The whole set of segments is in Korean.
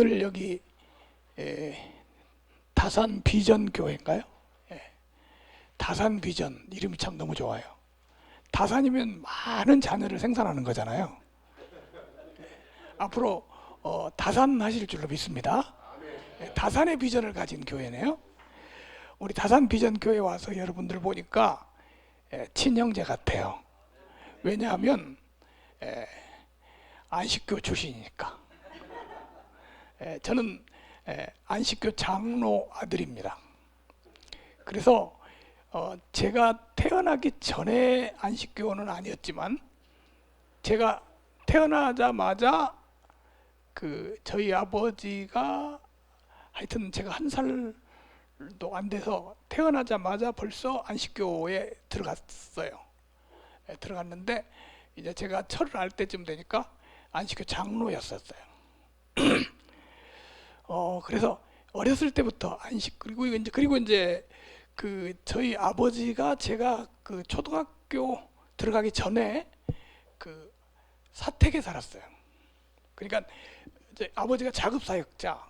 오늘 여기 다산 비전 교회인가요? 다산 비전 이름이 참 너무 좋아요. 다산이면 많은 자녀를 생산하는 거잖아요. 앞으로 다산하실 줄로 믿습니다. 다산의 비전을 가진 교회네요. 우리 다산 비전 교회 와서 여러분들 보니까 친형제 같아요. 왜냐하면 안식교 출신이니까. 저는 안식교 장로 아들입니다. 그래서 제가 태어나기 전에 안식교는 아니었지만 제가 태어나자마자 저희 아버지가 하여튼 제가 1살도 안 돼서 태어나자마자 벌써 안식교에 들어갔어요. 들어갔는데 이제 제가 철을 알 때쯤 되니까 안식교 장로였었어요. 그래서 어렸을 때부터 안식 그리고 이제 저희 아버지가 제가 초등학교 들어가기 전에 사택에 살았어요. 그러니까 이제 아버지가 자급사역자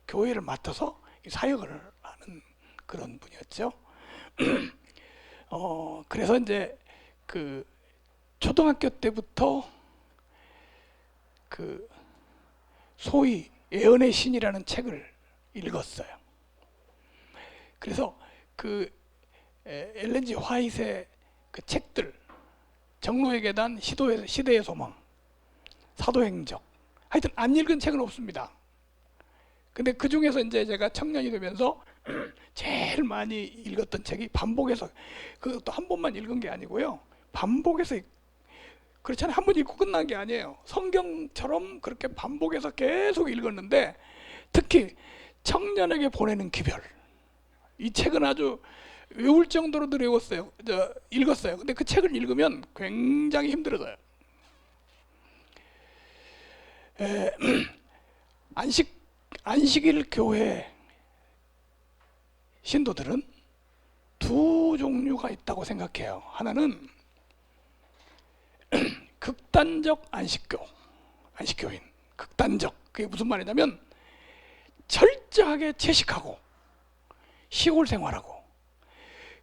교회를 맡아서 사역을 하는 그런 분이었죠. 그래서 이제 초등학교 때부터 소위 예언의 신이라는 책을 읽었어요. 그래서 엘렌 G 화이트의 책들, 정로의 계단, 시대의 소망, 사도행적, 하여튼 안 읽은 책은 없습니다. 근데 그 중에서 이제 제가 청년이 되면서 제일 많이 읽었던 책이 반복해서, 그것도 한 번만 읽은 게 아니고요, 반복해서, 그렇잖아요. 한 번 읽고 끝난 게 아니에요. 성경처럼 그렇게 반복해서 계속 읽었는데, 특히 청년에게 보내는 기별, 이 책은 아주 외울 정도로 외웠어요. 읽었어요. 근데 그 책을 읽으면 굉장히 힘들어져요. 안식일 교회 신도들은 두 종류가 있다고 생각해요. 하나는 극단적 안식교인. 극단적. 그게 무슨 말이냐면 철저하게 채식하고 시골 생활하고,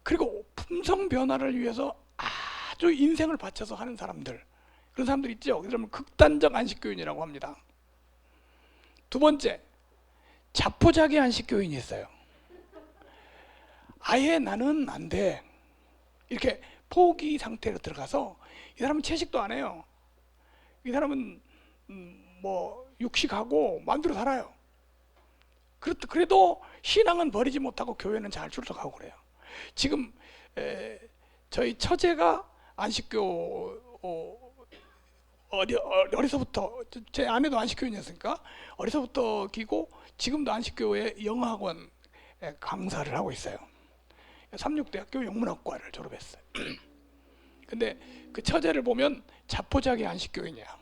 그리고 품성 변화를 위해서 아주 인생을 바쳐서 하는 사람들, 그런 사람들 있죠. 그러면 극단적 안식교인이라고 합니다. 두 번째, 자포자기 안식교인이 있어요. 아예 나는 안 돼, 이렇게 포기 상태로 들어가서, 이 사람은 채식도 안 해요. 이 사람은 육식하고 마음대로 살아요. 그래도 신앙은 버리지 못하고 교회는 잘 출석하고 그래요. 지금 저희 처제가 안식교 어려서부터, 제 아내도 안식교인이었으니까 어려서부터 기고 지금도 안식교회 영어학원 강사를 하고 있어요. 삼육대학교 영문학과를 졸업했어요. 근데 그 처제를 보면 자포자기 안식교인이야.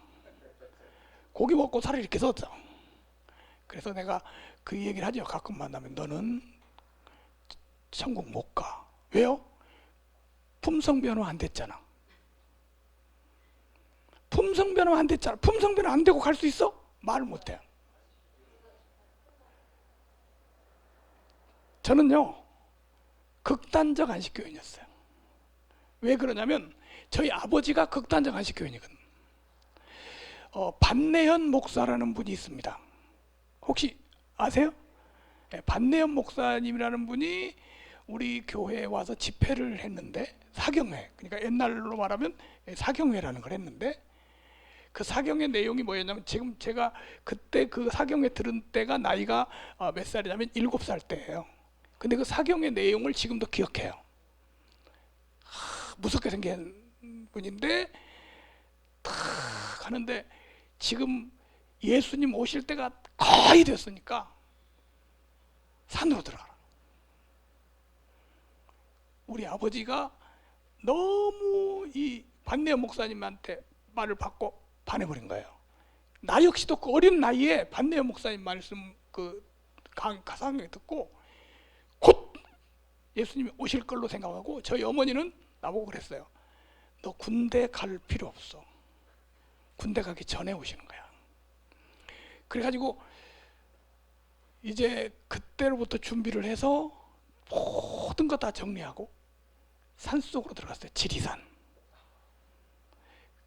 고기 먹고 살을 이렇게 썼죠. 그래서 내가 그 얘기를 하죠. 가끔 만나면 너는 천국 못 가. 왜요? 품성 변화 안 됐잖아. 품성 변화 안 됐잖아. 품성 변화 안 되고 갈 수 있어? 말을 못 해요. 저는요, 극단적 안식교인이었어요. 왜 그러냐면 저희 아버지가 극단적 안식교인이거든. 반내현 목사라는 분이 있습니다. 혹시 아세요? 반내현 목사님이라는 분이 우리 교회에 와서 집회를 했는데, 사경회, 그러니까 옛날로 말하면 사경회라는 걸 했는데, 그 사경회 내용이 뭐였냐면, 지금 제가 그때 그 사경회 들은 때가 나이가 몇 살이냐면 7살 때예요. 근데 그 사경회 내용을 지금도 기억해요. 무섭게 생긴 분인데 탁 하는데, 지금 예수님 오실 때가 거의 됐으니까 산으로 들어가라. 우리 아버지가 너무 이 반내현 목사님한테 말을 받고 반해버린 거예요. 나 역시도 그 어린 나이에 반내현 목사님 말씀 가상에 듣고 곧 예수님이 오실 걸로 생각하고, 저희 어머니는 나보고 그랬어요. 너 군대 갈 필요 없어. 군대 가기 전에 오시는 거야. 그래가지고 이제 그때로부터 준비를 해서 모든 거 다 정리하고 산속으로 들어갔어요. 지리산.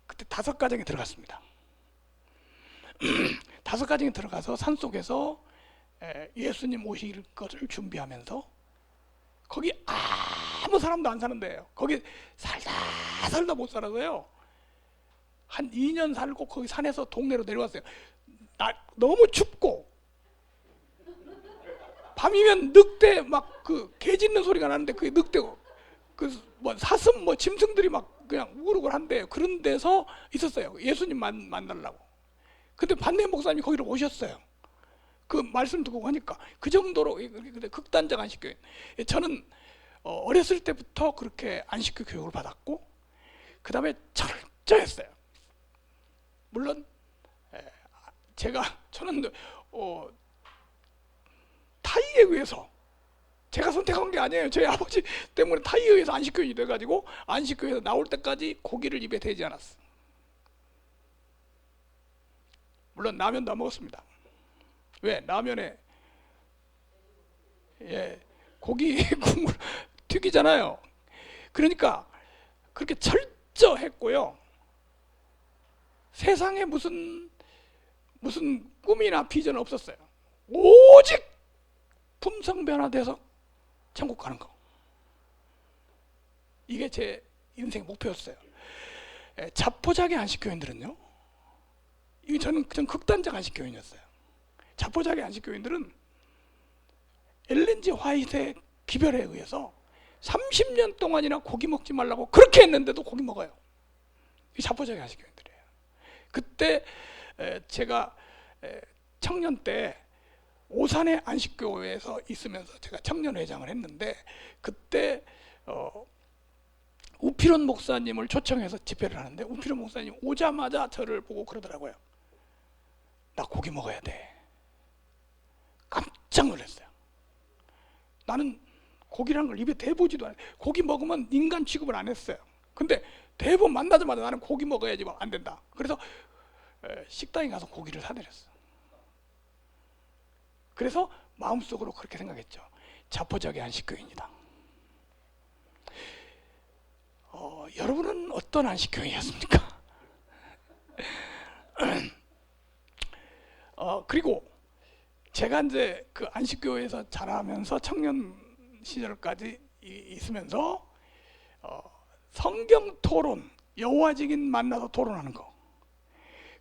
그때 5가정이 들어갔습니다. 5가정이 들어가서 산속에서 예수님 오실 것을 준비하면서, 거기 아무 사람도 안 사는데요. 거기 살다 못 살아서요. 한 2년 살고 거기 산에서 동네로 내려왔어요. 너무 춥고 밤이면 늑대 막 그 개 짖는 소리가 나는데 그게 늑대고, 그 뭐 사슴 뭐 짐승들이 막 그냥 우글우글 한대요. 그런 데서 있었어요. 예수님 만나려고. 근데 반대 목사님이 거기로 오셨어요. 그 말씀 듣고 하니까 그 정도로 극단적 안식교인. 저는 어렸을 때부터 그렇게 안식교 교육을 받았고, 그 다음에 철저했어요. 물론 저는 타의에 의해서 제가 선택한 게 아니에요. 저희 아버지 때문에 타의에 의해서 안식교인이 돼가지고 안식교에서 나올 때까지 고기를 입에 대지 않았어. 물론 라면도 안 먹었습니다. 왜? 라면에 고기 국물 튀기잖아요. 그러니까 그렇게 철저했고요. 세상에 무슨 꿈이나 비전 없었어요. 오직 품성변화돼서 천국 가는 거. 이게 제 인생 목표였어요. 자포자기 안식교인들은요, 저는 극단적 안식교인이었어요. 자포자기 안식교인들은 엘렌지 화이트의 기별에 의해서 30년 동안이나 고기 먹지 말라고 그렇게 했는데도 고기 먹어요. 이 자포자기 안식교인들이에요. 그때 제가 청년 때 오산의 안식교회에서 있으면서 제가 청년회장을 했는데, 그때 우피론 목사님을 초청해서 집회를 하는데, 우피론 목사님 오자마자 저를 보고 그러더라고요. 나 고기 먹어야 돼. 깜짝 놀랐어요. 나는 고기라는 걸 입에 대보지도 않아요. 고기 먹으면 인간 취급을 안 했어요. 근데 대본 만나자마자 나는 고기 먹어야지 안 된다. 그래서 식당에 가서 고기를 사드렸어. 그래서 마음속으로 그렇게 생각했죠. 자포자기 안식교인이다. 여러분은 어떤 안식교인이었습니까? 그리고 제가 이제 그 안식교에서 자라면서 청년 시절까지 있으면서 성경 토론, 여호와 증인 만나서 토론하는 거,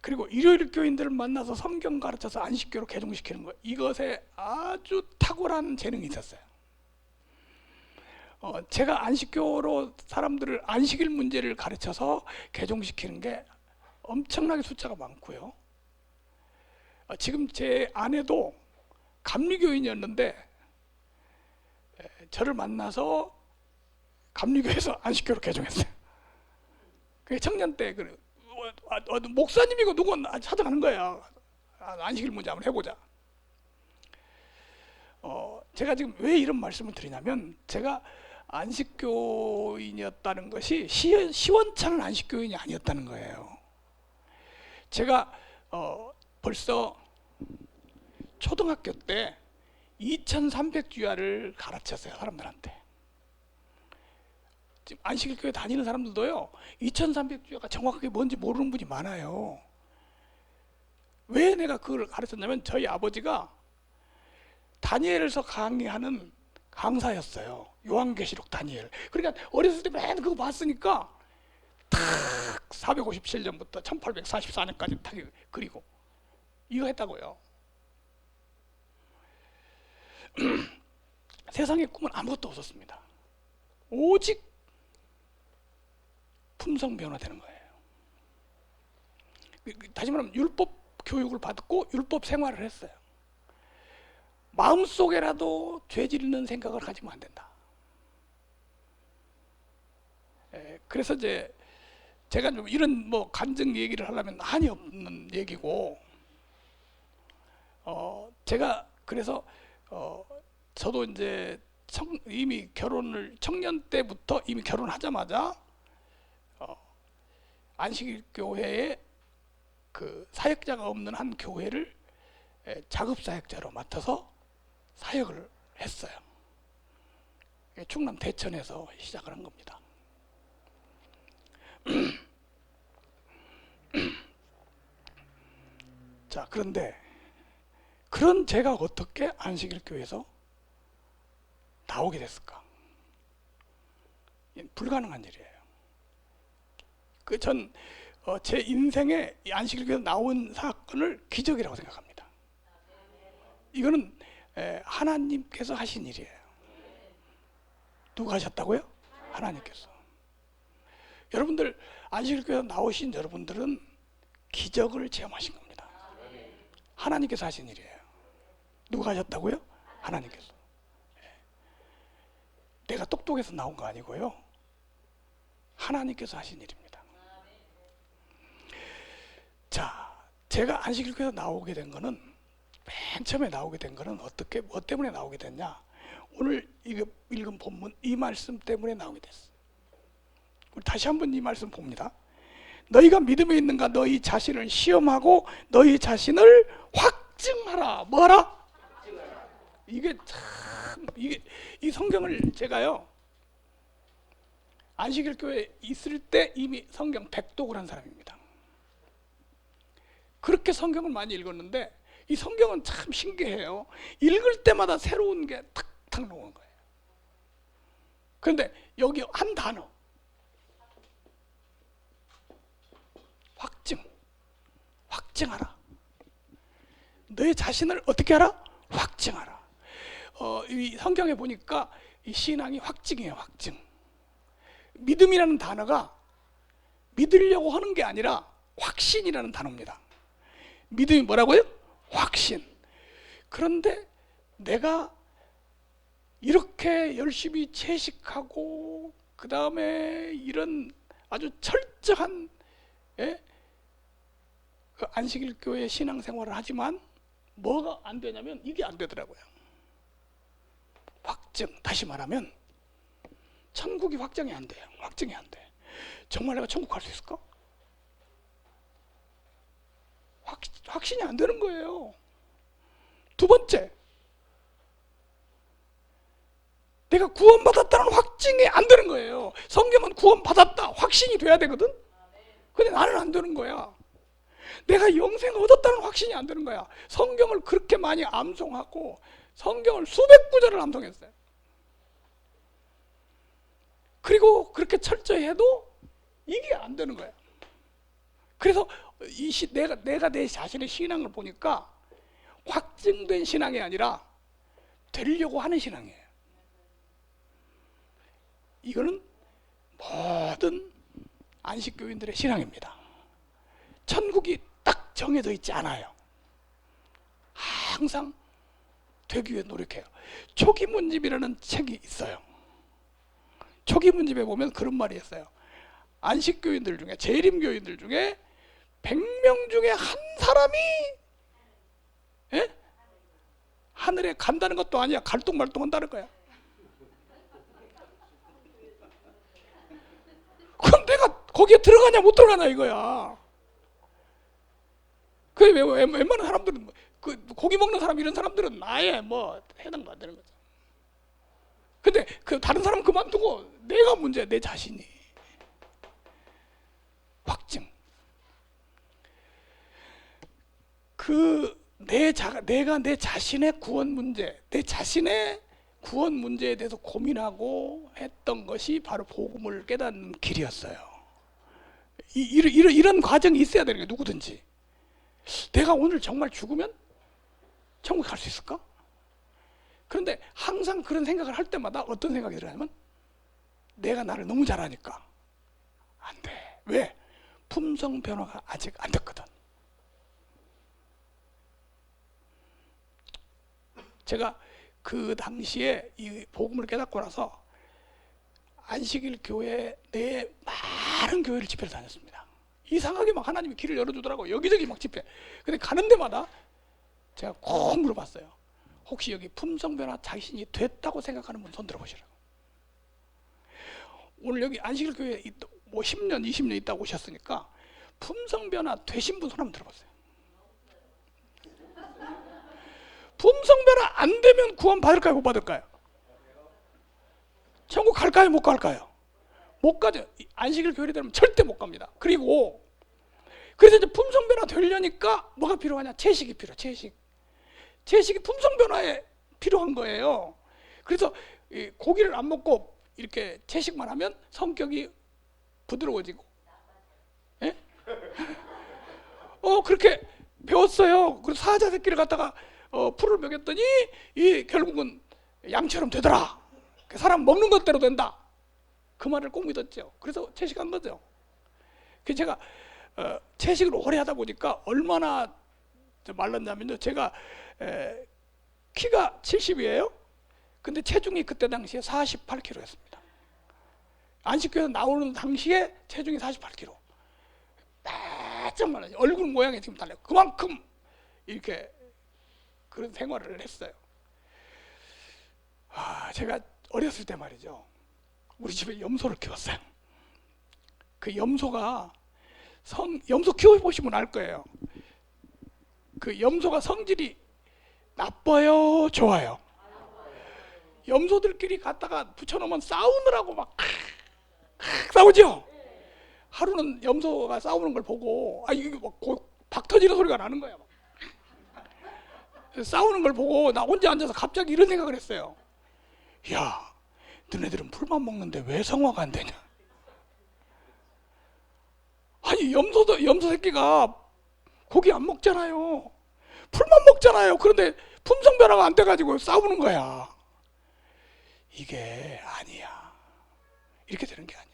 그리고 일요일 교인들을 만나서 성경 가르쳐서 안식교로 개종시키는 거, 이것에 아주 탁월한 재능이 있었어요. 제가 안식교로 사람들을 안식일 문제를 가르쳐서 개종시키는 게 엄청나게 숫자가 많고요. 지금 제 아내도 감리교인이었는데 저를 만나서 감리교에서 안식교로 개종했어요. 그게 청년 때 목사님이고 누군 찾아가는 거야. 안식일 문제 한번 해보자. 제가 지금 왜 이런 말씀을 드리냐면, 제가 안식교인이었다는 것이 시원찮은 안식교인이 아니었다는 거예요. 제가 벌써 초등학교 때 2300주야를 가르쳤어요, 사람들한테. 지금 안식일 교회 다니는 사람들도요, 2300주야가 정확하게 뭔지 모르는 분이 많아요. 왜 내가 그걸 가르쳤냐면, 저희 아버지가 다니엘에서 강의하는 강사였어요. 요한계시록 다니엘. 그러니까 어렸을 때 맨 그거 봤으니까 탁 457년부터 1844년까지 탁 그리고 이거 했다고요. 세상의 꿈은 아무것도 없었습니다. 오직 품성 변화되는 거예요. 다시 말하면 율법 교육을 받고 율법 생활을 했어요. 마음속에라도 죄짓는 생각을 가지면 안 된다. 그래서 이제 제가 좀 이런 간증 얘기를 하려면 한이 없는 얘기고, 제가 그래서 저도 이제 이미 청년 때부터 이미 결혼하자마자 안식일 교회에 그 사역자가 없는 한 교회를 자급 사역자로 맡아서 사역을 했어요. 충남 대천에서 시작을 한 겁니다. 자, 그런데 그런 제가 어떻게 안식일교회에서 나오게 됐을까? 불가능한 일이에요. 제 인생에 안식일교회에서 나온 사건을 기적이라고 생각합니다. 이거는 하나님께서 하신 일이에요. 누가 하셨다고요? 하나님께서. 여러분들 안식일교회에서 나오신 여러분들은 기적을 체험하신 겁니다. 하나님께서 하신 일이에요. 누가 하셨다고요? 하나님께서. 내가 똑똑해서 나온 거 아니고요, 하나님께서 하신 일입니다. 자, 제가 안식일교회에서 나오게 된 거는, 맨 처음에 나오게 된 거는 뭐 때문에 나오게 됐냐? 오늘 읽은 본문 이 말씀 때문에 나오게 됐어요. 우리 다시 한번 이 말씀 봅니다. 너희가 믿음에 있는가? 너희 자신을 시험하고 너희 자신을 확증하라. 뭐하라? 이게 참, 이 성경을 제가요, 안식일 교회에 있을 때 이미 성경 백독을 한 사람입니다. 그렇게 성경을 많이 읽었는데 이 성경은 참 신기해요. 읽을 때마다 새로운 게 탁탁 나오는 거예요. 그런데 여기 한 단어, 확증하라. 너의 자신을 어떻게 하라? 확증하라. 이 성경에 보니까 이 신앙이 확증이에요. 확증. 믿음이라는 단어가 믿으려고 하는 게 아니라 확신이라는 단어입니다. 믿음이 뭐라고요? 확신. 그런데 내가 이렇게 열심히 채식하고 그 다음에 이런 아주 철저한 그 안식일 교회 신앙생활을 하지만 뭐가 안 되냐면 이게 안 되더라고요. 확증. 다시 말하면 천국이 확정이 안 돼요. 확증이 안 돼. 정말 내가 천국 갈 수 있을까? 확신이 안 되는 거예요. 두 번째, 내가 구원받았다는 확증이 안 되는 거예요. 성경은 구원받았다 확신이 돼야 되거든. 근데 나는 안 되는 거야. 내가 영생을 얻었다는 확신이 안 되는 거야. 성경을 그렇게 많이 암송하고 성경을 수백 구절을 암송했어요. 그리고 그렇게 철저히 해도 이게 안 되는 거야. 그래서 내가 내 자신의 신앙을 보니까 확증된 신앙이 아니라 되려고 하는 신앙이에요. 이거는 모든 안식교인들의 신앙입니다. 천국이 딱 정해져 있지 않아요. 항상 되기 위해 노력해요. 초기문집이라는 책이 있어요. 초기문집에 보면 그런 말이 있어요. 안식교인들 중에, 재림교인들 중에 100명 중에 한 사람이 하늘에 간다는 것도 아니야. 갈뚱말뚱한다는 거야. 그럼 내가 거기에 들어가냐 못 들어가냐 이거야. 웬만한 사람들은 그 고기 먹는 사람 이런 사람들은 아예 뭐 해당도 안 되는 거죠. 근데 그 다른 사람 그만두고 내가 문제야. 내 자신이. 확증. 내가 내 자신의 구원 문제, 내 자신의 구원 문제에 대해서 고민하고 했던 것이 바로 복음을 깨닫는 길이었어요. 이런 과정이 있어야 되는 거예요. 누구든지. 내가 오늘 정말 죽으면 천국 갈 수 있을까? 그런데 항상 그런 생각을 할 때마다 어떤 생각이 들냐면 내가 나를 너무 잘 아니까 안 돼. 왜? 품성 변화가 아직 안 됐거든. 제가 그 당시에 이 복음을 깨닫고 나서 안식일 교회 내에 많은 교회를 집회를 다녔습니다. 이상하게 막 하나님이 길을 열어주더라고요. 여기저기 막 집회. 근데 가는 데마다 제가 꼭 물어봤어요. 혹시 여기 품성 변화 자신이 됐다고 생각하는 분 손 들어보시라고. 오늘 여기 안식일 교회에 뭐 10년, 20년 있다고 오셨으니까 품성 변화 되신 분 손 한번 들어보세요. 품성 변화 안 되면 구원 받을까요, 못 받을까요? 천국 갈까요, 못 갈까요? 못 가죠. 안식일 교회에 되면 절대 못 갑니다. 그리고 그래서 이제 품성 변화 되려니까 뭐가 필요하냐? 채식이 필요해. 채식이 품성 변화에 필요한 거예요. 그래서 고기를 안 먹고 이렇게 채식만 하면 성격이 부드러워지고, 예? 그렇게 배웠어요. 그래서 사자 새끼를 갖다가 풀을 먹였더니 결국은 양처럼 되더라. 사람 먹는 것대로 된다. 그 말을 꼭 믿었죠. 그래서 채식한 거죠. 그래서 제가 채식을 오래 하다 보니까 얼마나 말랐냐면요. 제가 키가 70이에요. 근데 체중이 그때 당시에 48kg였습니다. 안식교에서 나오는 당시에 체중이 48kg. 바짝 말라요. 얼굴 모양이 지금 달라요. 그만큼 이렇게 그런 생활을 했어요. 제가 어렸을 때 말이죠. 우리 집에 염소를 키웠어요. 그 염소가 염소 키워보시면 알 거예요. 그 염소가 성질이 나빠요, 좋아요? 염소들끼리 갖다가 붙여놓으면 싸우느라고 막 싸우죠. 하루는 염소가 싸우는 걸 보고 이게 막 박 터지는 소리가 나는 거야. 싸우는 걸 보고 나 혼자 앉아서 갑자기 이런 생각을 했어요. 야, 너네들은 풀만 먹는데 왜 성화가 안 되냐? 아니 염소 새끼가 고기 안 먹잖아요. 풀만 먹잖아요. 그런데 품성 변화가 안 돼가지고 싸우는 거야. 이게 아니야. 이렇게 되는 게 아니야.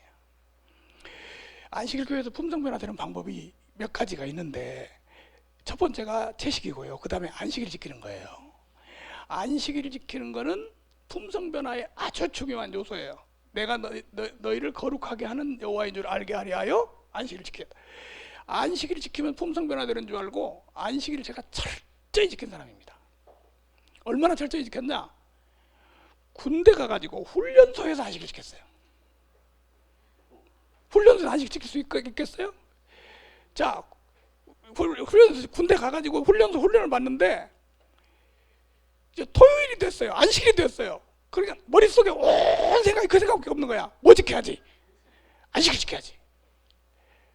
안식일 교회에서 품성 변화되는 방법이 몇 가지가 있는데, 첫 번째가 채식이고요. 그 다음에 안식일 지키는 거예요. 안식일 지키는 거는 품성 변화의 아주 중요한 요소예요. 내가 너희를 거룩하게 하는 여호와인 줄 알게 하려 하여 안식일을 지켰다. 안식일을 지키면 품성 변화되는 줄 알고 안식일을 제가 철저히 지킨 사람입니다. 얼마나 철저히 지켰냐? 군대 가가지고 훈련소에서 안식일 지켰어요. 훈련소에서 안식 지킬 수 있겠어요? 자, 훈련소 군대 가가지고 훈련소 훈련을 받는데 이제 토요일이 됐어요. 안식일이 됐어요. 그러니까 머릿속에 온 생각이 그 생각밖에 없는 거야. 뭐 지켜야지? 안식일 지켜야지.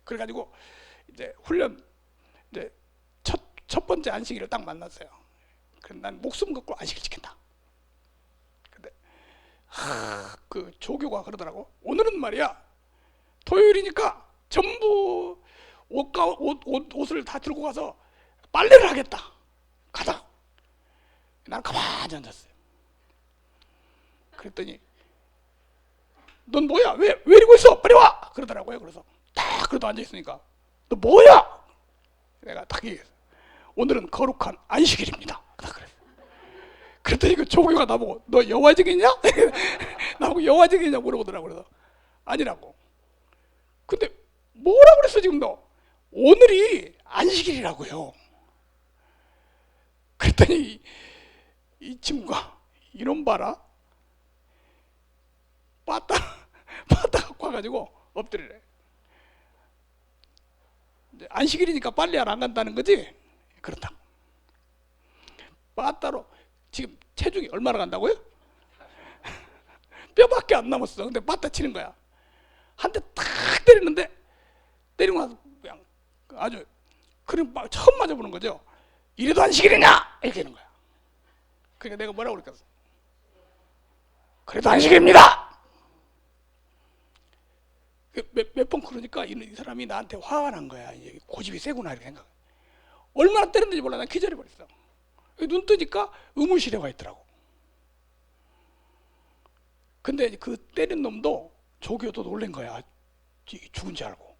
그래가지고 이제 훈련 이제 첫 번째 안식일을 딱 만났어요. 그래서 난 목숨 걸고 안식일 지킨다. 근데 그 조교가 그러더라고. 오늘은 말이야 토요일이니까 전부 옷을 다 들고 가서 빨래를 하겠다. 가자. 난 가만히 앉았어요. 그랬더니 넌 뭐야? 왜 이러고 있어? 빨리 와! 그러더라고요. 그래서 딱 그래도 앉아있으니까 너 뭐야? 내가 딱 얘기했어요. 오늘은 거룩한 안식일입니다. 딱 그랬어요. 그랬더니 그 조교가 나보고 너 여화직이냐? 나보고 여화직이냐 물어보더라고. 그래서 아니라고. 근데 뭐라고 그랬어 지금 너? 오늘이 안식일이라고요. 그랬더니 이 친구가 이놈 봐라. 빠따 갖고 와가지고 엎드리래. 안식일이니까 빨래하러 안 간다는 거지? 그렇다. 빠따로 지금 체중이 얼마나 간다고요? 뼈밖에 안 남았어. 근데 빠따 치는 거야. 한 대 탁 때리는데 때리고 나서 그냥 아주 그림 처음 맞아보는 거죠. 이래도 안식일이냐? 이렇게 되는 거야. 그러니까 내가 뭐라고 그랬겠어? 그래도 안식일입니다. 몇 번 그러니까 이 사람이 나한테 화가 난 거야. 이제 고집이 세구나 이렇게 생각. 얼마나 때렸는지 몰라. 난 기절해버렸어. 눈 뜨니까 의무실에 와 있더라고. 근데 그 때린 놈도 조교도 놀란 거야. 죽은 줄 알고.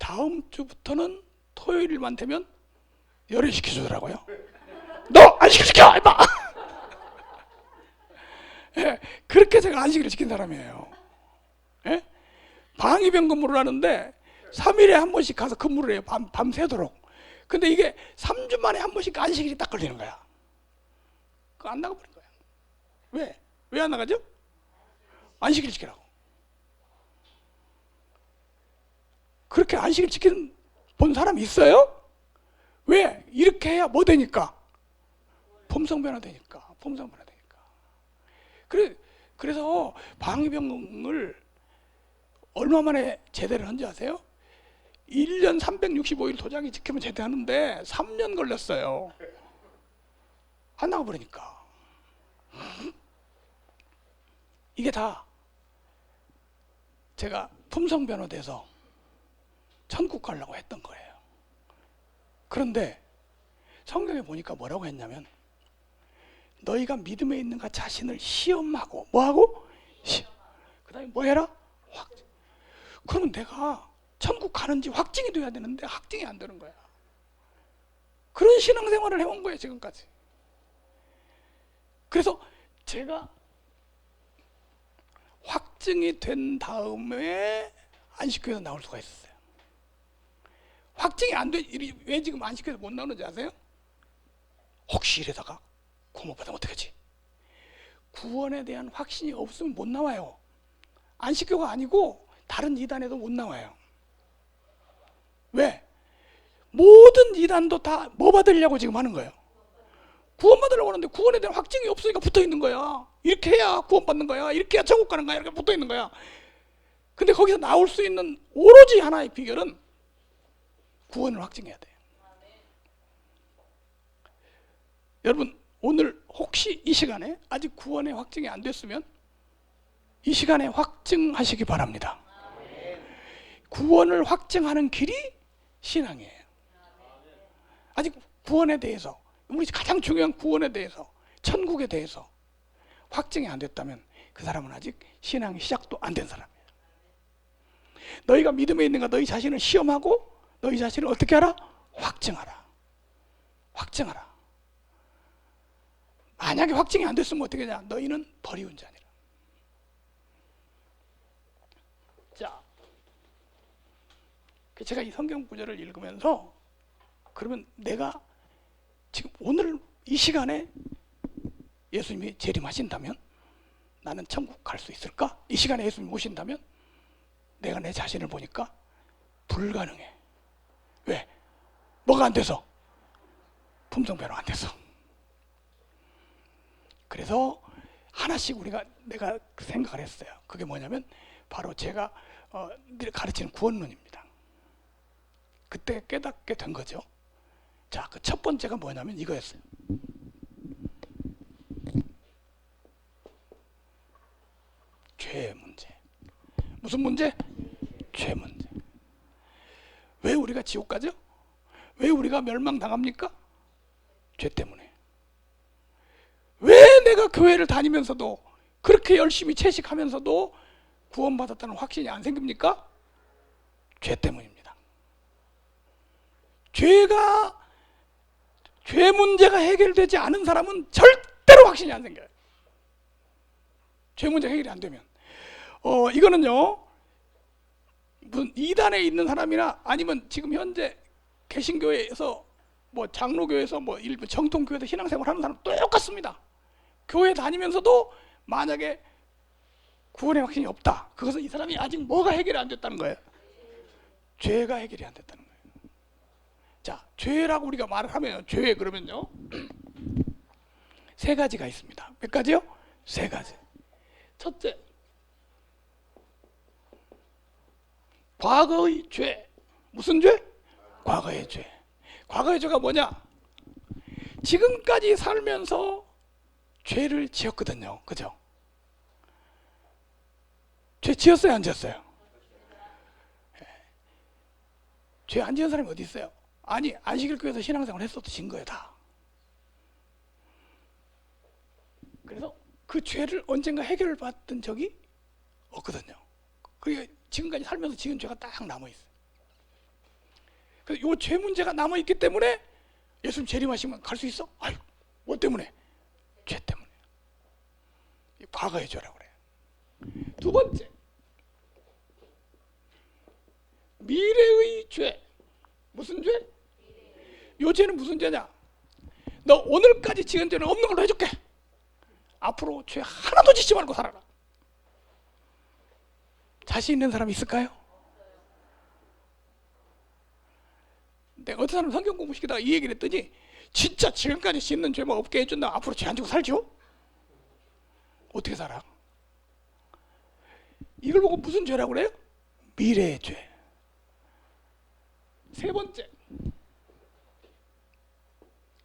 다음 주부터는 토요일만 되면 열애시켜주더라고요. 너 안식일 지켜! 임마! 예, 그렇게 제가 안식일을 지킨 사람이에요. 예? 방위병 근무를 하는데 3일에 한 번씩 가서 근무를 해요. 밤새도록. 근데 이게 3주 만에 한 번씩 안식일이 딱 걸리는 거야. 그거 안 나가버린 거야. 왜? 왜 안 나가죠? 안식일 지키라고. 그렇게 안식일 지키는 본 사람이 있어요? 왜? 이렇게 해야 뭐 되니까? 품성 변화되니까. 그래서 방위병을 얼마 만에 제대를 한지 아세요? 1년 365일 도장이 지키면 제대하는데 3년 걸렸어요. 안 나가버리니까. 이게 다 제가 품성 변화돼서 천국 가려고 했던 거예요. 그런데 성경에 보니까 뭐라고 했냐면, 너희가 믿음에 있는가 자신을 시험하고 뭐하고? 그 다음에 뭐 해라? 확증. 그러면 내가 천국 가는지 확증이 돼야 되는데 확증이 안 되는 거야. 그런 신앙생활을 해온 거예요, 지금까지. 그래서 제가 확증이 된 다음에 안식교에서 나올 수가 있었어요. 확증이 안 돼. 왜 지금 안식교에서 못 나오는지 아세요? 혹시 이러다가 구원 못 받으면 어떡하지? 구원에 대한 확신이 없으면 못 나와요. 안식교가 아니고 다른 이단에도 못 나와요. 왜? 모든 이단도 다 뭐 받으려고 지금 하는 거예요? 구원 받으려고 하는데 구원에 대한 확증이 없으니까 붙어 있는 거야. 이렇게 해야 구원 받는 거야. 이렇게 해야 천국 가는 거야. 이렇게 붙어 있는 거야. 근데 거기서 나올 수 있는 오로지 하나의 비결은 구원을 확증해야 돼요. 여러분, 오늘 혹시 이 시간에 아직 구원의 확증이 안 됐으면 이 시간에 확증하시기 바랍니다. 구원을 확증하는 길이 신앙이에요. 아직 구원에 대해서, 우리 가장 중요한 구원에 대해서, 천국에 대해서 확증이 안 됐다면 그 사람은 아직 신앙이 시작도 안 된 사람이에요. 너희가 믿음에 있는가 너희 자신을 시험하고 너희 자신을 어떻게 하라? 확증하라. 만약에 확증이 안 됐으면 어떻게 하냐? 너희는 버리운 자니라. 자, 제가 이 성경 구절을 읽으면서, 그러면 내가 지금 오늘 이 시간에 예수님이 재림하신다면 나는 천국 갈 수 있을까? 이 시간에 예수님이 오신다면 내가 내 자신을 보니까 불가능해. 왜? 뭐가 안 돼서? 품성 변화가 안 돼서. 그래서 하나씩 내가 생각을 했어요. 그게 뭐냐면 바로 제가 가르치는 구원론입니다. 그때 깨닫게 된 거죠. 자, 그 첫 번째가 뭐냐면 이거였어요. 죄의 문제. 무슨 문제? 죄 문제. 왜 우리가 지옥 가죠? 왜 우리가 멸망당합니까? 죄 때문에. 왜 내가 교회를 다니면서도 그렇게 열심히 채식하면서도 구원받았다는 확신이 안 생깁니까? 죄 때문입니다. 죄 문제가 해결되지 않은 사람은 절대로 확신이 안 생겨요. 죄 문제가 해결이 안 되면. 이거는요, 무슨 이단에 있는 사람이나 아니면 지금 현재 개신교회에서 뭐 장로교회에서 뭐 일부 정통교회에서 신앙생활 하는 사람 똑같습니다. 교회 다니면서도 만약에 구원의 확신이 없다. 그것은 이 사람이 아직 뭐가 해결이 안 됐다는 거예요? 죄가 해결이 안 됐다는 거예요. 자, 죄라고 우리가 말을 하면, 죄 그러면요, 세 가지가 있습니다. 몇 가지요? 세 가지. 첫째, 과거의 죄. 무슨 죄? 과거의 죄. 과거의 죄가 뭐냐? 지금까지 살면서 죄를 지었거든요. 그죠? 죄 지었어요, 안 지었어요? 죄 안 지은 사람이 어디 있어요? 아니, 안식일 교회에서 신앙생활 했어도 진 거예요, 다. 그래서 그 죄를 언젠가 해결받던 적이 없거든요. 그게 지금까지 살면서 지은 죄가 딱 남아있어요. 그래서 이 죄 문제가 남아있기 때문에 예수님 재림하시면 갈 수 있어? 아유, 뭐 때문에? 죄 때문에. 과거의 죄라고 그래요. 두 번째, 미래의 죄. 무슨 죄? 이 죄는 무슨 죄냐? 너 오늘까지 지은 죄는 없는 걸로 해줄게. 앞으로 죄 하나도 짓지 말고 살아라. 자신 있는 사람 있을까요? 내가 어떤 사람 성경 공부시키다가 이 얘기를 했더니 진짜 지금까지 씻는 죄만 없게 해준다 앞으로 죄 안 지고 살죠? 어떻게 살아? 이걸 보고 무슨 죄라고 그래요? 미래의 죄. 세 번째,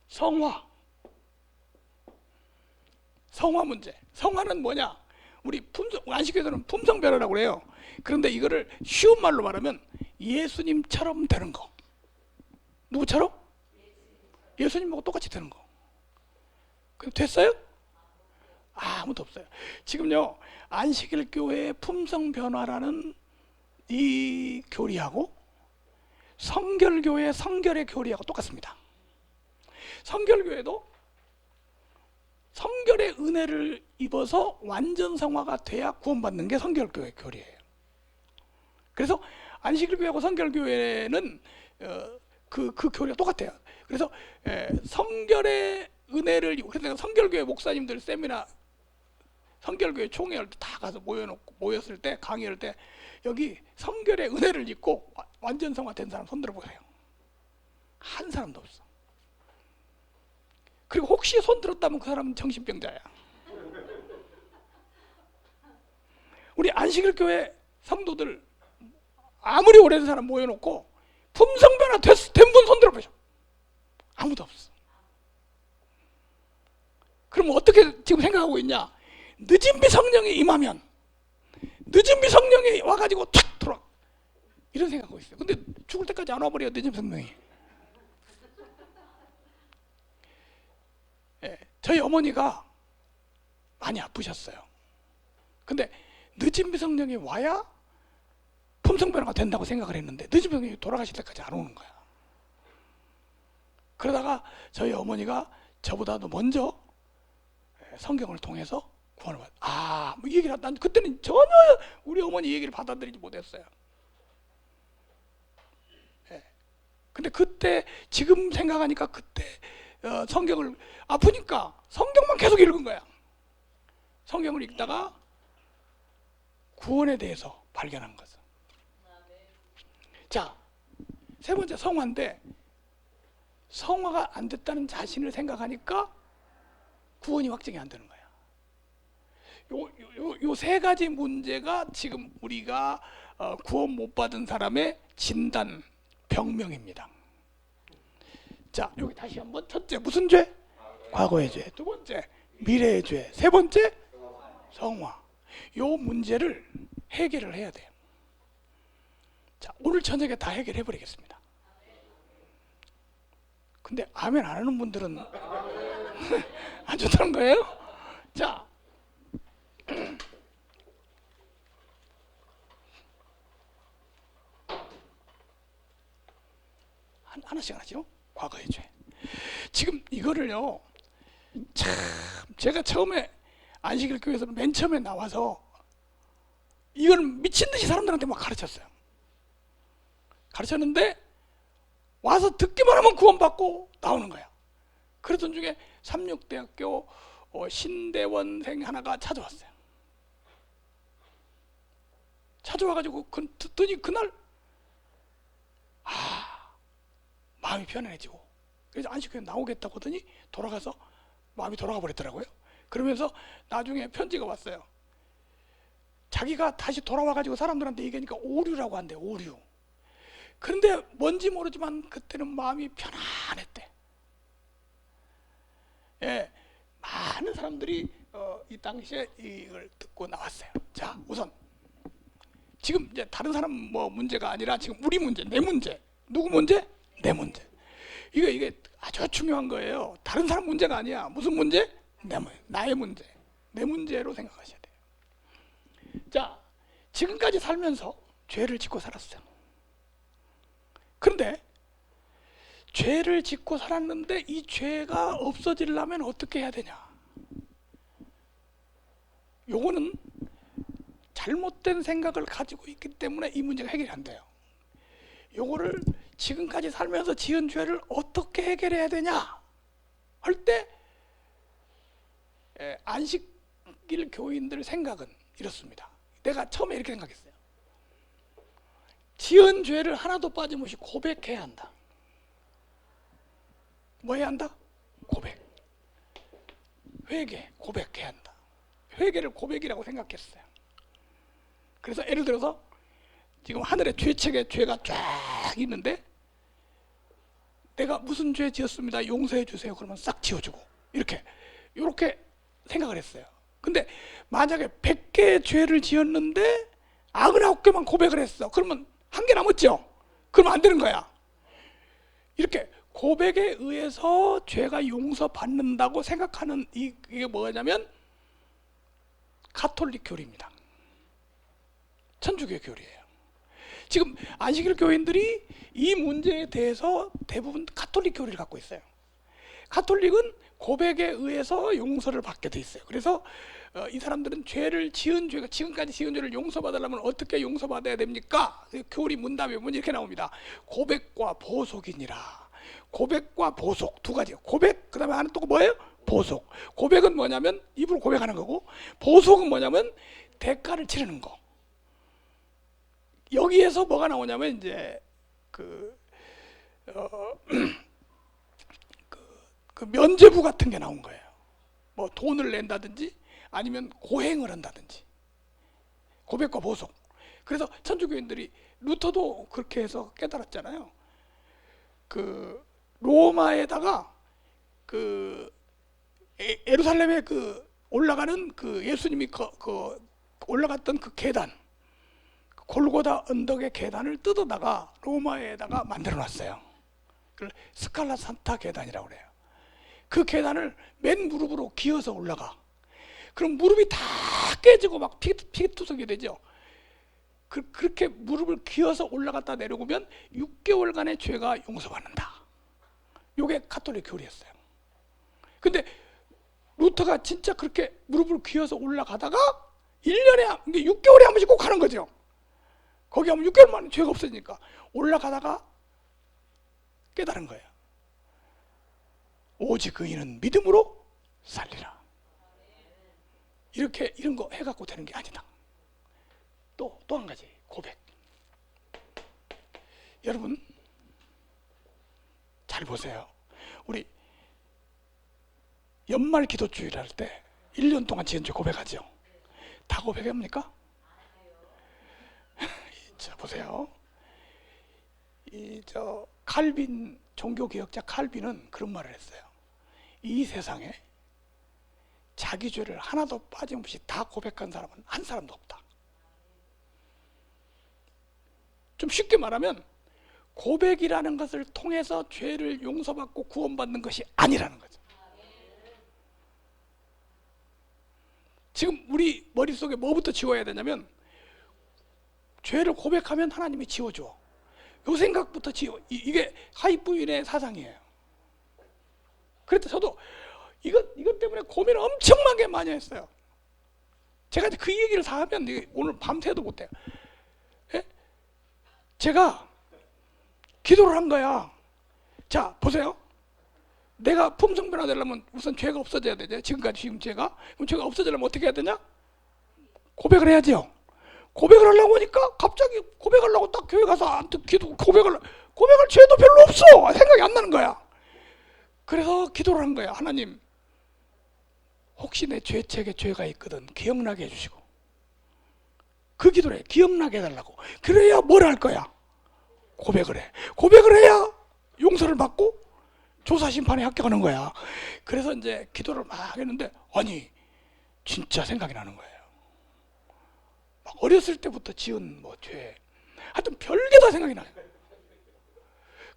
성화. 성화 문제. 성화는 뭐냐? 우리 안식교에서는 품성변화라고 그래요. 그런데 이거를 쉬운 말로 말하면 예수님처럼 되는 거. 누구처럼? 예수님하고 똑같이 되는 거. 그럼 됐어요? 아무도 없어요. 지금요, 안식일 교회의 품성변화라는 이 교리하고 성결교회 성결의 교리하고 똑같습니다. 성결교회도 성결의 은혜를 입어서 완전 성화가 돼야 구원받는 게 성결교회 교리예요. 그래서 안식일교회하고 성결교회는 그 교리가 똑같아요. 그래서 성결의 은혜를, 그래서 성결교회 목사님들 세미나, 성결교회 총회할 때 다 가서 모였을 때, 강의할 때 여기 성결의 은혜를 입고 완전 성화된 사람 손 들어보세요. 한 사람도 없어. 그리고 혹시 손 들었다면 그 사람은 정신병자야. 우리 안식일 교회 성도들 아무리 오래된 사람 모여놓고 품성변화 된 분 손 들어보셔. 아무도 없어. 그럼 어떻게 지금 생각하고 있냐? 늦은 비 성령이 임하면, 늦은 비 성령이 와가지고 탁 돌아, 이런 생각하고 있어요. 근데 죽을 때까지 안 와버려요, 늦은 비 성령이. 저희 어머니가 많이 아프셨어요. 근데 늦은 비 성령이 와야 품성변화가 된다고 생각을 했는데 늦은 비 성령이 돌아가실 때까지 안 오는 거야. 그러다가 저희 어머니가 저보다도 먼저 성경을 통해서 구원을 받아. 뭐 이 얘기를, 난 그때는 전혀 우리 어머니 얘기를 받아들이지 못했어요. 근데 그때, 지금 생각하니까 그때 성경을, 아프니까 성경만 계속 읽은 거야. 성경을 읽다가 구원에 대해서 발견한 거죠. 자, 세 번째 성화인데, 성화가 안 됐다는 자신을 생각하니까 구원이 확정이 안 되는 거야. 요 세 가지 문제가 지금 우리가 구원 못 받은 사람의 진단, 병명입니다. 자, 여기 다시 한번. 첫째, 무슨 죄? 과거의 죄. 두 번째, 미래의 죄. 세 번째, 성화. 요 문제를 해결을 해야 돼요. 자, 오늘 저녁에 다 해결해 버리겠습니다. 근데 아멘 안 하는 분들은 안 좋다는 거예요? 자, 하나씩 하죠. 과거의 죄. 지금 이거를요, 참 제가 처음에 안식일 교회에서 맨 처음에 나와서 이걸 미친 듯이 사람들한테 막 가르쳤는데 와서 듣기만 하면 구원받고 나오는 거야. 그러던 중에 삼육대학교 신대원생 하나가 찾아왔어요. 찾아와가지고 듣더니 그날 마음이 편안해지고, 그래서 안식교회 나오겠다고 하더니 돌아가서 마음이 돌아가 버렸더라고요. 그러면서 나중에 편지가 왔어요. 자기가 다시 돌아와가지고 사람들한테 얘기하니까 오류라고 한대. 오류. 그런데 뭔지 모르지만 그때는 마음이 편안했대. 많은 사람들이 이 당시에 이걸 듣고 나왔어요. 자, 우선 지금 이제 다른 사람 뭐 문제가 아니라 지금 우리 문제, 내 문제. 누구 문제? 내 문제. 이게 아주 중요한 거예요. 다른 사람 문제가 아니야. 무슨 문제? 나의 문제. 내 문제로 생각하셔야 돼요. 자, 지금까지 살면서 죄를 짓고 살았어요. 그런데 죄를 짓고 살았는데 이 죄가 없어지려면 어떻게 해야 되냐? 요거는 잘못된 생각을 가지고 있기 때문에 이 문제가 해결이 안 돼요. 요거를 지금까지 살면서 지은 죄를 어떻게 해결해야 되냐 할 때 안식일 교인들 생각은 이렇습니다. 내가 처음에 이렇게 생각했어요. 지은 죄를 하나도 빠짐없이 고백해야 한다. 뭐 해야 한다? 고백. 회개, 고백해야 한다. 회개를 고백이라고 생각했어요. 그래서 예를 들어서 지금 하늘에 죄책에 죄가 쫙 있는데 내가 무슨 죄 지었습니다, 용서해 주세요. 그러면 싹 지워주고 이렇게 생각을 했어요. 근데 만약에 100개의 죄를 지었는데 99개만 고백을 했어. 그러면 1개 남았죠? 그러면 안 되는 거야. 이렇게 고백에 의해서 죄가 용서받는다고 생각하는 이게 뭐냐면 가톨릭 교리입니다. 천주교 교리예요. 지금 안식일 교인들이 이 문제에 대해서 대부분 가톨릭 교리를 갖고 있어요. 가톨릭은 고백에 의해서 용서를 받게 돼 있어요. 그래서 이 사람들은 죄를 지은 죄가 지금까지 지은 죄를 용서받으려면 어떻게 용서받아야 됩니까? 교리 문답에 보면 이렇게 나옵니다. 고백과 보속이니라. 고백과 보속 두 가지. 고백 그다음에 하는 또 뭐예요? 보속. 고백은 뭐냐면 입으로 고백하는 거고, 보속은 뭐냐면 대가를 치르는 거. 여기에서 뭐가 나오냐면 이제 그 면죄부 같은 게 나온 거예요. 뭐 돈을 낸다든지 아니면 고행을 한다든지. 고백과 보속. 그래서 천주교인들이 루터도 그렇게 해서 깨달았잖아요. 그 로마에다가 그 예루살렘에 그 올라가는 그 예수님이 그 올라갔던 그 계단, 골고다 언덕의 계단을 뜯어다가 로마에다가 만들어 놨어요. 그걸 스칼라 산타 계단이라고 그래요. 그 계단을 맨 무릎으로 기어서 올라가. 그럼 무릎이 다 깨지고 막 피투성이 되죠. 그렇게 무릎을 기어서 올라갔다 내려오면 6개월간의 죄가 용서받는다. 이게 가톨릭 교리였어요. 근데 루터가 진짜 그렇게 무릎을 기어서 올라가다가 1년에 6개월에 한 번씩 꼭 하는 거죠. 거기 하면 6개월 만에 죄가 없어지니까 올라가다가 깨달은 거예요. 오직 의인은 믿음으로 살리라. 이런 거 해갖고 되는 게 아니다. 또 한 가지, 고백. 여러분 잘 보세요. 우리 연말 기도주일 할 때 1년 동안 지은 죄 고백하죠. 다 고백합니까? 자, 보세요. 칼빈, 종교개혁자 칼빈은 그런 말을 했어요. 이 세상에 자기 죄를 하나도 빠짐없이 다 고백한 사람은 한 사람도 없다. 좀 쉽게 말하면 고백이라는 것을 통해서 죄를 용서받고 구원받는 것이 아니라는 거죠. 지금 우리 머릿속에 뭐부터 지워야 되냐면 죄를 고백하면 하나님이 지워줘. 요 생각부터 지워. 이게 하이브인의 사상이에요. 그래서 저도 이것 때문에 고민을 엄청나게 많이 했어요. 제가 그 얘기를 다 하면 오늘 밤새도 못해요. 예? 제가 기도를 한 거야. 자, 보세요. 내가 품성변화 되려면 우선 죄가 없어져야 되죠. 지금 죄가. 그럼 죄가 없어지려면 어떻게 해야 되냐? 고백을 해야죠. 고백을 하려고 하니까 갑자기 고백하려고 딱 교회 가서 고백할 죄도 별로 없어. 생각이 안 나는 거야. 그래서 기도를 한 거야. 하나님, 혹시 내 죄책에 죄가 있거든 기억나게 해주시고. 그 기도를 해. 기억나게 해달라고. 그래야 뭘 할 거야? 고백을 해. 고백을 해야 용서를 받고 조사심판에 합격하는 거야. 그래서 이제 기도를 막 했는데 아니 진짜 생각이 나는 거예요. 막 어렸을 때부터 지은 죄, 하여튼 별게 다 생각이 나요.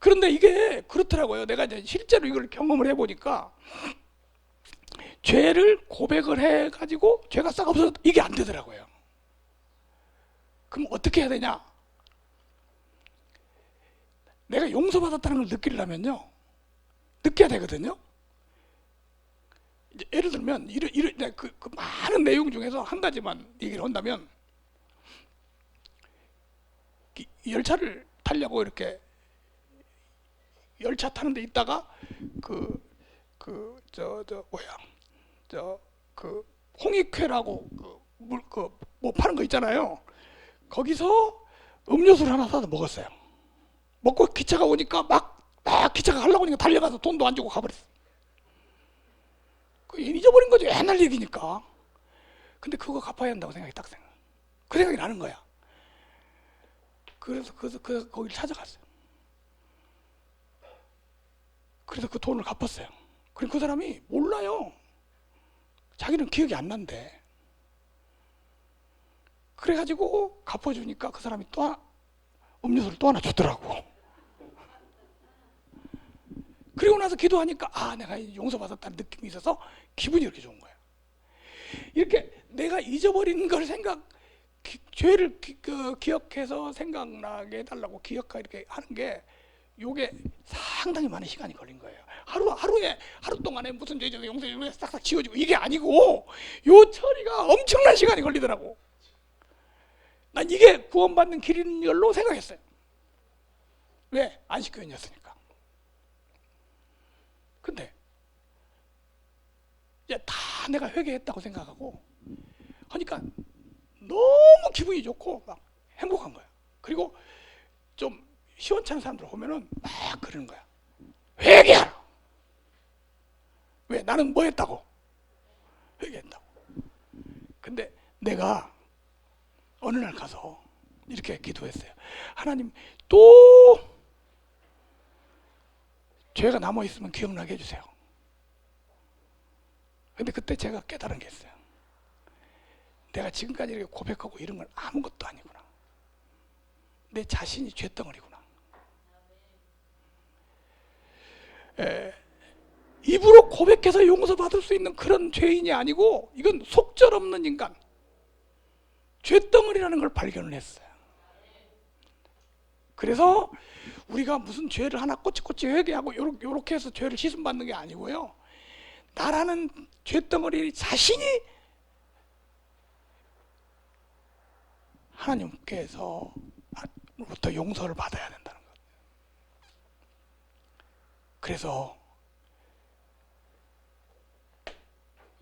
그런데 이게 그렇더라고요. 내가 이제 실제로 이걸 경험을 해보니까 죄를 고백을 해가지고 죄가 싹 없어서 이게 안 되더라고요. 그럼 어떻게 해야 되냐? 내가 용서받았다는 걸 느끼려면요, 느껴야 되거든요. 이제 예를 들면 그 많은 내용 중에서 한 가지만 얘기를 한다면, 열차를 타려고 이렇게 열차 타는데 있다가 홍익회라고 뭐 파는 거 있잖아요. 거기서 음료수를 하나 사서 먹었어요. 먹고 기차가 오니까 막 막 기차가 가려고 하니까 달려가서 돈도 안 주고 가버렸어. 잊어버린 거죠. 옛날 얘기니까. 근데 그거 갚아야 한다고 생각이 딱 그 생각이 나는 거야. 그래서 거기를 찾아갔어요. 그래서 그 돈을 갚았어요. 그리고 그 사람이 몰라요. 자기는 기억이 안 난대. 그래가지고 갚아주니까 그 사람이 또 음료수를 또 하나 주더라고. 그리고 나서 기도하니까 내가 용서받았다는 느낌이 있어서 기분이 이렇게 좋은 거야. 이렇게 내가 잊어버린 걸 죄를 기억해서 생각나게 해달라고 기억하게 이렇게 하는 게 요게 상당히 많은 시간이 걸린 거예요. 하루 동안에 무슨 죄 용서해 싹싹 지워지고 이게 아니고 요 처리가 엄청난 시간이 걸리더라고. 난 이게 구원받는 길인 걸로 생각했어요. 왜? 안식교인이었으니까. 근데 이제 다 내가 회개했다고 생각하고 하니까 너무 기분이 좋고 막 행복한 거야. 그리고 좀 시원찮은 사람들 보면은 막 그러는 거야. 회개하라. 왜? 나는 뭐 했다고? 회개했다고. 근데 내가 어느 날 가서 이렇게 기도했어요. 하나님, 또 죄가 남아있으면 기억나게 해주세요. 근데 그때 제가 깨달은 게 있어요. 내가 지금까지 이렇게 고백하고 이런 건 아무것도 아니구나. 내 자신이 죄덩어리구나. 입으로 고백해서 용서받을 수 있는 그런 죄인이 아니고 이건 속절없는 인간, 죄덩어리라는 걸 발견을 했어요. 그래서 우리가 무슨 죄를 하나 꼬치꼬치 회개하고 요렇게 해서 죄를 씻음받는 게 아니고요, 나라는 죄덩어리 자신이 하나님께서부터 용서를 받아야 된다는 것. 그래서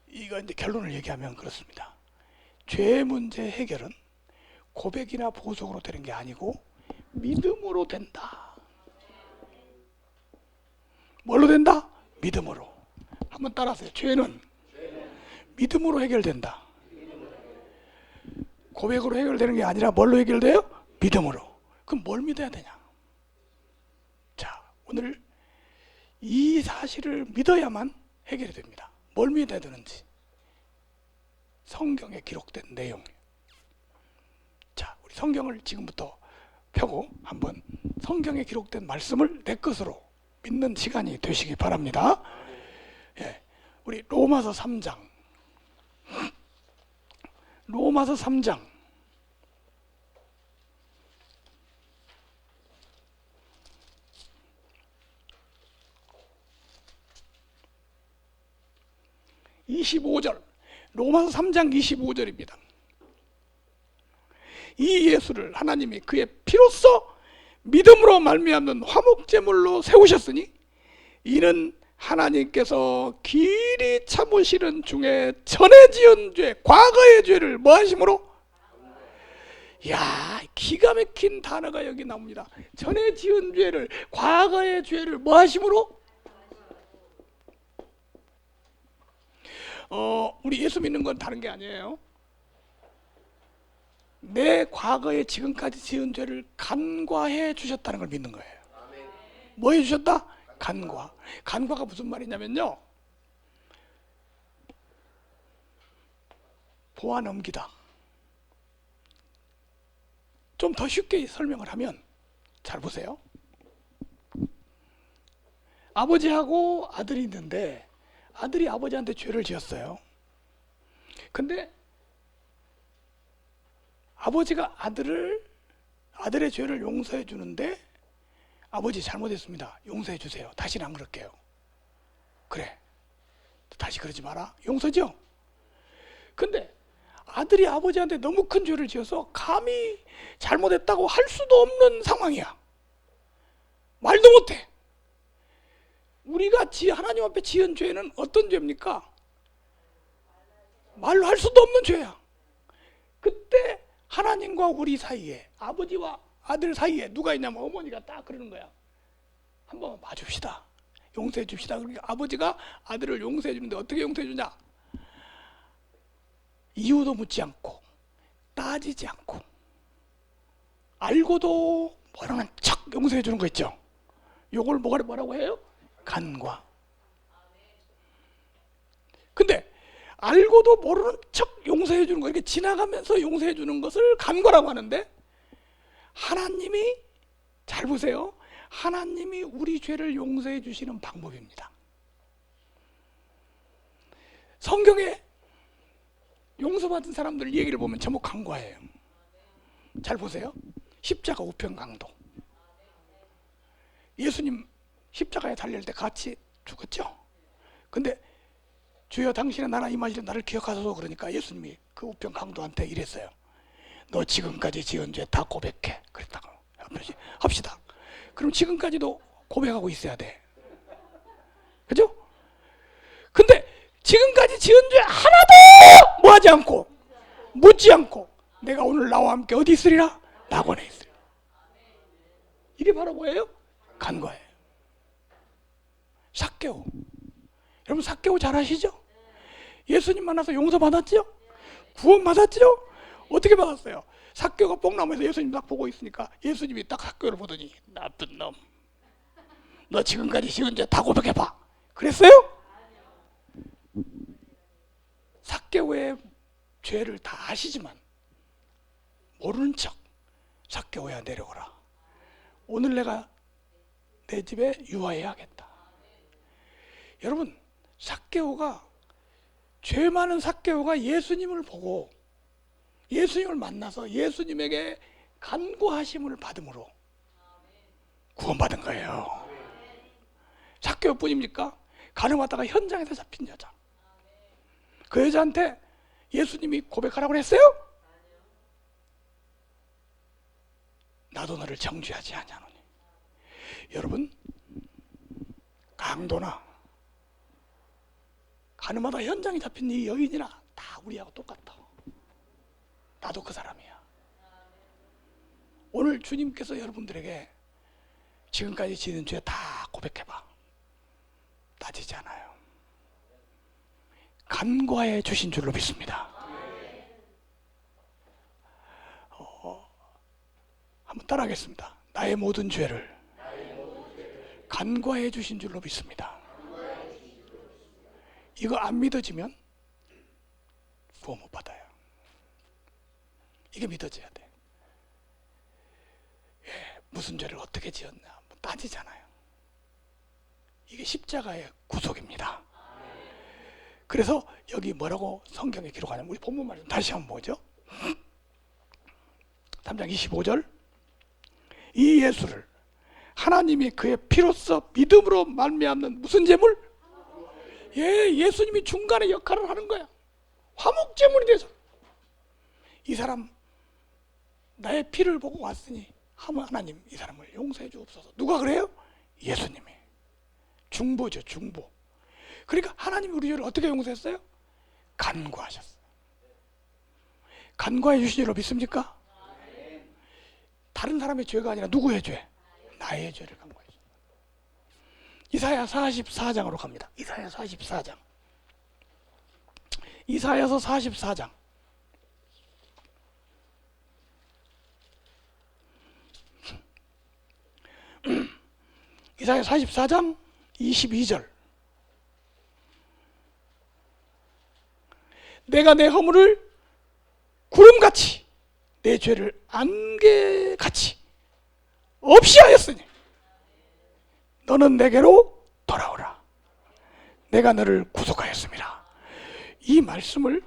이거 이제 결론을 얘기하면 그렇습니다. 죄 문제 해결은 고백이나 보석으로 되는 게 아니고 믿음으로 된다. 뭘로 된다? 믿음으로. 한번 따라하세요. 죄는 믿음으로 해결된다. 고백으로 해결되는 게 아니라 뭘로 해결돼요? 믿음으로. 그럼 뭘 믿어야 되냐? 자, 오늘 이 사실을 믿어야만 해결이 됩니다. 뭘 믿어야 되는지 성경에 기록된 내용. 자, 우리 성경을 지금부터 펴고 한번 성경에 기록된 말씀을 내 것으로 믿는 시간이 되시기 바랍니다. 예, 우리 로마서 3장. 로마서 3장 25절, 로마서 3장 25절입니다. 이 예수를 하나님이 그의 피로써 믿음으로 말미암는 화목제물로 세우셨으니 이는 하나님께서 길이 참으시는 중에 전에 지은 죄, 과거의 죄를 뭐 하심으로? 야, 기가 막힌 단어가 여기 나옵니다. 전에 지은 죄를, 과거의 죄를 뭐 하심으로? 우리 예수 믿는 건 다른 게 아니에요. 내 과거에 지금까지 지은 죄를 간과해 주셨다는 걸 믿는 거예요. 뭐 해 주셨다? 간과. 간과가 무슨 말이냐면요, 보아 넘기다. 좀 더 쉽게 설명을 하면, 잘 보세요. 아버지하고 아들이 있는데 아들이 아버지한테 죄를 지었어요. 근데 아버지가 아들의 죄를 용서해 주는데, 아버지 잘못했습니다, 용서해 주세요, 다시는 안 그럴게요. 그래, 다시 그러지 마라, 용서죠. 근데 아들이 아버지한테 너무 큰 죄를 지어서 감히 잘못했다고 할 수도 없는 상황이야. 말도 못해. 우리가 하나님 앞에 지은 죄는 어떤 죄입니까? 말로 할 수도 없는 죄야. 그때 하나님과 우리 사이에, 아버지와 아들 사이에 누가 있냐면 어머니가 딱 그러는 거야. 한번 봐줍시다. 용서해 줍시다. 그러니까 아버지가 아들을 용서해 주는데 어떻게 용서해 주냐? 이유도 묻지 않고 따지지 않고 알고도 모르는 척 용서해 주는 거 있죠. 요걸 뭐라고 해요? 간과. 근데 알고도 모르는 척 용서해 주는 거, 이렇게 지나가면서 용서해 주는 것을 간과라고 하는데, 하나님이, 잘 보세요, 하나님이 우리 죄를 용서해 주시는 방법입니다. 성경에 용서받은 사람들 얘기를 보면 전부 간과예요. 잘 보세요. 십자가 우편 강도. 예수님 십자가에 달릴 때 같이 죽었죠. 근데 주여 당신의 나라 임하시려 나를 기억하소서, 그러니까 예수님이 그 우편 강도한테 이랬어요. 너 지금까지 지은 죄 다 고백해. 그랬다고 합시다. 그럼 지금까지도 고백하고 있어야 돼. 그죠? 근데 지금까지 지은 죄 하나도 뭐하지 않고 묻지 않고 내가 오늘 나와 함께 어디 있으리라? 낙원에 있으리라. 이게 바로 뭐예요? 간과예요. 삭개오. 여러분 삭개오 잘 아시죠? 예수님 만나서 용서 받았죠? 구원 받았죠? 어떻게 받았어요? 삭개오가 뽕나무에서 예수님 딱 보고 있으니까 예수님이 딱 삭개오를 보더니, 나쁜 놈, 너 지금까지 지은 죄 다 고백해봐. 그랬어요? 삭개오의 죄를 다 아시지만 모르는 척, 삭개오야 내려오라. 오늘 내가 내 집에 유하해야겠다. 여러분, 삭개오가, 죄 많은 삭개오가 예수님을 보고 예수님을 만나서 예수님에게 간구하심을 받음으로 구원받은 거예요. 삭개오뿐입니까? 가늠하다가 현장에서 잡힌 여자, 그 여자한테 예수님이 고백하라고 했어요? 나도 너를 정죄하지 아니하노니. 여러분, 강도나 가늠하다 현장에 잡힌 이 여인이나 다 우리하고 똑같아. 나도 그 사람이야. 오늘 주님께서 여러분들에게 지금까지 지은 죄 다 고백해봐. 따지지 않아요. 간과해 주신 줄로 믿습니다. 한번 따라하겠습니다. 나의 모든 죄를 간과해 주신 줄로 믿습니다. 이거 안 믿어지면 구원 못 받아요. 이게 믿어져야 돼. 예, 무슨 죄를 어떻게 지었나 따지잖아요. 이게 십자가의 구속입니다. 그래서 여기 뭐라고 성경에 기록하냐면, 우리 본문 말씀 다시 한번 보죠. 3장 25절. 이 예수를 하나님이 그의 피로써 믿음으로 말미암는 무슨 제물? 예, 예수님이 중간에 역할을 하는 거야. 화목제물이 돼서. 이 사람 나의 피를 보고 왔으니 하나님 이 사람을 용서해 주옵소서. 누가 그래요? 예수님이. 중보죠, 중보. 그러니까 하나님이 우리 죄를 어떻게 용서했어요? 간구하셨어요. 간구해 주신 줄로 믿습니까? 다른 사람의 죄가 아니라 누구의 죄? 나의 죄를 간구하셨어요. 이사야 44장으로 갑니다. 이사야 44장. 이사야서 44장. 이사야 44장 22절. 내가 내 허물을 구름같이 내 죄를 안개같이 없이 하였으니 너는 내게로 돌아오라. 내가 너를 구속하였습니다. 이 말씀을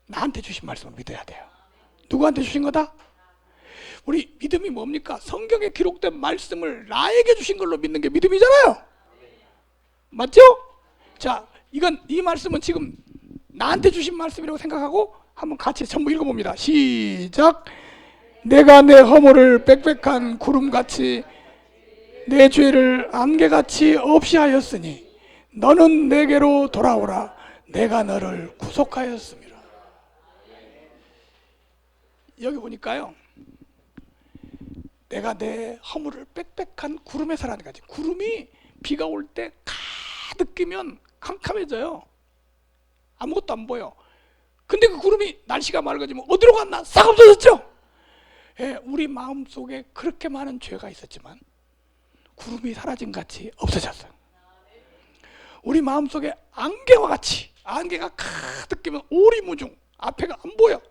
나한테 주신 말씀을 믿어야 돼요. 누구한테 주신 거다? 우리 믿음이 뭡니까? 성경에 기록된 말씀을 나에게 주신 걸로 믿는 게 믿음이잖아요. 맞죠? 자, 이 말씀은 지금 나한테 주신 말씀이라고 생각하고 한번 같이 전부 읽어봅니다. 시작. 내가 내 허물을 빽빽한 구름같이 내 죄를 안개같이 없이 하였으니 너는 내게로 돌아오라. 내가 너를 구속하였습니다. 여기 보니까요, 내가 내 허물을 빽빽한 구름에 사라는 거지. 구름이 비가 올 때 가득 끼면 캄캄해져요. 아무것도 안 보여. 근데 그 구름이 날씨가 맑아지면 어디로 갔나? 싹 없어졌죠. 예, 우리 마음속에 그렇게 많은 죄가 있었지만 구름이 사라진 같이 없어졌어요. 우리 마음속에 안개와 같이, 안개가 가득 끼면 오리무중, 앞에가 안 보여.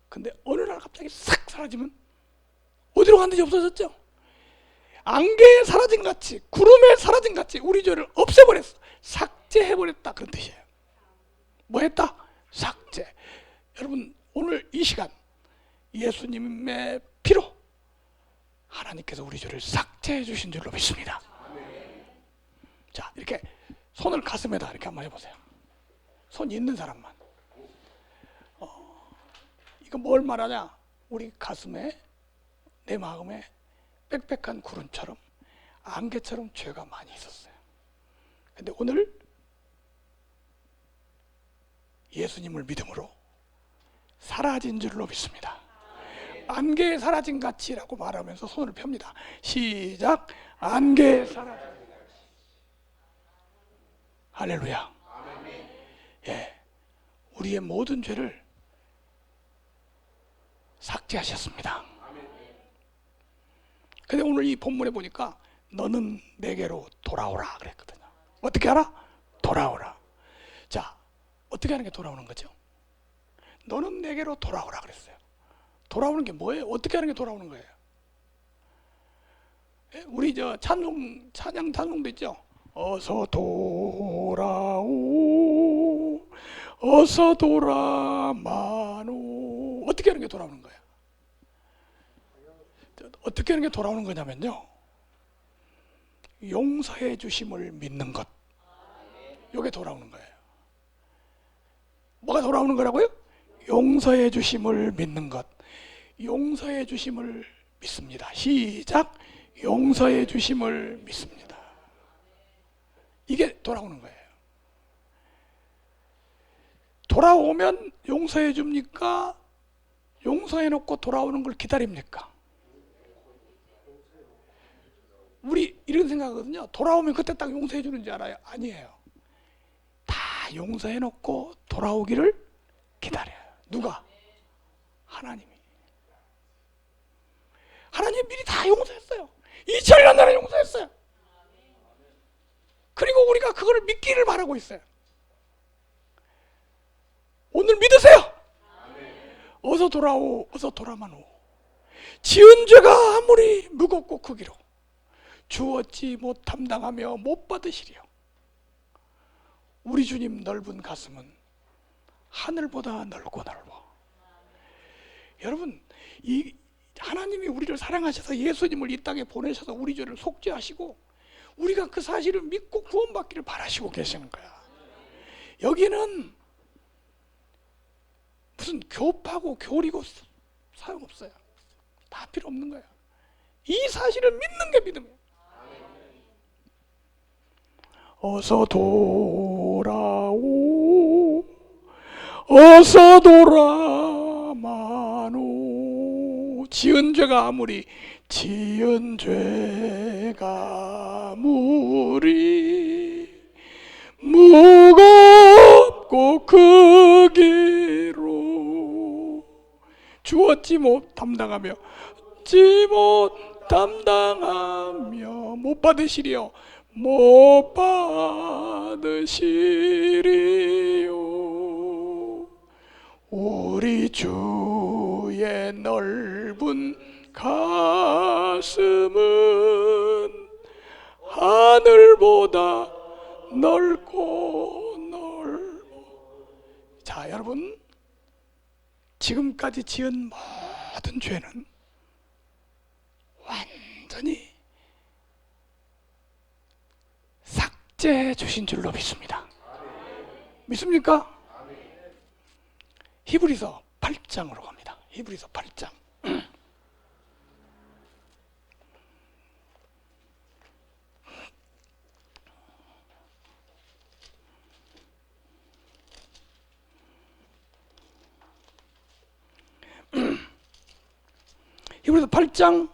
근데 어느 날 갑자기 싹 사라지면 어디로 갔는지 없어졌죠. 안개에 사라진 같이, 구름에 사라진 같이 우리 죄를 없애버렸어. 삭제해버렸다, 그런 뜻이에요. 뭐 했다? 삭제. 여러분, 오늘 이 시간 예수님의 피로 하나님께서 우리 죄를 삭제해 주신 줄로 믿습니다. 자, 이렇게 손을 가슴에다 이렇게 한번 해보세요. 손 있는 사람만. 이거 뭘 말하냐? 우리 가슴에, 내 마음에 빽빽한 구름처럼, 안개처럼 죄가 많이 있었어요. 근데 오늘 예수님을 믿음으로 사라진 줄로 믿습니다. 안개에 사라진 같이라고 말하면서 손을 펴니다. 시작. 안개에 사라진 같이. 할렐루야. 예, 우리의 모든 죄를 삭제하셨습니다. 근데 오늘 이 본문에 보니까 너는 내게로 돌아오라 그랬거든요. 어떻게 하라? 돌아오라. 자, 어떻게 하는 게 돌아오는 거죠? 너는 내게로 돌아오라 그랬어요. 돌아오는 게 뭐예요? 어떻게 하는 게 돌아오는 거예요? 예? 우리 저 찬양 찬송도 있죠. 어서 돌아오, 어서 돌아마노. 어떻게 하는 게 돌아오는 거예요? 어떻게 하는 게 돌아오는 거냐면요, 용서해 주심을 믿는 것, 이게 돌아오는 거예요. 뭐가 돌아오는 거라고요? 용서해 주심을 믿는 것. 용서해 주심을 믿습니다. 시작. 용서해 주심을 믿습니다. 이게 돌아오는 거예요. 돌아오면 용서해 줍니까? 용서해 놓고 돌아오는 걸 기다립니까? 우리 이런 생각하거든요. 돌아오면 그때 딱 용서해 주는 줄 알아요. 아니에요. 다 용서해 놓고 돌아오기를 기다려요. 누가? 하나님이. 하나님 미리 다 용서했어요. 2000년 전에 용서했어요. 그리고 우리가 그걸 믿기를 바라고 있어요. 오늘 믿으세요. 어서 돌아오, 어서 돌아마노. 지은 죄가 아무리 무겁고 크기로 주었지 못 감당하며 못 받으시리요. 우리 주님 넓은 가슴은 하늘보다 넓고 넓어. 여러분, 이 하나님이 우리를 사랑하셔서 예수님을 이 땅에 보내셔서 우리 죄를 속죄하시고 우리가 그 사실을 믿고 구원받기를 바라시고 계시는 거야. 여기는 무슨 교파고 교리고 소용없어요. 다 필요 없는 거야. 이 사실을 믿는 게 믿음이에요. 어서 돌아오, 어서 돌아마노. 지은 죄가 아무리, 지은 죄가 아무리 무겁고 크기로 주었지 못 담당하며 지 못 담당하며 못 받으시리요. 못 받으시리요. 우리 주의 넓은 가슴은 하늘보다 넓고 넓어. 자, 여러분, 지금까지 지은 모든 죄는 완전히 삭제해 주신 줄로 믿습니다. 믿습니까? 히브리서 8장으로 갑니다. 히브리서 8장. 히브리서 8장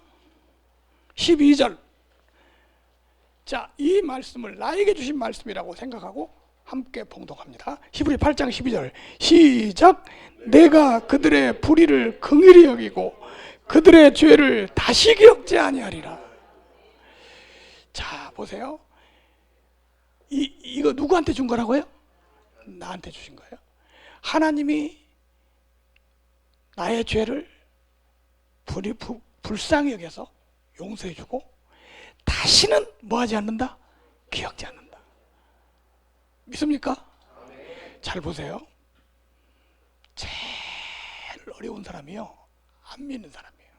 12절. 자, 이 말씀을 나에게 주신 말씀이라고 생각하고 함께 봉독합니다. 히브리 8장 12절 시작. 내가 그들의 불의를 긍휼히 여기고 그들의 죄를 다시 기억지 아니하리라. 자, 보세요. 이거 누구한테 준 거라고요? 나한테 주신 거예요. 하나님이 나의 죄를 불쌍히 여겨서 용서해주고 다시는 뭐하지 않는다? 기억지 않는다. 믿습니까? 잘 보세요. 제일 어려운 사람이요, 안 믿는 사람이에요.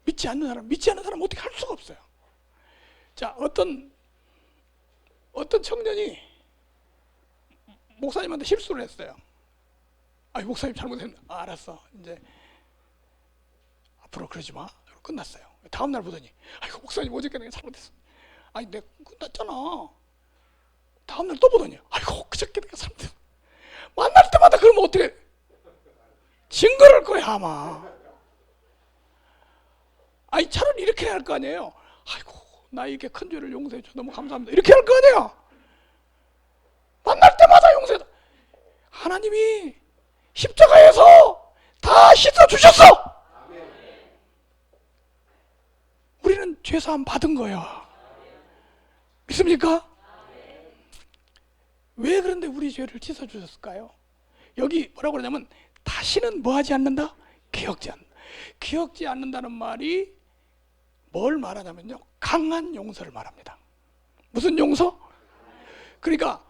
믿지 않는 사람 어떻게 할 수가 없어요. 자, 어떤 청년이 목사님한테 실수를 했어요. 아니, 목사님 잘못했네. 알았어, 이제 앞으로 그러지 마. 끝났어요. 다음 날 보더니, 아이고 목사님 어저께 내가 잘못했어. 아니 내가 끝났잖아. 다음 날 또 보더니, 아이고 그저께 내가 잘못했어. 만날 때마다 그러면 어떻게 징그러울 거야 아마. 아니 차라리 이렇게 해야 할 거 아니에요. 아이고 나에게 큰 죄를 용서해 줘 너무 감사합니다. 이렇게 할 거 아니에요. 만날 때마다 용서해. 하나님이 십자가에서 다 씻어 주셨어. 우리는 죄사함 받은 거예요. 믿습니까? 왜 그런데 우리 죄를 씻어 주셨을까요? 여기 뭐라고 그러냐면 다시는 뭐하지 않는다? 기억지 않는다. 기억지 않는다는 말이 뭘 말하냐면요, 강한 용서를 말합니다. 무슨 용서? 그러니까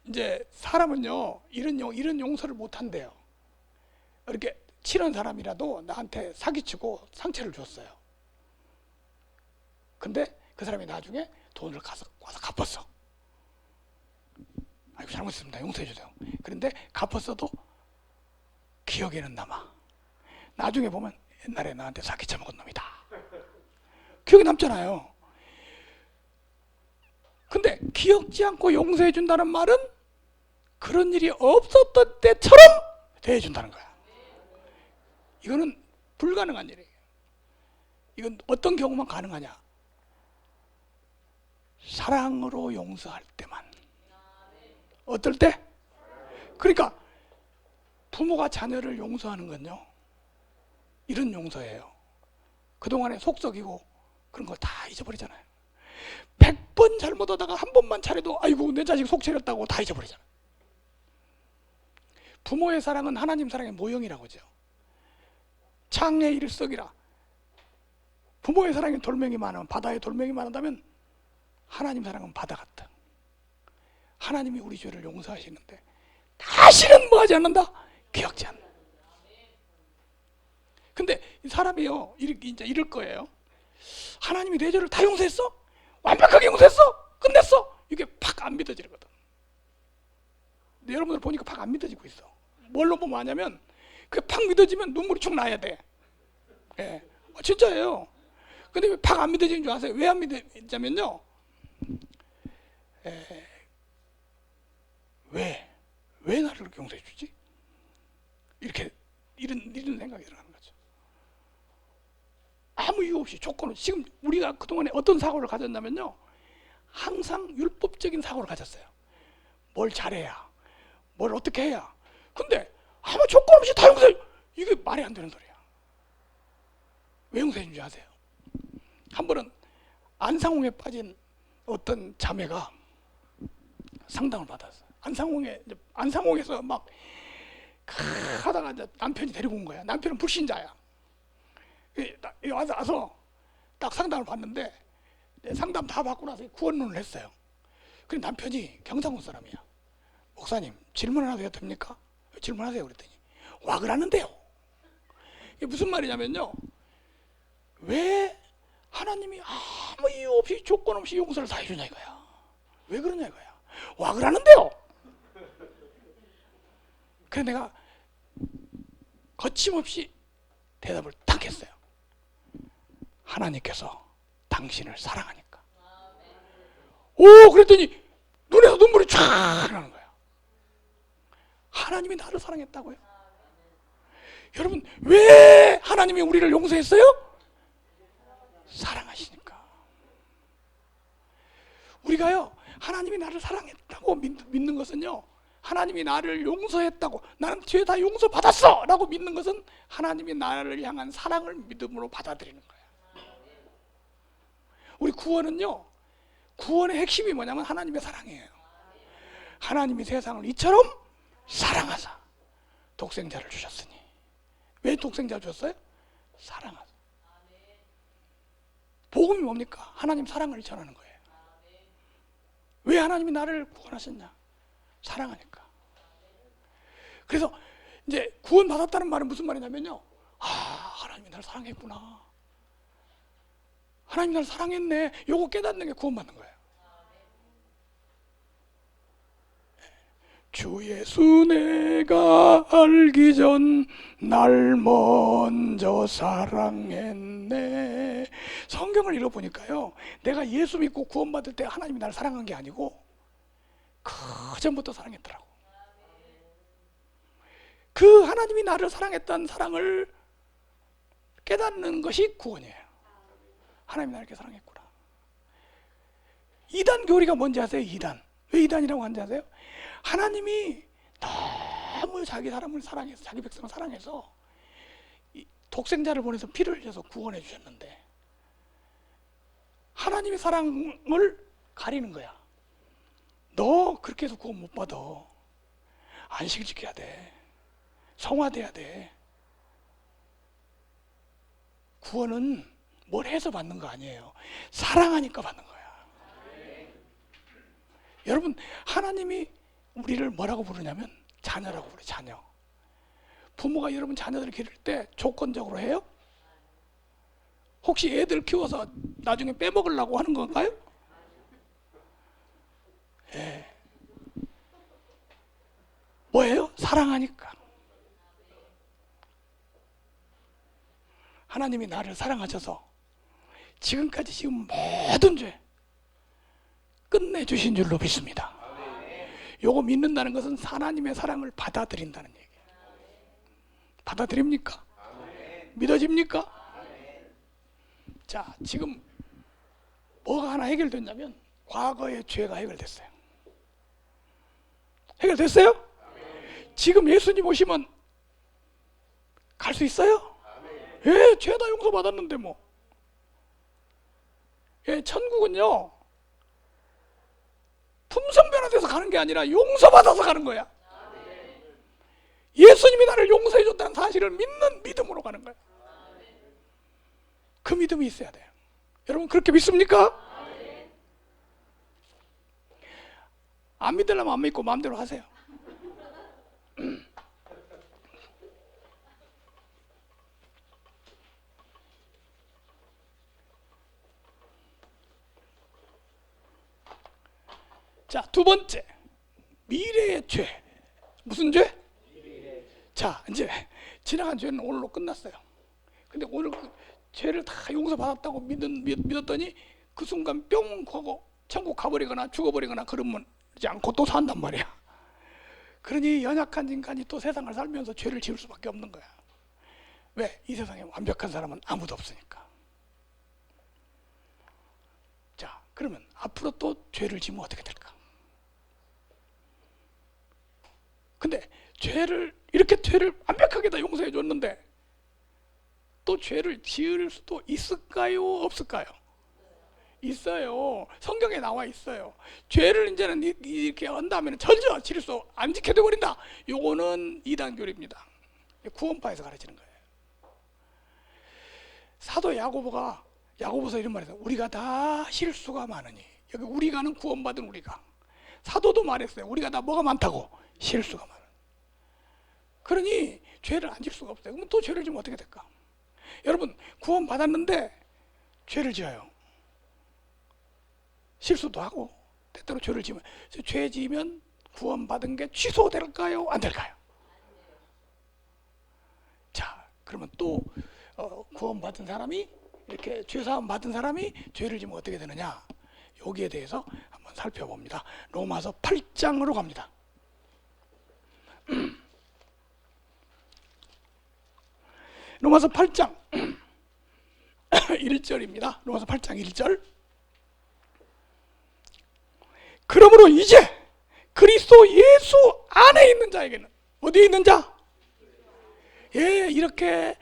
이제 사람은요 이런 용서를 못 한대요. 이렇게 친한 사람이라도 나한테 사기치고 상처를 줬어요. 근데 그 사람이 나중에 돈을 와서 갚았어. 아이고 잘못했습니다, 용서해 주세요. 그런데 갚았어도 기억에는 남아. 나중에 보면 옛날에 나한테 사기쳐 먹은 놈이다. 기억에 남잖아요. 근데 기억지 않고 용서해 준다는 말은 그런 일이 없었던 때처럼 대해 준다는 거야. 이거는 불가능한 일이에요. 이건 어떤 경우만 가능하냐? 사랑으로 용서할 때만. 어떨 때? 그러니까 부모가 자녀를 용서하는 건요, 이런 용서예요. 그동안에 속썩이고 그런 거 다 잊어버리잖아요. 100번 잘못하다가 한 번만 잘해도 아이고 내 자식 속 차렸다고 다 잊어버리잖아요. 부모의 사랑은 하나님 사랑의 모형이라고 하죠. 창에 일석이라. 부모의 사랑에 돌멩이 많으면, 바다에 돌멩이 많다면 하나님 사랑은 바다 같다. 하나님이 우리 죄를 용서하시는데 다시는 뭐하지 않는다? 기억지 않는다. 근데 사람이요 이제 이럴 거예요. 하나님이 내 죄를 다 용서했어? 완벽하게 용서했어? 끝냈어? 이게 팍 안 믿어지거든. 근데 여러분들 보니까 팍 안 믿어지고 있어. 뭘로 보면 아냐면 그게 팍 믿어지면 눈물이 쭉 나야 돼. 예, 진짜예요. 근데 왜 팍 안 믿어지는 줄 아세요? 왜 안 믿어지냐면요, 왜 나를 그렇게 용서해 주지? 이런 생각이 들어가는 거죠. 아무 이유 없이 조건 없이. 지금 우리가 그동안에 어떤 사고를 가졌냐면요, 항상 율법적인 사고를 가졌어요. 뭘 잘해야, 뭘 어떻게 해야. 근데 아무 조건 없이 다 용서해. 이게 말이 안 되는 소리야. 왜 용서해 준지 아세요? 한 번은 안상홍에 빠진 어떤 자매가 상담을 받았어요. 안상홍에서 막 하다가 이제 남편이 데리고 온 거야. 남편은 불신자야. 와서 딱 상담을 받는데 상담 다 받고 나서 구원론을 했어요. 그래 남편이 경상도 사람이야. 목사님 질문 하나 해도 됩니까? 질문하세요. 그랬더니 와 그러는데요. 이게 무슨 말이냐면요, 왜 하나님이 아무 이유 없이 조건 없이 용서를 다 해주냐 이거야. 왜 그러냐 이거야. 와 그러는데요. 그래서 내가 거침없이 대답을 딱 했어요. 하나님께서 당신을 사랑하니까. 오 그랬더니 눈에서 눈물이 쫙 나는 거야. 하나님이 나를 사랑했다고요? 여러분, 왜 하나님이 우리를 용서했어요? 사랑하시니까. 우리가요, 하나님이 나를 사랑했다고 믿는 것은요, 하나님이 나를 용서했다고, 나는 죄 다 용서받았어! 라고 믿는 것은 하나님이 나를 향한 사랑을 믿음으로 받아들이는 거예요. 우리 구원은요, 구원의 핵심이 뭐냐면 하나님의 사랑이에요. 하나님이 세상을 이처럼 사랑하사 독생자를 주셨으니. 왜 독생자를 주셨어요? 사랑하사. 복음이 뭡니까? 하나님 사랑을 전하는 거예요. 왜 하나님이 나를 구원하셨냐? 사랑하니까. 그래서 이제 구원받았다는 말은 무슨 말이냐면요, 아, 하나님이 나를 사랑했구나, 하나님이 나를 사랑했네, 요거 깨닫는 게 구원받는 거예요. 주 예수 내가 알기 전 날 먼저 사랑했네. 성경을 읽어보니까요, 내가 예수 믿고 구원받을 때 하나님이 나를 사랑한 게 아니고 그 전부터 사랑했더라고. 그 하나님이 나를 사랑했던 사랑을 깨닫는 것이 구원이에요. 하나님이 나를 이렇게 사랑했구나. 이단 교리가 뭔지 아세요? 이단. 왜 이단이라고 하는지 아세요? 하나님이 너무 자기 사람을 사랑해서, 자기 백성을 사랑해서 독생자를 보내서 피를 흘려서 구원해 주셨는데 하나님의 사랑을 가리는 거야. 너 그렇게 해서 구원 못 받아. 안식을 지켜야 돼. 성화돼야 돼. 구원은 뭘 해서 받는 거 아니에요. 사랑하니까 받는 거야. 여러분, 하나님이 우리를 뭐라고 부르냐면 자녀라고 부르죠. 자녀. 부모가 여러분 자녀들을 기를 때 조건적으로 해요? 혹시 애들 키워서 나중에 빼먹으려고 하는 건가요? 예. 뭐예요? 사랑하니까. 하나님이 나를 사랑하셔서 지금까지 지금 모든 죄 끝내주신 줄로 믿습니다. 요거 믿는다는 것은 하나님의 사랑을 받아들인다는 얘기예요. 받아들입니까? 믿어집니까? 자, 지금 뭐가 하나 해결됐냐면 과거의 죄가 해결됐어요. 해결됐어요? 지금 예수님 오시면 갈 수 있어요? 예, 죄 다 용서받았는데 뭐. 예, 천국은요, 품성변화돼서 가는 게 아니라 용서받아서 가는 거야. 예수님이 나를 용서해 줬다는 사실을 믿는 믿음으로 가는 거야. 그 믿음이 있어야 돼요. 여러분, 그렇게 믿습니까? 안 믿으려면 안 믿고 마음대로 하세요. 자, 두 번째, 미래의 죄. 무슨 죄? 자, 이제 지나간 죄는 오늘로 끝났어요. 근데 오늘 그 죄를 다 용서받았다고 믿었더니 그 순간 뿅 하고 천국 가버리거나 죽어버리거나 그러지 않고 또 산단 말이야. 그러니 연약한 인간이 또 세상을 살면서 죄를 지을 수밖에 없는 거야. 왜? 이 세상에 완벽한 사람은 아무도 없으니까. 자, 그러면 앞으로 또 죄를 지으면 어떻게 될까? 근데 이렇게 죄를 완벽하게 다 용서해 줬는데 또 죄를 지을 수도 있을까요? 없을까요? 있어요. 성경에 나와 있어요. 죄를 이제는 이렇게 한다면 전혀 지을 수 안 지켜져 버린다. 요거는 이단 교리입니다. 구원파에서 가르치는 거예요. 사도 야고보서 이런 말이에요. 우리가 다 실수가 많으니. 여기 우리가는 구원받은 우리가. 사도도 말했어요. 우리가 다 뭐가 많다고? 실수가 많아. 그러니 죄를 안 질 수가 없어요. 그러면 또 죄를 지으면 어떻게 될까? 여러분, 구원 받았는데 죄를 지어요. 실수도 하고 때때로 죄를 지으면, 죄 지으면 구원 받은 게 취소될까요? 안 될까요? 자, 그러면 또 구원 받은 사람이, 이렇게 죄 사함 받은 사람이 죄를 지으면 어떻게 되느냐? 여기에 대해서 한번 살펴봅니다. 로마서 8장으로 갑니다. 로마서 8장 1절입니다. 로마서 8장 1절. 그러므로 이제 그리스도 예수 안에 있는 자에게는, 어디에 있는 자? 예, 이렇게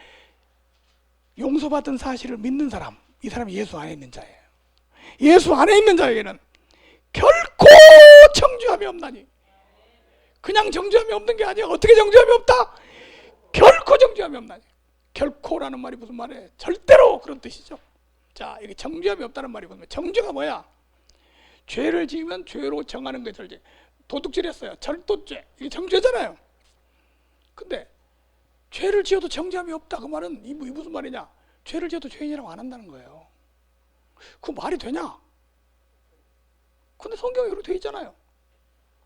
용서받은 사실을 믿는 사람, 이 사람이 예수 안에 있는 자예요. 예수 안에 있는 자에게는 결코 정죄함이 없나니. 그냥 정죄함이 없는 게 아니야. 어떻게 정죄함이 없다? 결코 정죄함이 없나니. 결코라는 말이 무슨 말이에요? 절대로, 그런 뜻이죠. 자, 이게 정죄함이 없다는 말이 무슨 말이에요? 정죄가 뭐야? 죄를 지으면 죄로 정하는 게 절제. 도둑질 했어요. 절도죄. 이게 정죄잖아요. 근데 죄를 지어도 정죄함이 없다, 그 말은 이 무슨 말이냐? 죄를 지어도 죄인이라고 안 한다는 거예요. 그 말이 되냐? 근데 성경에 그렇게 돼 있잖아요.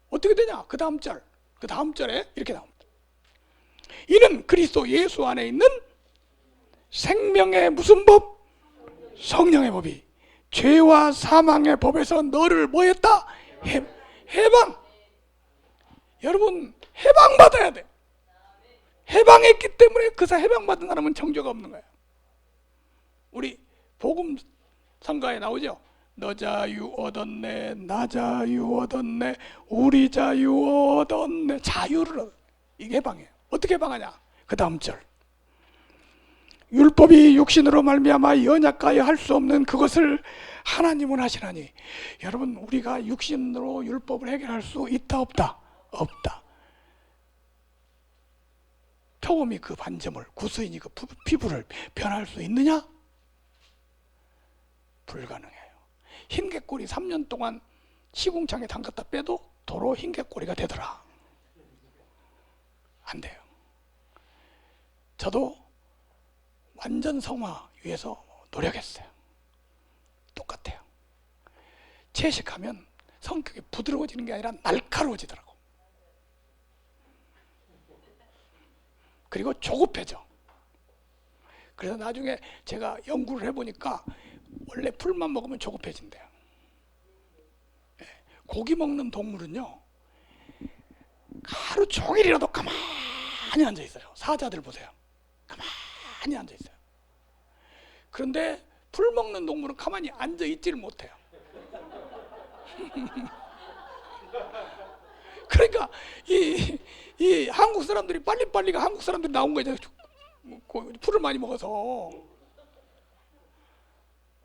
어떻게 되냐? 그 다음 절에 이렇게 나옵니다. 이는 그리스도 예수 안에 있는 생명의 무슨 법? 성령의 법이 죄와 사망의 법에서 너를 뭐 했다? 해방. 여러분, 해방받아야 돼. 해방했기 때문에 그 해방받은 사람은 정죄가 없는 거예요. 우리 복음 성가에 나오죠. 너 자유 얻었네, 나 자유 얻었네, 우리 자유 얻었네. 자유를 얻어. 이게 해방이에요. 어떻게 해방하냐? 그 다음 절. 율법이 육신으로 말미암아 연약하여 할 수 없는 그것을 하나님은 하시나니. 여러분, 우리가 육신으로 율법을 해결할 수 있다 없다? 없다. 표범이 그 반점을, 구스인이 그 피부를 변할 수 있느냐? 불가능해요. 흰 개꼬리 3년 동안 시궁창에 담갔다 빼도 도로 흰 개꼬리가 되더라. 안 돼요. 저도 완전 성화 위해서 노력했어요. 똑같아요. 채식하면 성격이 부드러워지는 게 아니라 날카로워지더라고. 그리고 조급해져. 그래서 나중에 제가 연구를 해보니까 원래 풀만 먹으면 조급해진대요. 고기 먹는 동물은요, 하루 종일이라도 가만히 앉아 있어요. 사자들 보세요. 가만히 앉아 있어요. 그런데 풀 먹는 동물은 가만히 앉아 있지를 못해요. 그러니까 이 한국 사람들이 빨리빨리가 한국 사람들이 나온 거예요. 풀을 많이 먹어서.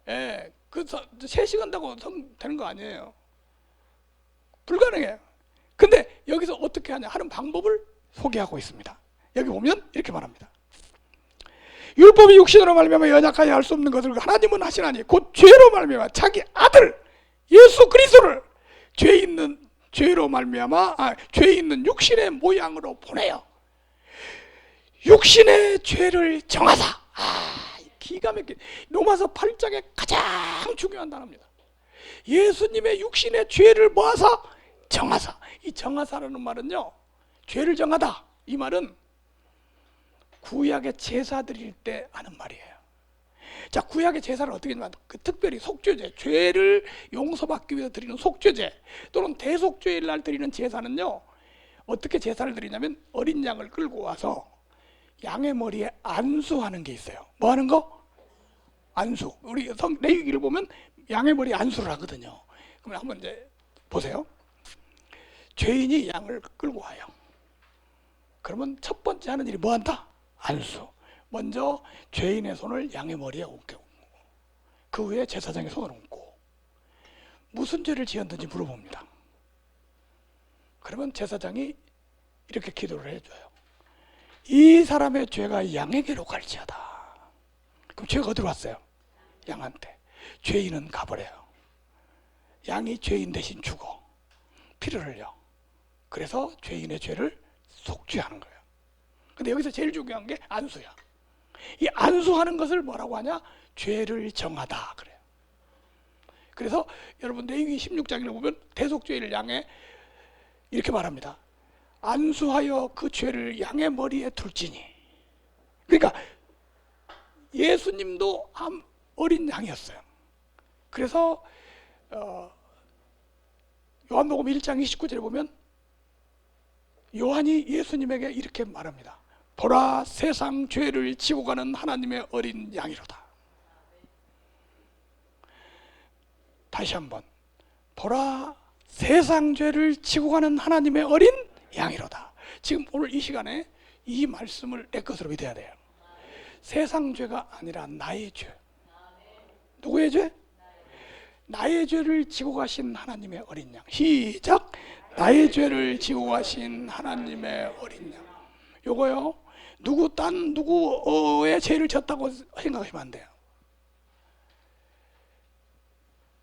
예, 그 3시간 다고 되는 거 아니에요. 불가능해요. 근데 여기서 어떻게 하는 방법을 소개하고 있습니다. 여기 보면 이렇게 말합니다. 율법이 육신으로 말미암아 연약하여 할 수 없는 것을 하나님은 하시나니 곧 죄로 말미암아 자기 아들 예수 그리스도를 죄 있는 육신의 모양으로 보내요. 육신의 죄를 정하사. 기가 막힌 로마서 8장의 가장 중요한 단어입니다. 예수님의 육신의 죄를 모아서 정하사. 이 정하사라는 말은요, 죄를 정하다, 이 말은 구약의 제사 드릴 때 하는 말이에요. 자, 구약의 제사를 어떻게 하냐면 특별히 속죄제, 죄를 용서받기 위해서 드리는 속죄제 또는 대속죄일 날 드리는 제사는요, 어떻게 제사를 드리냐면 어린 양을 끌고 와서 양의 머리에 안수하는 게 있어요. 뭐 하는 거? 안수. 우리 레위기를 보면 양의 머리에 안수를 하거든요. 그러면 한번 이제 보세요. 죄인이 양을 끌고 와요. 그러면 첫 번째 하는 일이 뭐 한다? 안수. 먼저 죄인의 손을 양의 머리에 얹고, 그 후에 제사장의 손을 얹고, 무슨 죄를 지었는지 물어봅니다. 그러면 제사장이 이렇게 기도를 해줘요. 이 사람의 죄가 양에게로 갈지어다. 그럼 죄가 어디로 왔어요? 양한테. 죄인은 가버려요. 양이 죄인 대신 죽어. 피를 흘려. 그래서 죄인의 죄를 속죄하는 거예요. 근데 여기서 제일 중요한 게 안수야. 이 안수하는 것을 뭐라고 하냐? 죄를 정하다 그래요. 그래서 여러분 레위기 16장에 보면 대속죄를 양에 이렇게 말합니다. 안수하여 그 죄를 양의 머리에 둘지니. 그러니까 예수님도 어린 양이었어요. 그래서 요한복음 1장 29절에 보면 요한이 예수님에게 이렇게 말합니다. 보라 세상 죄를 지고 가는 하나님의 어린 양이로다. 다시 한번, 보라 세상 죄를 지고 가는 하나님의 어린 양이로다. 지금 오늘 이 시간에 이 말씀을 내 것으로 믿어야 돼요. 세상 죄가 아니라 나의 죄. 누구의 죄? 나의 죄를 지고 가신 하나님의 어린 양. 시작. 나의 죄를 지고 가신 하나님의 어린 양. 요거요, 누구의 죄를 졌다고 생각하시면 안 돼요.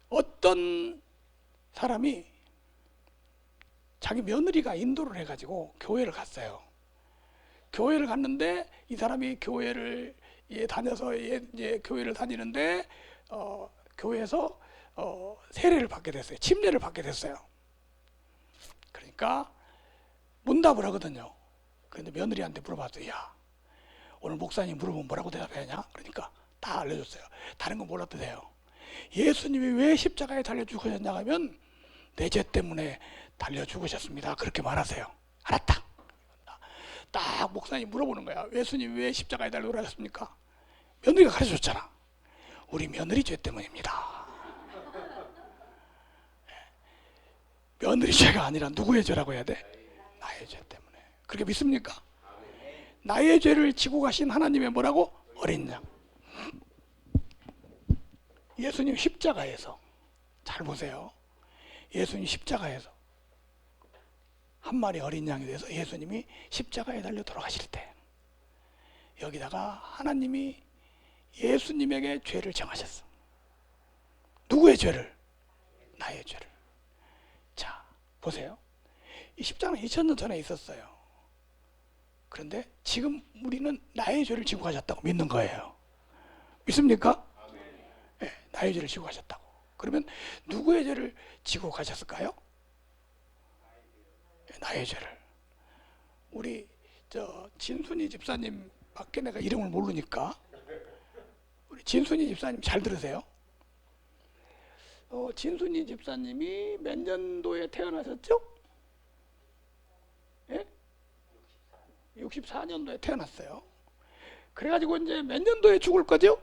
어떤 사람이 자기 며느리가 인도를 해가지고 교회를 갔어요. 교회를 갔는데 이 사람이 교회를 다녀서 교회를 다니는데 교회에서 세례를 받게 됐어요. 침례를 받게 됐어요. 그러니까 문답을 하거든요. 그런데 며느리한테 물어봤어요. 야, 오늘 목사님 물어보면 뭐라고 대답해야 하냐? 그러니까 다 알려줬어요. 다른 건 몰라도 돼요. 예수님이 왜 십자가에 달려 죽으셨냐 하면 내 죄 때문에 달려 죽으셨습니다. 그렇게 말하세요. 알았다. 딱 목사님 물어보는 거야. 예수님 왜 십자가에 달려 돌아가셨습니까? 며느리가 가르쳐줬잖아. 우리 며느리 죄 때문입니다. 며느리 죄가 아니라 누구의 죄라고 해야 돼? 나의 죄 때문에. 그렇게 믿습니까? 나의 죄를 지고 가신 하나님의 뭐라고? 어린 양. 예수님 십자가에서, 잘 보세요. 예수님 십자가에서 한 마리 어린 양이 돼서 예수님이 십자가에 달려 돌아가실 때 여기다가 하나님이 예수님에게 죄를 정하셨어. 누구의 죄를? 나의 죄를. 자, 보세요. 이 십자가는 2000년 전에 있었어요. 그런데 지금 우리는 나의 죄를 지고 가셨다고 믿는 거예요. 믿습니까? 네, 나의 죄를 지고 가셨다고. 그러면 누구의 죄를 지고 가셨을까요? 네, 나의 죄를. 우리 진순이 집사님 밖에 내가 이름을 모르니까 우리 진순이 집사님 잘 들으세요. 진순이 집사님이 몇 년도에 태어나셨죠? 예? 64년도에 태어났어요. 그래가지고 이제 몇 년도에 죽을 거죠?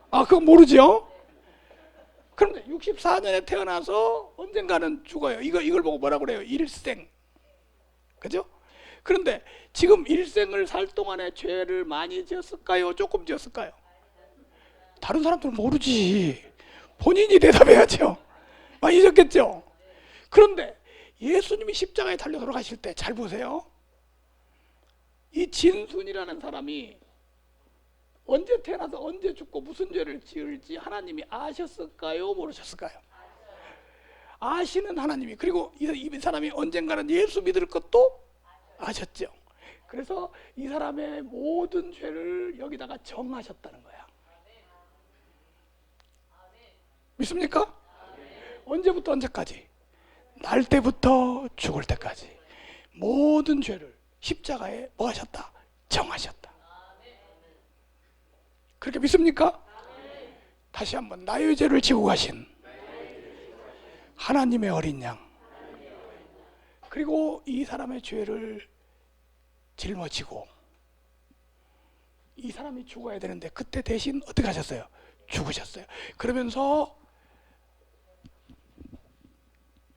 아, 그건 모르죠? 그런데 64년에 태어나서 언젠가는 죽어요. 이걸 보고 뭐라고 그래요? 일생. 그죠? 그런데 지금 일생을 살 동안에 죄를 많이 지었을까요? 조금 지었을까요? 다른 사람들은 모르지. 본인이 대답해야죠. 많이 지었겠죠? 그런데 예수님이 십자가에 달려 돌아가실 때 잘 보세요. 이 진순이라는 사람이 언제 태어나서 언제 죽고 무슨 죄를 지을지 하나님이 아셨을까요? 모르셨을까요? 아시는 하나님이, 그리고 이 사람이 언젠가는 예수 믿을 것도 아셨죠. 그래서 이 사람의 모든 죄를 여기다가 정하셨다는 거야. 믿습니까? 언제부터 언제까지? 날 때부터 죽을 때까지 모든 죄를 십자가에 뭐 하셨다? 정하셨다. 그렇게 믿습니까? 다시 한번, 나의 죄를 지고 가신 하나님의 어린 양, 그리고 이 사람의 죄를 짊어지고 이 사람이 죽어야 되는데 그때 대신 어떻게 하셨어요? 죽으셨어요. 그러면서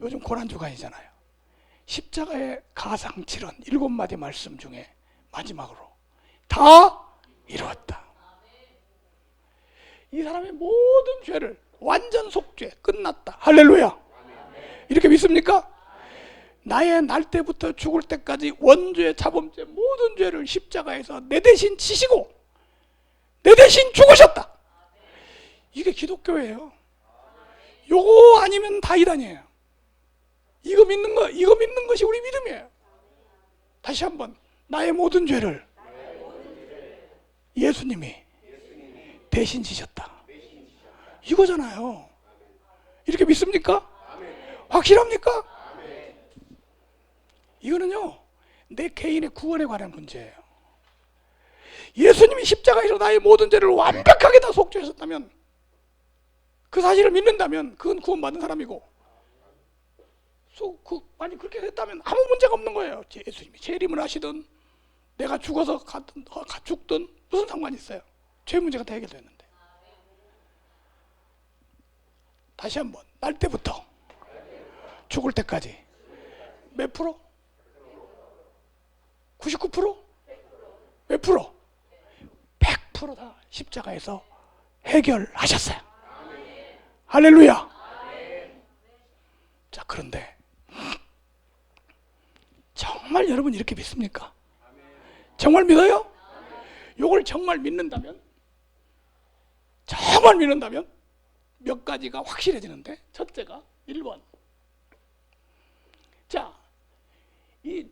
요즘 고난주간이잖아요. 십자가의 가상칠언 7마디 말씀 중에 마지막으로 다 이루었다. 이 사람의 모든 죄를 완전 속죄 끝났다. 할렐루야. 이렇게 믿습니까? 나의 날 때부터 죽을 때까지 원죄, 자범죄 모든 죄를 십자가에서 내 대신 지시고 내 대신 죽으셨다. 이게 기독교예요. 요거 아니면 다 이단이에요. 이거 믿는 것이 우리 믿음이에요. 다시 한번, 나의 모든 죄를 예수님이 대신 지셨다. 이거잖아요. 이렇게 믿습니까? 확실합니까? 이거는요, 내 개인의 구원에 관한 문제예요. 예수님이 십자가에서 나의 모든 죄를 완벽하게 다 속죄하셨다면, 그 사실을 믿는다면 그건 구원받은 사람이고, 만약 그렇게 했다면 아무 문제가 없는 거예요. 예수님이 재림을 하시든 내가 죽어서 죽든 무슨 상관이 있어요? 죄 문제가 다 해결됐는데. 다시 한번, 날 때부터 죽을 때까지 몇 프로? 99%? 몇 프로? 100%다 십자가에서 해결하셨어요. 할렐루야. 자, 그런데 정말 여러분 이렇게 믿습니까? 정말 믿어요? 이걸 정말 믿는다면, 정말 믿는다면 몇 가지가 확실해지는데, 첫째가 1번. 자, 이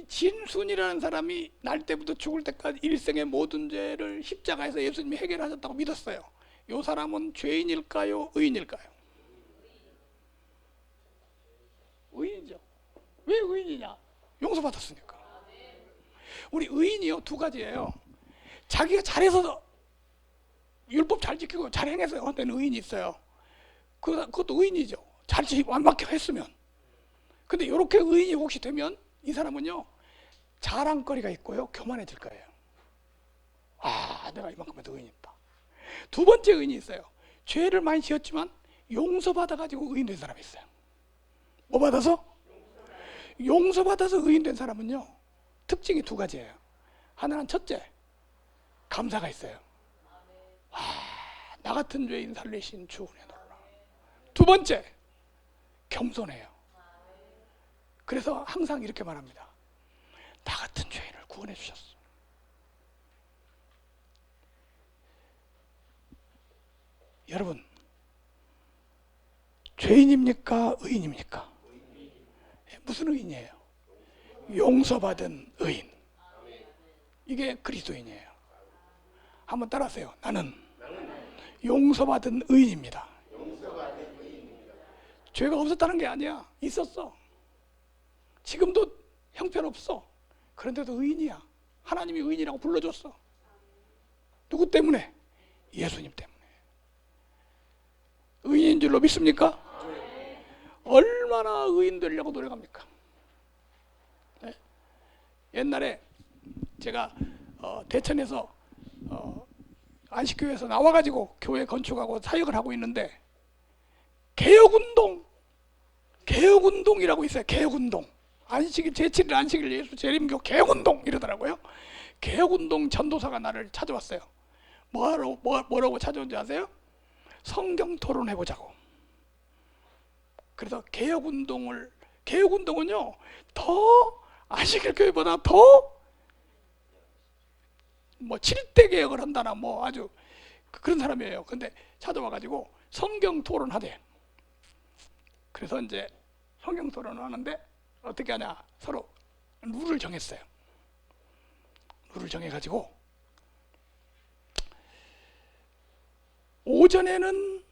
진순이라는 사람이 날 때부터 죽을 때까지 일생의 모든 죄를 십자가에서 예수님이 해결하셨다고 믿었어요. 이 사람은 죄인일까요? 의인일까요? 의인이죠. 왜 의인이냐? 용서받았으니까. 우리 의인이요, 두 가지예요. 자기가 잘해서 율법 잘 지키고 잘 행해서 되는 의인이 있어요. 그것도 의인이죠. 잘 완벽하게 했으면. 근데 이렇게 의인이 혹시 되면 이 사람은요, 자랑거리가 있고요, 교만해질 거예요. 아, 내가 이만큼 해도 의인이 있다. 두 번째 의인이 있어요. 죄를 많이 지었지만 용서받아가지고 의인 된 사람이 있어요. 뭐 받아서? 용서받아서 의인 된 사람은요, 특징이 두 가지예요. 하나는 첫째, 감사가 있어요. 나 같은 죄인 살리신 주 은혜 놀라. 두 번째, 겸손해요. 그래서 항상 이렇게 말합니다. 나 같은 죄인을 구원해 주셨어. 여러분, 죄인입니까? 의인입니까? 무슨 의인이에요? 용서받은 의인. 이게 그리스도인이에요. 한번 따라하세요. 나는 용서받은 의인입니다. 죄가 없었다는 게 아니야. 있었어. 지금도 형편없어. 그런데도 의인이야. 하나님이 의인이라고 불러줬어. 누구 때문에? 예수님 때문에. 의인인 줄로 믿습니까? 얼마나 의인 되려고 노력합니까? 네? 옛날에 제가 대천에서 안식교회에서 나와가지고 교회 건축하고 사역을 하고 있는데, 개혁운동이라고 있어요. 개혁운동. 안식일 제7일 안식일 예수 재림교 개혁운동 이러더라고요. 개혁운동 전도사가 나를 찾아왔어요. 뭐라고 찾아온지 아세요? 성경 토론해보자고. 그래서 개혁운동은요, 더 안식일 교회보다 더 뭐 7대 개혁을 한다나 뭐 아주 그런 사람이에요. 근데 찾아와가지고 성경 토론하대. 그래서 이제 성경 토론을 하는데 어떻게 하냐, 서로 룰을 정했어요. 룰을 정해가지고 오전에는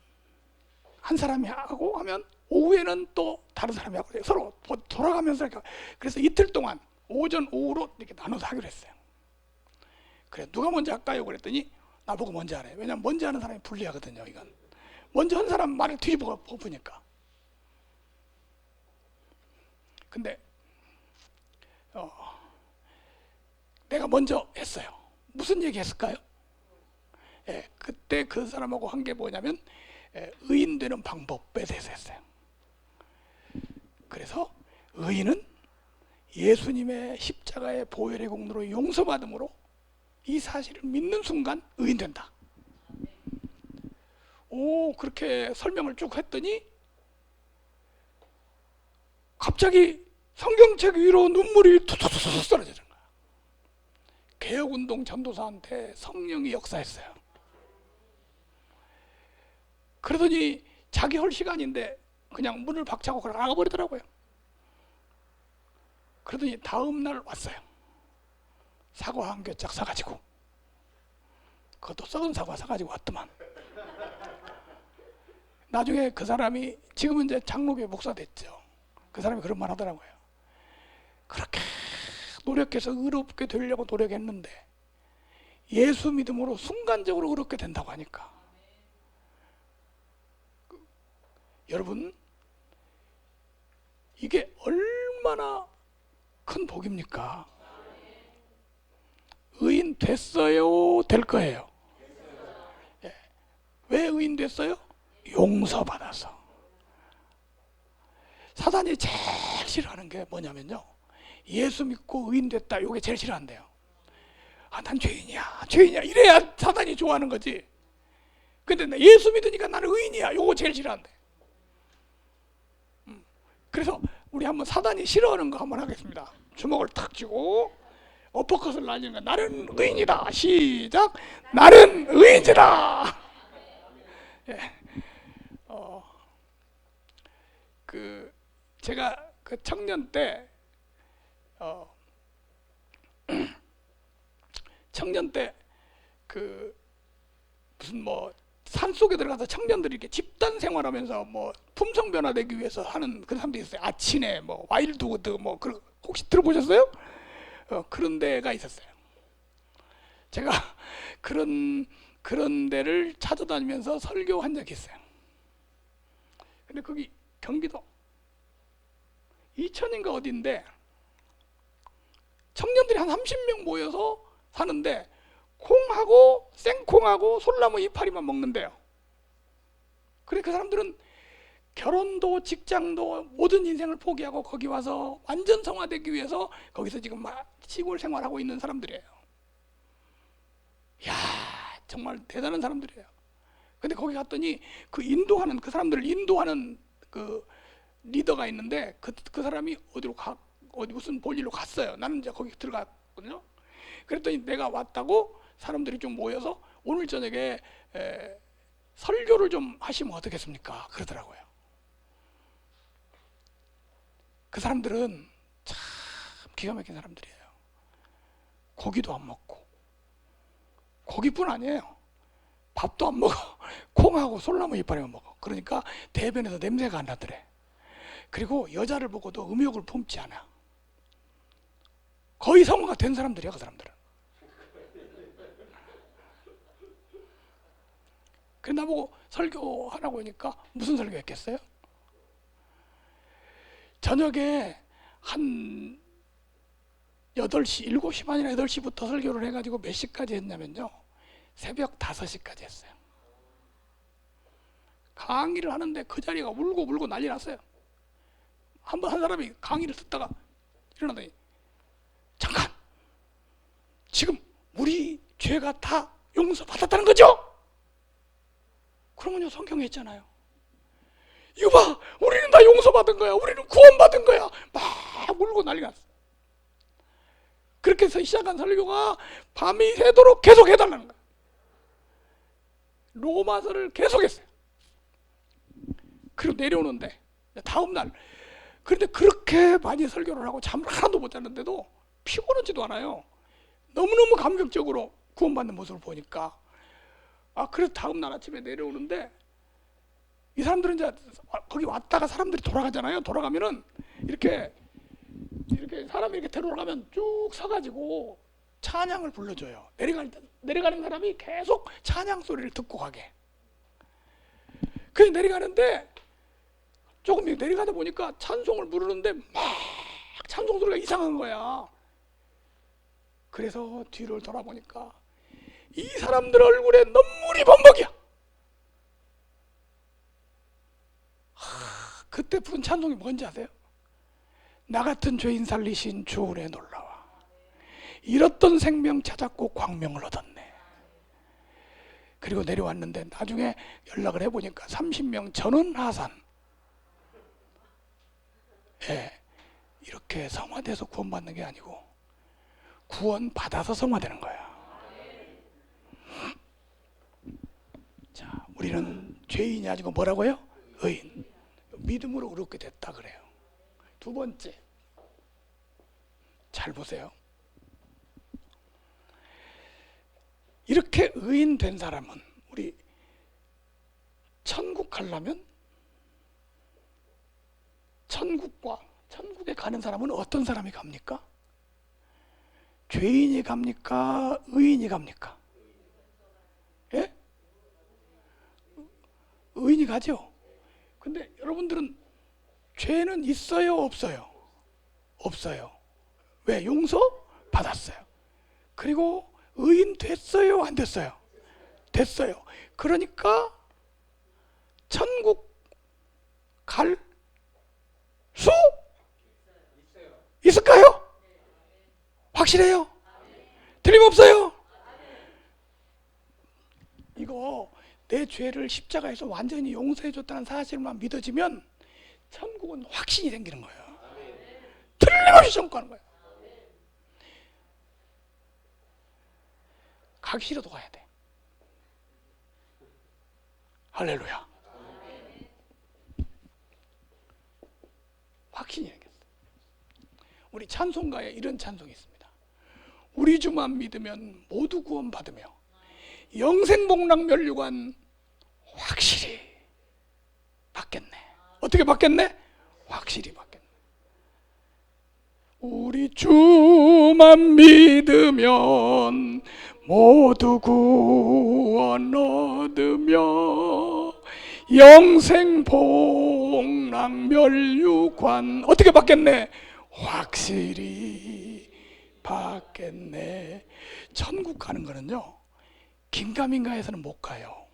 한 사람이 하고 하면 오후에는 또 다른 사람이 하고 서로 돌아가면서 이렇게. 그래서 이틀 동안 오전 오후로 이렇게 나눠서 하기로 했어요. 그래, 누가 먼저 할까요? 그랬더니 나보고 먼저 하래. 왜냐면 먼저 하는 사람이 불리하거든요. 이건 먼저 한 사람 말을 뒤집어 엎으니까. 근데 내가 먼저 했어요. 무슨 얘기 했을까요? 그때 그 사람하고 한 게 뭐냐면 의인 되는 방법에 대해서 했어요. 그래서 의인은 예수님의 십자가의 보혈의 공로로 용서받음으로 이 사실을 믿는 순간 의인 된다. 그렇게 설명을 쭉 했더니 갑자기 성경책 위로 눈물이 툭툭툭 떨어지는 거야. 개혁운동 전도사한테 성령이 역사했어요. 그러더니 자기 할 시간인데 그냥 문을 박차고 나가버리더라고요. 그러더니 다음 날 왔어요. 사과 한 개짝 사가지고. 그것도 썩은 사과 사가지고 왔더만. 나중에 그 사람이 지금은 이제 장로교 목사 됐죠. 그 사람이 그런 말 하더라고요. 그렇게 노력해서 의롭게 되려고 노력했는데 예수 믿음으로 순간적으로 의롭게 된다고 하니까. 여러분, 이게 얼마나 큰 복입니까? 의인 됐어요? 될 거예요? 예. 왜 의인 됐어요? 용서받아서. 사단이 제일 싫어하는 게 뭐냐면요, 예수 믿고 의인 됐다, 이게 제일 싫어한대요. 아, 난 죄인이야, 죄인이야, 이래야 사단이 좋아하는 거지. 근데 나 예수 믿으니까 나는 의인이야, 요거 제일 싫어한대. 그래서 우리 한번 사단이 싫어하는 거 한번 하겠습니다. 주먹을 탁 쥐고 어퍼컷을 날리는 거. 나는 의인이다. 시작. 나는 의인이다. 예. 제가 그 청년 때 그 무슨 뭐 산속에 들어가서 청년들이 이렇게 집단 생활하면서 뭐 품성 변화되기 위해서 하는 그런 사람들이 있어요. 아치네, 뭐 와일드우드, 뭐 그런, 혹시 들어보셨어요? 그런 데가 있었어요. 제가 그런 데를 찾아다니면서 설교한 적이 있어요. 근데 거기 경기도 이천인가 어딘데 청년들이 한 30명 모여서 사는데 콩하고 생콩하고 솔나무 이파리만 먹는데요. 그래, 그 사람들은 결혼도 직장도 모든 인생을 포기하고 거기 와서 완전 성화되기 위해서 거기서 지금 막 시골 생활하고 있는 사람들이에요. 이야, 정말 대단한 사람들이에요. 근데 거기 갔더니 그 인도하는, 그 사람들을 인도하는 그 리더가 있는데 그 사람이 어디 무슨 볼일로 갔어요. 나는 이제 거기 들어갔거든요. 그랬더니 내가 왔다고 사람들이 좀 모여서 오늘 저녁에 설교를 좀 하시면 어떻겠습니까? 그러더라고요. 그 사람들은 참 기가 막힌 사람들이에요. 고기도 안 먹고, 고기뿐 아니에요, 밥도 안 먹어. 콩하고 솔나무 이파리만 먹어. 그러니까 대변에서 냄새가 안 나더래. 그리고 여자를 보고도 음욕을 품지 않아. 거의 성화가 된 사람들이야, 그 사람들은. 그래, 나보고 설교하라고 하니까 무슨 설교했겠어요? 저녁에 한 8시, 7시 반이나 8시부터 설교를 해가지고 몇 시까지 했냐면요, 새벽 5시까지 했어요. 강의를 하는데 그 자리가 울고 난리 났어요. 한 사람이 강의를 듣다가 일어나더니, 잠깐! 지금 우리 죄가 다 용서받았다는 거죠? 그러면요, 성경에 있잖아요. 이거 봐! 우리는 다 용서받은 거야. 우리는 구원받은 거야. 막 울고 난리 났어. 그렇게 해서 시작한 설교가 밤이 새도록 계속 해달라는 거야. 로마서를 계속했어요. 그리고 내려오는데 다음날, 그런데 그렇게 많이 설교를 하고 잠을 하나도 못 잤는데도 피곤하지도 않아요. 너무너무 감격적으로 구원받는 모습을 보니까. 그래서 다음날 아침에 내려오는데 이 사람들은 이제 거기 왔다가 사람들이 돌아가잖아요. 돌아가면은 이렇게 사람이 이렇게 데려가면 쭉 서가지고 찬양을 불러줘요. 내려가는 사람이 계속 찬양 소리를 듣고 가게. 그래서 내려가는데 조금 내려가다 보니까 찬송을 부르는데 막 찬송 소리가 이상한 거야. 그래서 뒤를 돌아보니까 이 사람들 얼굴에 눈물이 범벅이야. 그때 부른 찬송이 뭔지 아세요? 나 같은 죄인 살리신 주 은혜 놀라와 잃었던 생명 찾았고 광명을 얻었네. 그리고 내려왔는데 나중에 연락을 해보니까 30명 전원 하산. 이렇게 성화돼서 구원받는 게 아니고 구원받아서 성화되는 거야. 자, 우리는 죄인이 아니고 뭐라고요? 의인. 믿음으로 그렇게 됐다 그래요. 두 번째, 잘 보세요. 이렇게 의인 된 사람은, 우리 천국 가려면, 천국에 가는 사람은 어떤 사람이 갑니까? 죄인이 갑니까? 의인이 갑니까? 예? 의인이 가죠. 근데 여러분들은 죄는 있어요, 없어요? 없어요. 왜? 용서 받았어요. 그리고 의인 됐어요, 안 됐어요? 됐어요. 그러니까 천국 갈 수 있을까요? 확실해요? 틀림없어요? 이거 내 죄를 십자가에서 완전히 용서해 줬다는 사실만 믿어지면 천국은 확신이 생기는 거예요. 틀림없이 천국하는 거예요. 가기 싫어도 가야 돼. 할렐루야. 확신이 생겼어. 우리 찬송가에 이런 찬송이 있습니다. 우리 주만 믿으면 모두 구원 받으며 영생복락 멸류관 확실히 받겠네. 어떻게 받겠네? 확실히 받겠네. 우리 주만 믿으면 모두 구원 얻으며 영생복락 멸류관 어떻게 받겠네? 확실히 받겠네. 천국 가는 거는요, 긴가민가해서는 못 가요.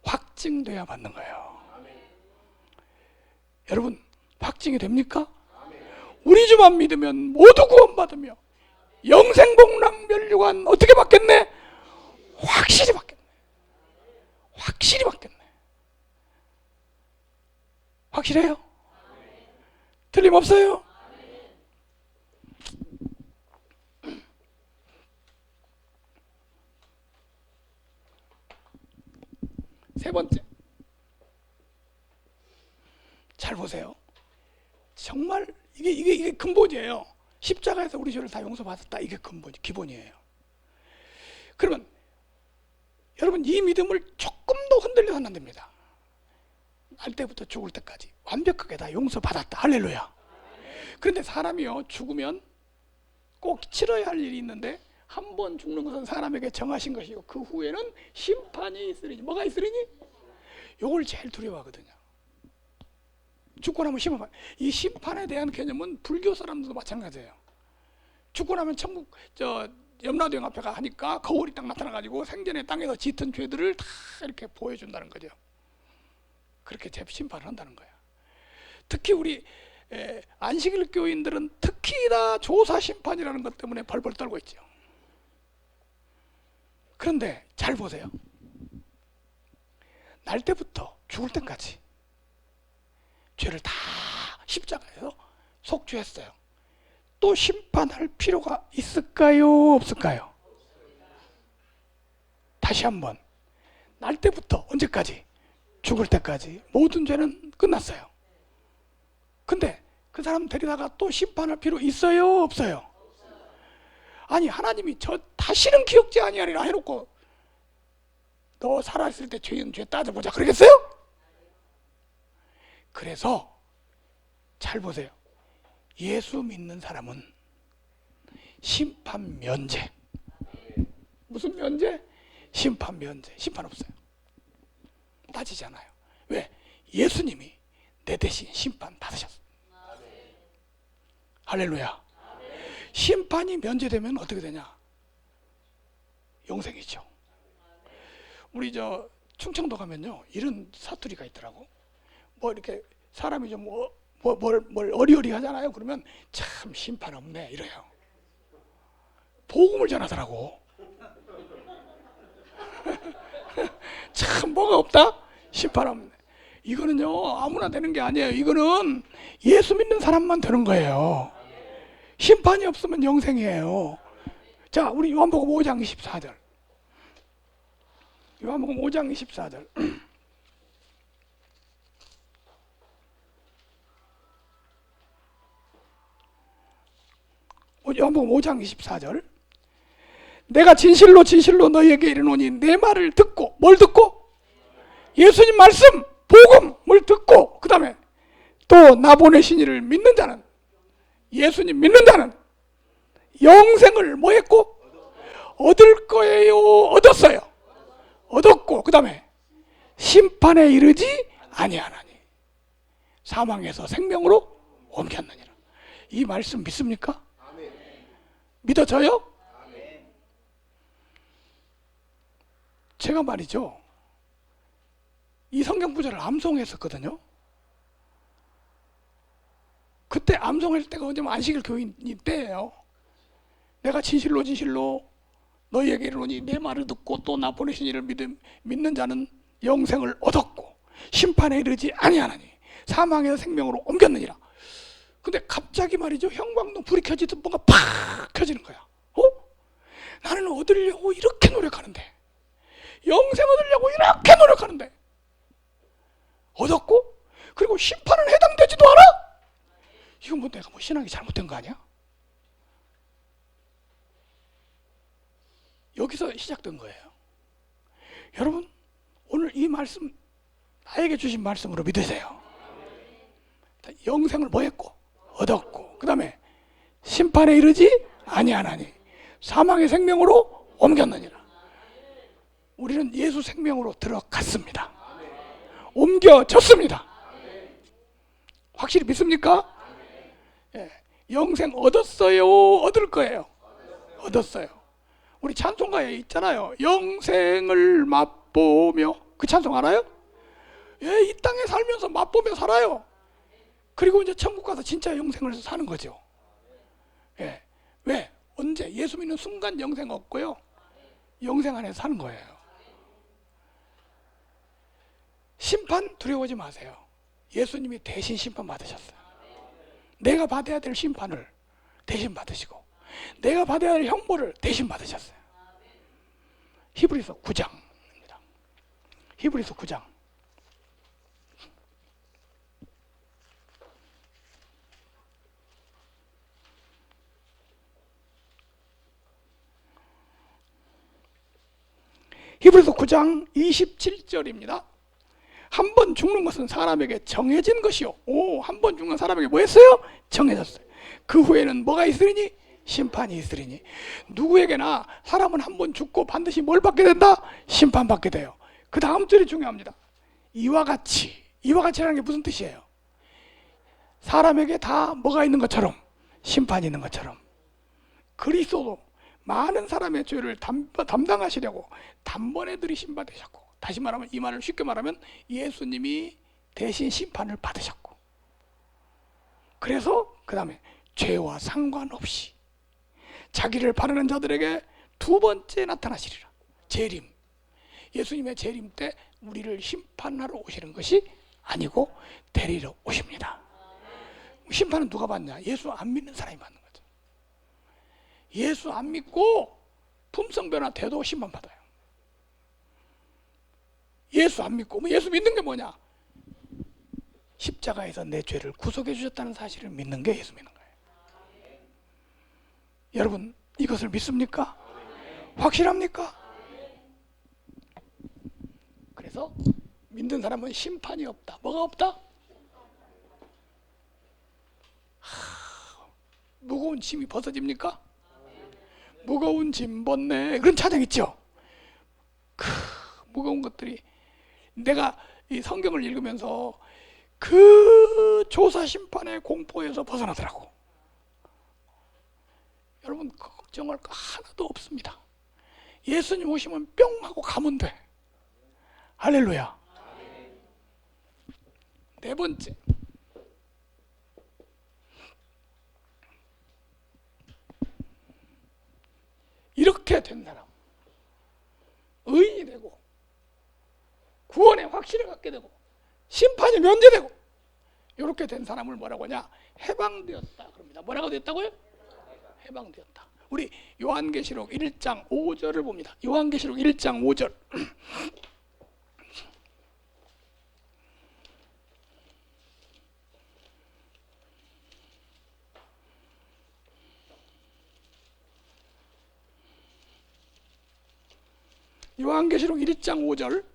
확증돼야 받는 거예요. 여러분, 확증이 됩니까? 우리 주만 믿으면 모두 구원받으며 영생복락 멸류관 어떻게 받겠네? 확실히 받겠네. 확실히 받겠네. 확실해요? 틀림없어요? 세 번째, 잘 보세요. 정말 이게 근본이에요. 십자가에서 우리 죄를 다 용서받았다. 이게 기본이에요. 그러면 여러분, 이 믿음을 조금도 흔들려서는 안 됩니다. 날 때부터 죽을 때까지 완벽하게 다 용서받았다. 할렐루야. 그런데 사람이요, 죽으면 꼭 치러야 할 일이 있는데 한 번 죽는 것은 사람에게 정하신 것이고 그 후에는 심판이 있으리니. 뭐가 있으리니? 요걸 제일 두려워하거든요. 죽고 나면 심판. 이 심판에 대한 개념은 불교 사람들도 마찬가지예요. 죽고 나면 천국 염라대왕 앞에 하니까 거울이 딱 나타나가지고 생전에 땅에서 짙은 죄들을 다 이렇게 보여준다는 거죠. 그렇게 재심판을 한다는 거예요. 특히 우리 안식일 교인들은 특히 다 조사 심판이라는 것 때문에 벌벌 떨고 있죠. 그런데 잘 보세요. 날 때부터 죽을 때까지 죄를 다 십자가에서 속죄했어요. 또 심판할 필요가 있을까요? 없을까요? 다시 한번, 날 때부터 언제까지? 죽을 때까지 모든 죄는 끝났어요. 근데 그 사람 데리다가 또 심판할 필요 있어요? 없어요? 아니, 하나님이 저 다시는 기억지 아니하리라 해놓고 너 살아있을 때 죄 따져보자 그러겠어요? 그래서 잘 보세요. 예수 믿는 사람은 심판 면제. 무슨 면제? 심판 면제. 심판 없어요. 따지잖아요. 왜? 예수님이 내 대신 심판 받으셨어요. 할렐루야. 심판이 면제되면 어떻게 되냐? 영생이죠. 우리 충청도 가면요, 이런 사투리가 있더라고. 뭐 이렇게 사람이 좀 뭘 어리어리 하잖아요. 그러면 참 심판 없네 이래요. 복음을 전하더라고. 참 뭐가 없다? 심판 없네. 이거는요, 아무나 되는 게 아니에요. 이거는 예수 믿는 사람만 되는 거예요. 심판이 없으면 영생이에요. 자, 우리 요한복음 5장 24절. 요한복음 5장 24절. 요한복음 5장 24절. 내가 진실로 진실로 너희에게 이르노니 내 말을 듣고, 뭘 듣고? 예수님 말씀, 복음을 듣고, 그 다음에 또 나 보내신 이를 믿는 자는, 예수님 믿는 자는 영생을 뭐 했고? 얻을 거예요? 얻었어요? 얻었고, 그 다음에 심판에 이르지 아니하나니 사망에서 생명으로 옮겼느니라. 이 말씀 믿습니까? 믿어져요? 제가 말이죠, 이 성경 구절을 암송했었거든요. 그때 암송할 때가 언제면 안식일 교인이 때예요. 내가 진실로 진실로 너희에게 이르노니 내 말을 듣고 또 나 보내신 이를 믿는 자는 영생을 얻었고 심판에 이르지 아니하나니 사망에서 생명으로 옮겼느니라. 근데 갑자기 말이죠, 형광등 불이 켜지듯 뭔가 팍 켜지는 거야. 나는 얻으려고 이렇게 노력하는데, 영생 얻으려고 이렇게 노력하는데 얻었고, 그리고 심판은 해당되지도 않아? 이건 뭐 내가 뭐 신앙이 잘못된 거 아니야? 여기서 시작된 거예요. 여러분, 오늘 이 말씀 나에게 주신 말씀으로 믿으세요. 영생을 뭐 했고? 얻었고, 그 다음에 심판에 이르지 아니하나니 사망의 생명으로 옮겼느니라. 우리는 예수 생명으로 들어갔습니다. 옮겨졌습니다. 확실히 믿습니까? 예. 영생 얻었어요? 얻을 거예요? 얻었어요. 우리 찬송가에 있잖아요. 영생을 맛보며. 그 찬송 알아요? 예, 이 땅에 살면서 맛보며 살아요. 그리고 이제 천국 가서 진짜 영생을 사는 거죠. 예. 왜? 언제? 예수 믿는 순간 영생 얻고요, 영생 안에 사는 거예요. 심판 두려워하지 마세요. 예수님이 대신 심판 받으셨어요. 내가 받아야 될 심판을 대신 받으시고 내가 받아야 할 형벌을 대신 받으셨어요. 히브리서 9장입니다. 히브리서 9장. 히브리서 9장 27절입니다. 한 번 죽는 것은 사람에게 정해진 것이요. 한 번 죽는 사람에게 뭐 했어요? 정해졌어요. 그 후에는 뭐가 있으리니? 심판이 있으리니. 누구에게나 사람은 한 번 죽고 반드시 뭘 받게 된다? 심판받게 돼요. 그 다음 절이 중요합니다. 이와 같이. 이와 같이라는 게 무슨 뜻이에요? 사람에게 다 뭐가 있는 것처럼, 심판이 있는 것처럼, 그리스도도 많은 사람의 죄를 담당하시려고 단번에 들이심 받으셨고, 다시 말하면, 이 말을 쉽게 말하면 예수님이 대신 심판을 받으셨고, 그래서 그 다음에 죄와 상관없이 자기를 바르는 자들에게 두 번째 나타나시리라. 재림. 예수님의 재림 때 우리를 심판하러 오시는 것이 아니고 데리러 오십니다. 심판은 누가 받냐? 예수 안 믿는 사람이 받는 거죠. 예수 안 믿고 품성 변화 돼도 심판 받아요. 예수 안 믿고, 예수 믿는 게 뭐냐? 십자가에서 내 죄를 구속해 주셨다는 사실을 믿는 게 예수 믿는 거예요. 여러분, 이것을 믿습니까? 확실합니까? 그래서 믿는 사람은 심판이 없다. 뭐가 없다? 무거운 짐이 벗어집니까? 무거운 짐 벗네. 그런 찬양 있죠? 무거운 것들이, 내가 이 성경을 읽으면서 그 조사 심판의 공포에서 벗어나더라고. 여러분, 걱정할 거 하나도 없습니다. 예수님 오시면 뿅 하고 가면 돼. 할렐루야. 네 번째, 이렇게 된 사람, 의인이 되고 구원의 확신을 갖게 되고 심판이 면제되고, 이렇게 된 사람을 뭐라고 하냐? 해방되었다 그럽니다. 뭐라고 됐다고요? 해방되었다. 우리 요한계시록 1장 5절을 봅니다. 요한계시록 1장 5절. 요한계시록 1장 5절.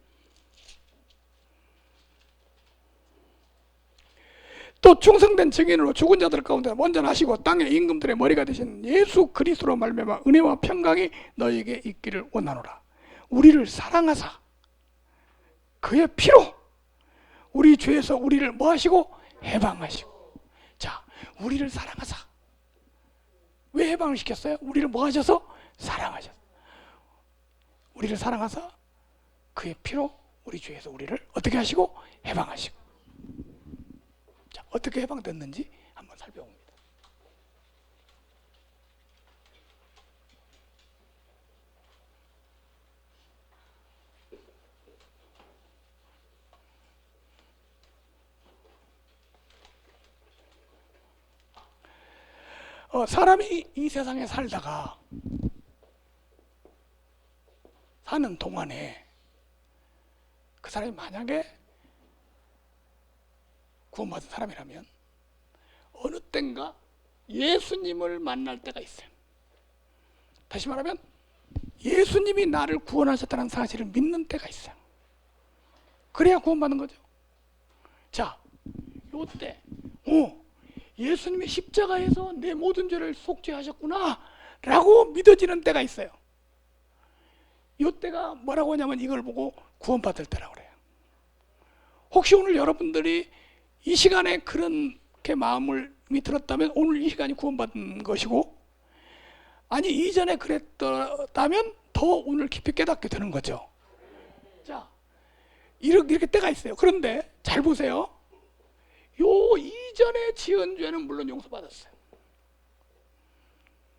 또 충성된 증인으로 죽은 자들 가운데 먼저 나시고 땅의 임금들의 머리가 되신 예수 그리스도로 말미암아 은혜와 평강이 너희에게 있기를 원하노라. 우리를 사랑하사 그의 피로 우리 죄에서 우리를 뭐 하시고? 해방하시고. 자, 우리를 사랑하사. 왜 해방을 시켰어요? 우리를 뭐 하셔서? 사랑하셔서. 우리를 사랑하사 그의 피로 우리 주에서 우리를 어떻게 하시고 해방하시고. 자, 어떻게 해방됐는지 한번 살펴봅니다. 사람이 이 세상에 살다가 사는 동안에 그 사람이 만약에 구원받은 사람이라면 어느 땐가 예수님을 만날 때가 있어요. 다시 말하면 예수님이 나를 구원하셨다는 사실을 믿는 때가 있어요. 그래야 구원받는 거죠. 자, 요때 예수님이 십자가에서 내 모든 죄를 속죄하셨구나 라고 믿어지는 때가 있어요. 요때가 뭐라고 하냐면 이걸 보고 구원받을 때라고 그래요. 혹시 오늘 여러분들이 이 시간에 그렇게 마음이 들었다면 오늘 이 시간이 구원받은 것이고, 아니 이전에 그랬다면 더 오늘 깊이 깨닫게 되는 거죠. 자, 이렇게 때가 있어요. 그런데 잘 보세요. 요 이전에 지은 죄는 물론 용서받았어요.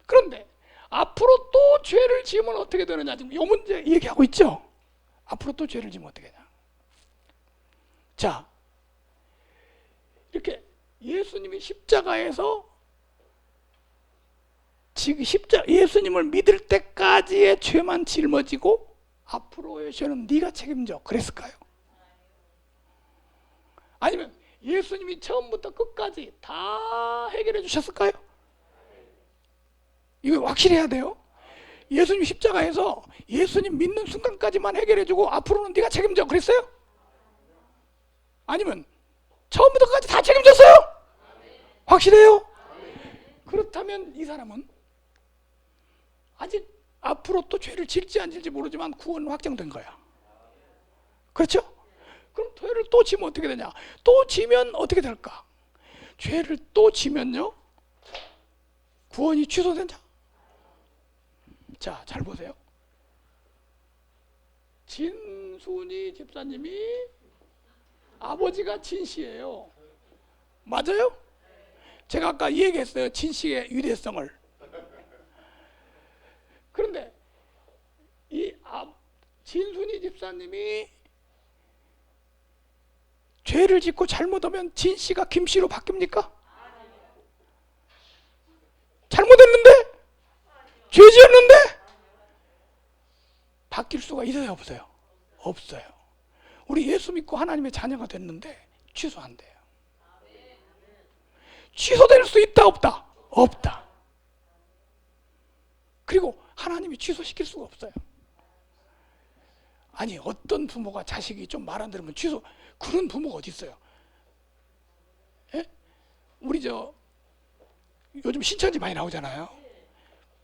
그런데 앞으로 또 죄를 지으면 어떻게 되느냐, 지금 요 문제 얘기하고 있죠. 앞으로 또 죄를 지으면 어떻게 되냐. 자, 이렇게 예수님이 십자가에서 지금 예수님을 믿을 때까지의 죄만 짊어지고 앞으로의 죄는 네가 책임져 그랬을까요? 아니면 예수님이 처음부터 끝까지 다 해결해 주셨을까요? 이거 확실히 해야 돼요. 예수님 십자가에서 예수님 믿는 순간까지만 해결해 주고 앞으로는 네가 책임져 그랬어요? 아니면 처음부터 끝까지 다 책임졌어요? 확실해요? 그렇다면 이 사람은 아직 앞으로 또 죄를 질지 안 질지 모르지만 구원은 확정된 거야. 그렇죠? 그럼 죄를 또 지면 어떻게 되냐? 또 지면 어떻게 될까? 죄를 또 지면요, 구원이 취소된다. 자, 잘 보세요. 진순이 집사님이 아버지가 진 씨예요. 맞아요? 제가 아까 얘기했어요. 진 씨의 위대성을. 그런데 이 진순이 집사님이 죄를 짓고 잘못하면 진 씨가 김 씨로 바뀝니까? 잘못했는데? 죄 지었는데? 바뀔 수가 있어요, 없어요? 없어요. 우리 예수 믿고 하나님의 자녀가 됐는데 취소 안 돼요. 취소될 수 있다, 없다? 없다. 그리고 하나님이 취소시킬 수가 없어요. 아니, 어떤 부모가 자식이 좀 말 안 들으면 취소, 그런 부모가 어디 있어요? 예? 우리 요즘 신천지 많이 나오잖아요.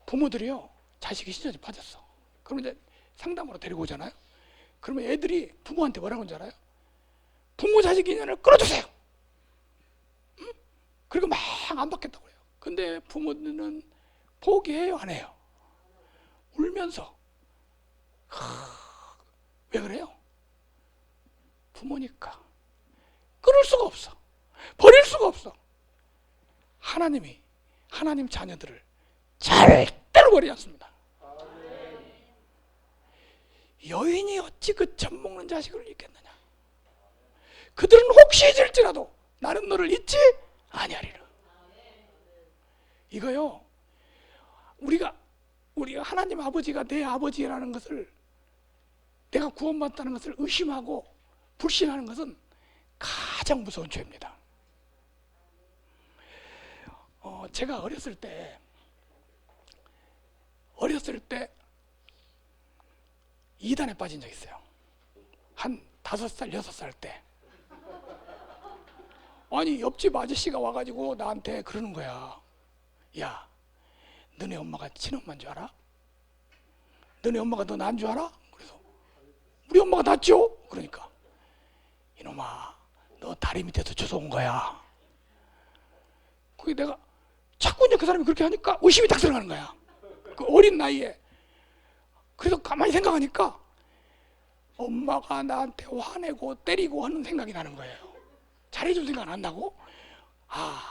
부모들이요, 자식이 신천지 빠졌어. 그러면 이제 상담으로 데리고 오잖아요. 그러면 애들이 부모한테 뭐라고 하는지 알아요? 부모 자식 인연을 끊어주세요. 응? 그리고 막 안 받겠다고 그래요. 근데 부모들은 포기해요, 안 해요? 울면서. 왜 그래요? 부모니까 끊을 수가 없어. 버릴 수가 없어. 하나님 자녀들을 절대로 버리지 않습니다. 여인이 어찌 그 젖 먹는 자식을 잊겠느냐. 그들은 혹시 잊을지라도 나는 너를 잊지 아니하리라. 이거요, 우리가 하나님 아버지가 내 아버지라는 것을, 내가 구원받았다는 것을 의심하고 불신하는 것은 가장 무서운 죄입니다. 제가 어렸을 때 이단에 빠진 적 있어요. 한 5살, 6살 때. 아니, 옆집 아저씨가 와가지고 나한테 그러는 거야. 야, 너네 엄마가 친엄마인 줄 알아? 너네 엄마가 너 난 줄 알아? 그래서 우리 엄마가 낫죠? 그러니까 이놈아, 너 다리 밑에서 주워온 거야. 그게 내가 자꾸 이제 그 사람이 그렇게 하니까 의심이 딱 들어가는 거야. 그 어린 나이에. 그래서 가만히 생각하니까 엄마가 나한테 화내고 때리고 하는 생각이 나는 거예요. 잘해줄 생각 안 난다고? 아,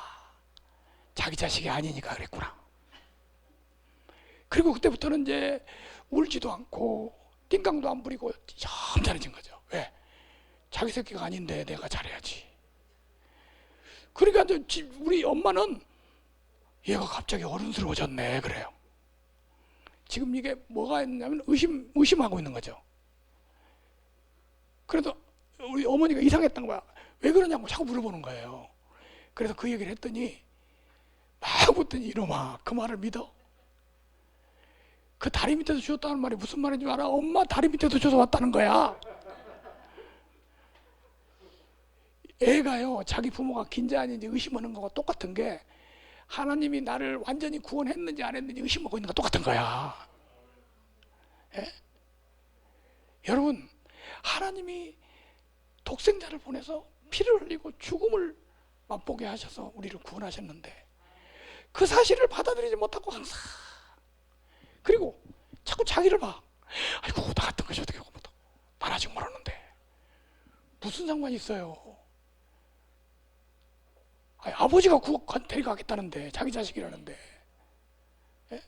자기 자식이 아니니까 그랬구나. 그리고 그때부터는 이제 울지도 않고 띵강도 안 부리고 점잖아진 거죠. 왜? 자기 새끼가 아닌데 내가 잘해야지. 그러니까 이제 우리 엄마는 얘가 갑자기 어른스러워졌네 그래요. 지금 이게 뭐가 있냐면 의심하고 있는 거죠. 그래도 우리 어머니가 이상했던 거야. 왜 그러냐고 자꾸 물어보는 거예요. 그래서 그 얘기를 했더니 막 붙더니 이놈아 그 말을 믿어? 그 다리 밑에서 주웠다는 말이 무슨 말인 줄 알아? 엄마 다리 밑에서 주워 왔다는 거야. 애가요 자기 부모가 긴지 아닌지 의심하는 거가 똑같은 게 하나님이 나를 완전히 구원했는지 안 했는지 의심하고 있는 거 똑같은 거야. 예? 여러분 하나님이 독생자를 보내서 피를 흘리고 죽음을 맛보게 하셔서 우리를 구원하셨는데 그 사실을 받아들이지 못하고 항상 그리고 자꾸 자기를 봐. 아이고 나 같은 것이 어떻게 보면 난 아직 멀었는데 무슨 상관이 있어요. 아니, 아버지가 데려가겠다는데 자기 자식이라는데 예?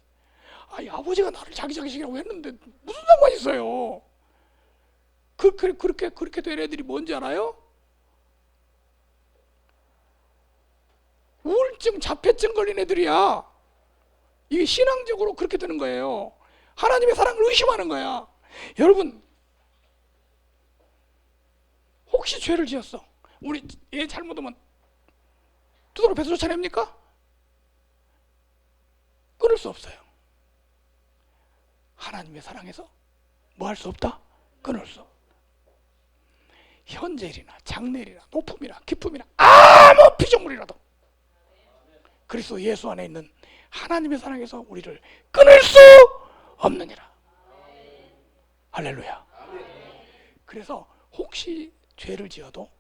아니 아버지가 나를 자기 자식이라고 했는데 무슨 상관이 있어요. 그렇게 된 애들이 뭔지 알아요? 우울증, 자폐증 걸린 애들이야. 이게 신앙적으로 그렇게 되는 거예요. 하나님의 사랑을 의심하는 거야. 여러분 혹시 죄를 지었어? 우리 얘 잘못하면 두드러 배서 쫓아냅니까? 끊을 수 없어요. 하나님의 사랑에서 뭐 할 수 없다? 끊을 수 없다. 현재일이나 장래일이나 높음이나 기쁨이나 아무 피조물이라도 그리스도 예수 안에 있는 하나님의 사랑에서 우리를 끊을 수 없느니라. 할렐루야. 그래서 혹시 죄를 지어도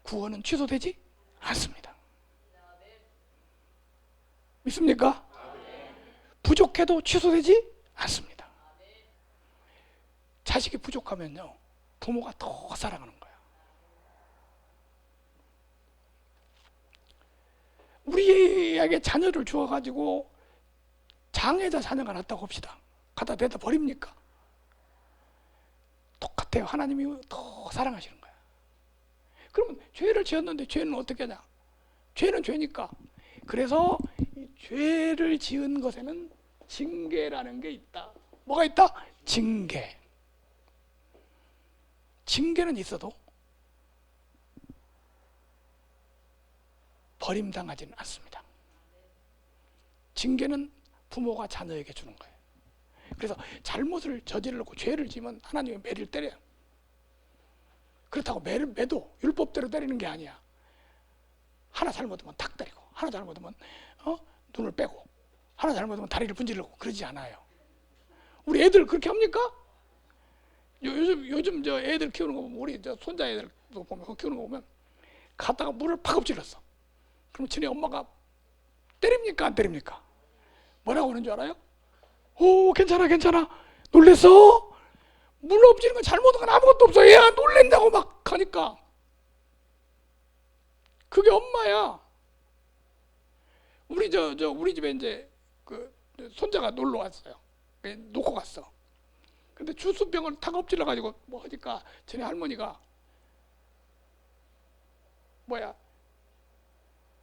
구원은 취소되지 않습니다. 믿습니까? 부족해도 취소되지 않습니다. 자식이 부족하면요 부모가 더 사랑하는 거예요. 우리에게 자녀를 주어가지고 장애자 자녀가 낳았다고 합시다. 갖다 대다 버립니까? 똑같아요. 하나님이 더 사랑하시는 거예요. 그러면 죄를 지었는데 죄는 어떻게 하냐? 죄는 죄니까. 그래서 이 죄를 지은 것에는 징계라는 게 있다. 뭐가 있다? 징계. 징계는 있어도 버림당하지는 않습니다. 징계는 부모가 자녀에게 주는 거예요. 그래서 잘못을 저지르고 죄를 지면 하나님이 매를 때려요. 그렇다고 매도 율법대로 때리는 게 아니야. 하나 잘못하면 탁 때리고 하나 잘못하면 눈을 빼고 하나 잘못하면 다리를 분질르고 그러지 않아요. 우리 애들 그렇게 합니까? 요즘 저 애들 키우는 거 보면 우리 저 손자 애들도 보면 키우는 거 보면 갔다가 물을 팍 엎질렀어. 그럼 지네 엄마가 때립니까 안 때립니까? 뭐라고 하는 줄 알아요? 오 괜찮아 놀랬어? 물 엎지는 건 잘못한 건 아무것도 없어. 얘야 놀랜다고 막 하니까 그게 엄마야. 우리 우리 집에 이제 그 손자가 놀러 왔어요. 놓고 갔어. 근데 주스병을 탁 엎질러 가지고 뭐 하니까 전에 할머니가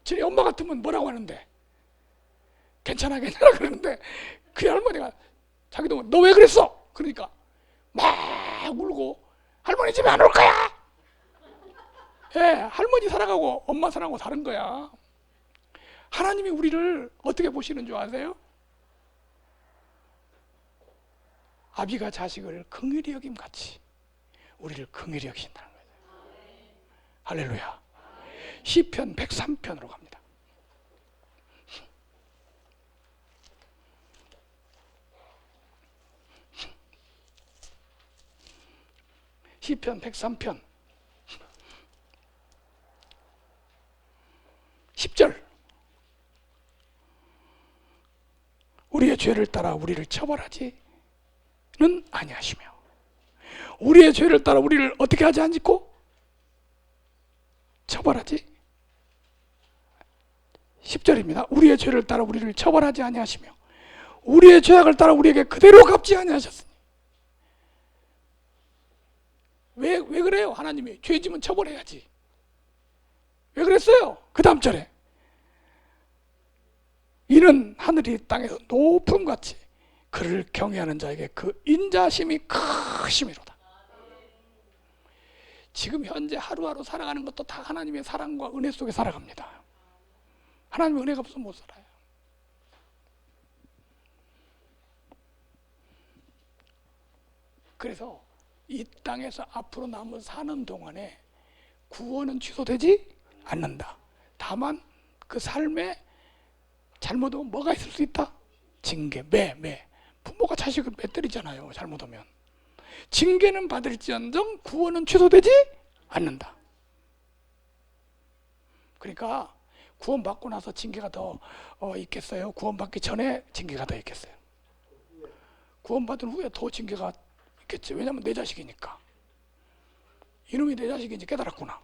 전에 엄마 같으면 뭐라고 하는데 괜찮아 그러는데 그 할머니가 자기도 너 왜 그랬어? 그러니까 막 울고 할머니 집에 안 올 거야. 예, 할머니 사랑하고 엄마 사랑하고 다른 거야. 하나님이 우리를 어떻게 보시는 줄 아세요? 아비가 자식을 긍휼히 여김 같이 우리를 긍휼히 여기신다는 거예요. 할렐루야. 시편 103편으로 갑니다. 시편 103편 10절 우리의 죄를 따라 우리를 처벌하지는 아니하시며 우리의 죄를 따라 우리를 어떻게 하지 않고 처벌하지. 10절입니다. 우리의 죄를 따라 우리를 처벌하지 아니하시며 우리의 죄악을 따라 우리에게 그대로 갚지 아니하셨으니. 왜 그래요? 하나님이 죄 지면 처벌해야지. 왜 그랬어요? 그 다음 절에 이는 하늘이 땅에서 높음같이 그를 경외하는 자에게 그 인자심이 크심이로다. 지금 현재 하루하루 살아가는 것도 다 하나님의 사랑과 은혜 속에 살아갑니다. 하나님의 은혜가 없으면 못 살아요. 그래서 이 땅에서 앞으로 남은 사는 동안에 구원은 취소되지 않는다. 다만 그 삶에 잘못하면 뭐가 있을 수 있다? 징계, 매. 부모가 자식을 매 때리잖아요, 잘못하면. 징계는 받을지언정 구원은 취소되지 않는다. 그러니까 구원받고 나서 징계가 더 있겠어요? 구원받기 전에 징계가 더 있겠어요? 구원받은 후에 더 징계가 있겠지. 왜냐하면 내 자식이니까. 이놈이 내 자식인지 깨달았구나.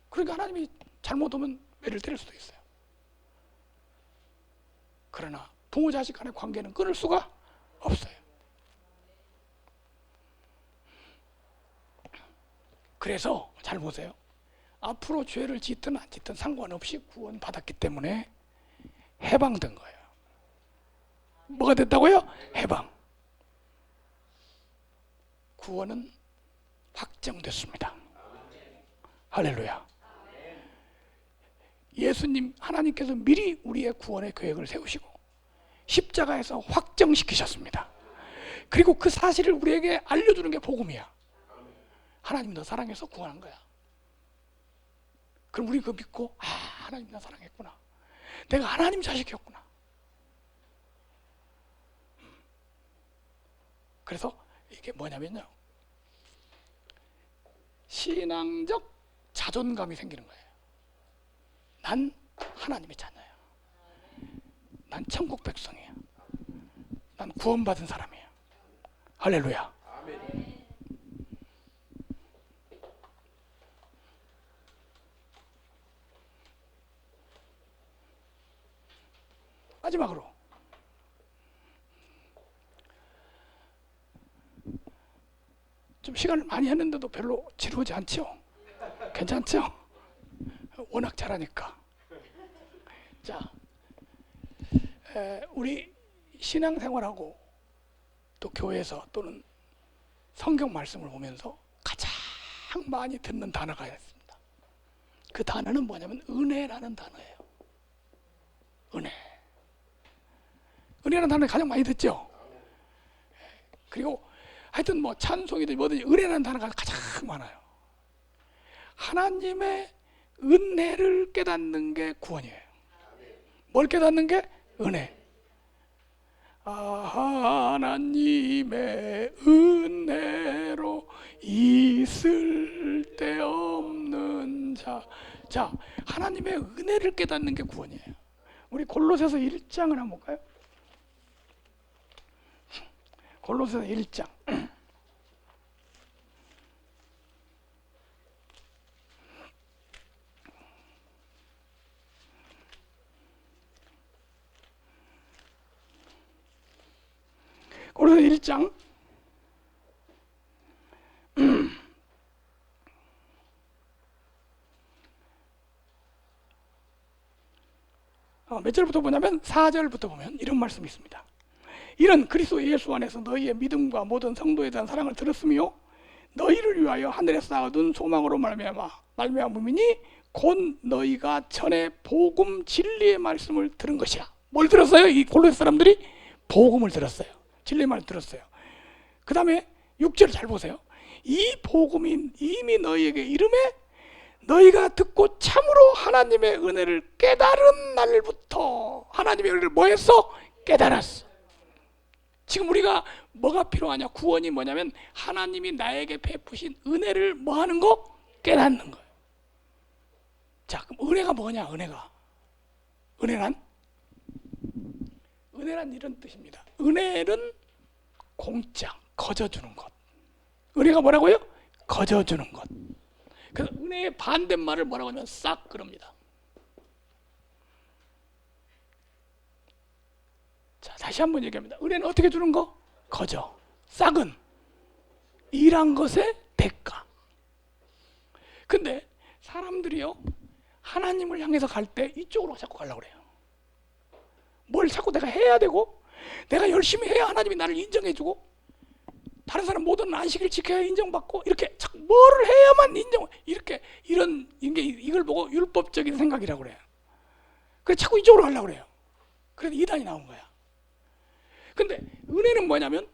그러니까 하나님이 잘못하면 매를 때릴 수도 있어요. 그러나 부모 자식 간의 관계는 끊을 수가 없어요. 그래서 잘 보세요. 앞으로 죄를 짓든 안 짓든 상관없이 구원받았기 때문에 해방된 거예요. 뭐가 됐다고요? 해방. 구원은 확정됐습니다. 할렐루야. 예수님, 하나님께서 미리 우리의 구원의 계획을 세우시고 십자가에서 확정시키셨습니다. 그리고 그 사실을 우리에게 알려주는 게 복음이야. 하나님 너 사랑해서 구원한 거야. 그럼 우리 그거 믿고 하나님 나 사랑했구나. 내가 하나님 자식이었구나. 그래서 이게 뭐냐면요, 신앙적 자존감이 생기는 거예요. 난 하나님의 자녀야. 난 천국 백성이야. 난 구원받은 사람이야. 할렐루야. 마지막으로 좀 시간을 많이 했는데도 별로 지루하지 않죠? 괜찮죠? 워낙 잘하니까. 자, 우리 신앙생활하고 또 교회에서 또는 성경 말씀을 보면서 가장 많이 듣는 단어가 있습니다. 그 단어는 뭐냐면 은혜라는 단어예요. 은혜. 은혜라는 단어 가장 많이 듣죠? 그리고 하여튼 뭐 찬송이든 뭐든지 은혜라는 단어가 가장 많아요. 하나님의 은혜를 깨닫는 게 구원이에요. 뭘 깨닫는 게? 은혜. 하나님의 은혜로 있을 데 없는 자. 자, 하나님의 은혜를 깨닫는 게 구원이에요. 우리 골로새서 1장을 한번 볼까요? 골로새서 1장. 골로새 1장 몇 절부터 보냐면 4절부터 보면 이런 말씀이 있습니다. 이는 그리스도 예수 안에서 너희의 믿음과 모든 성도에 대한 사랑을 들었으며 너희를 위하여 하늘에서 쌓아둔 소망으로 말미암음이니 곧 너희가 전에 복음 진리의 말씀을 들은 것이라. 뭘 들었어요? 이 골로새 사람들이 복음을 들었어요. 진리의 말을 들었어요. 그 다음에 6절 잘 보세요. 이 복음이 이미 너희에게 이름에 너희가 듣고 참으로 하나님의 은혜를 깨달은 날부터 하나님의 은혜를 뭐 했어? 깨달았어. 지금 우리가 뭐가 필요하냐? 구원이 뭐냐면 하나님이 나에게 베푸신 은혜를 뭐 하는 거? 깨닫는 거예요. 자, 그럼 은혜가 뭐냐? 은혜란 이런 뜻입니다. 은혜는 공짜, 거저주는 것. 은혜가 뭐라고요? 거저주는 것. 그래서 은혜의 반대말을 뭐라고 하면 싹 그럽니다. 자, 다시 한번 얘기합니다. 은혜는 어떻게 주는 거? 거저. 싹은 일한 것의 대가. 근데 사람들이요, 하나님을 향해서 갈 때 이쪽으로 자꾸 가려고 그래요. 뭘 자꾸 내가 해야 되고, 내가 열심히 해야 하나님이 나를 인정해주고, 다른 사람 모든 안식일 지켜야 인정받고, 이렇게 자꾸 뭐를 해야만 인정, 이렇게 이걸 보고 율법적인 생각이라고 그래요. 그래서 자꾸 이쪽으로 가려고 그래요. 그래서 이단이 나온 거야. 근데 은혜는 뭐냐면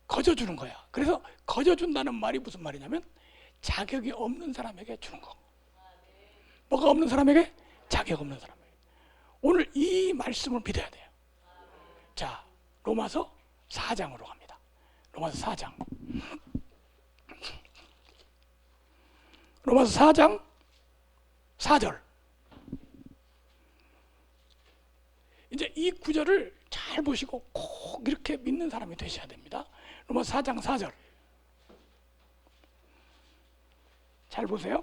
거저 주는 거야. 그래서 거저 준다는 말이 무슨 말이냐면 자격이 없는 사람에게 주는 거. 뭐가 없는 사람에게? 자격 없는 사람에게. 오늘 이 말씀을 믿어야 돼요. 자, 로마서 4장으로 갑니다. 로마서 4장. 로마서 4장 4절. 이제 이 구절을 잘 보시고 꼭 이렇게 믿는 사람이 되셔야 됩니다. 로마서 4장 4절. 잘 보세요.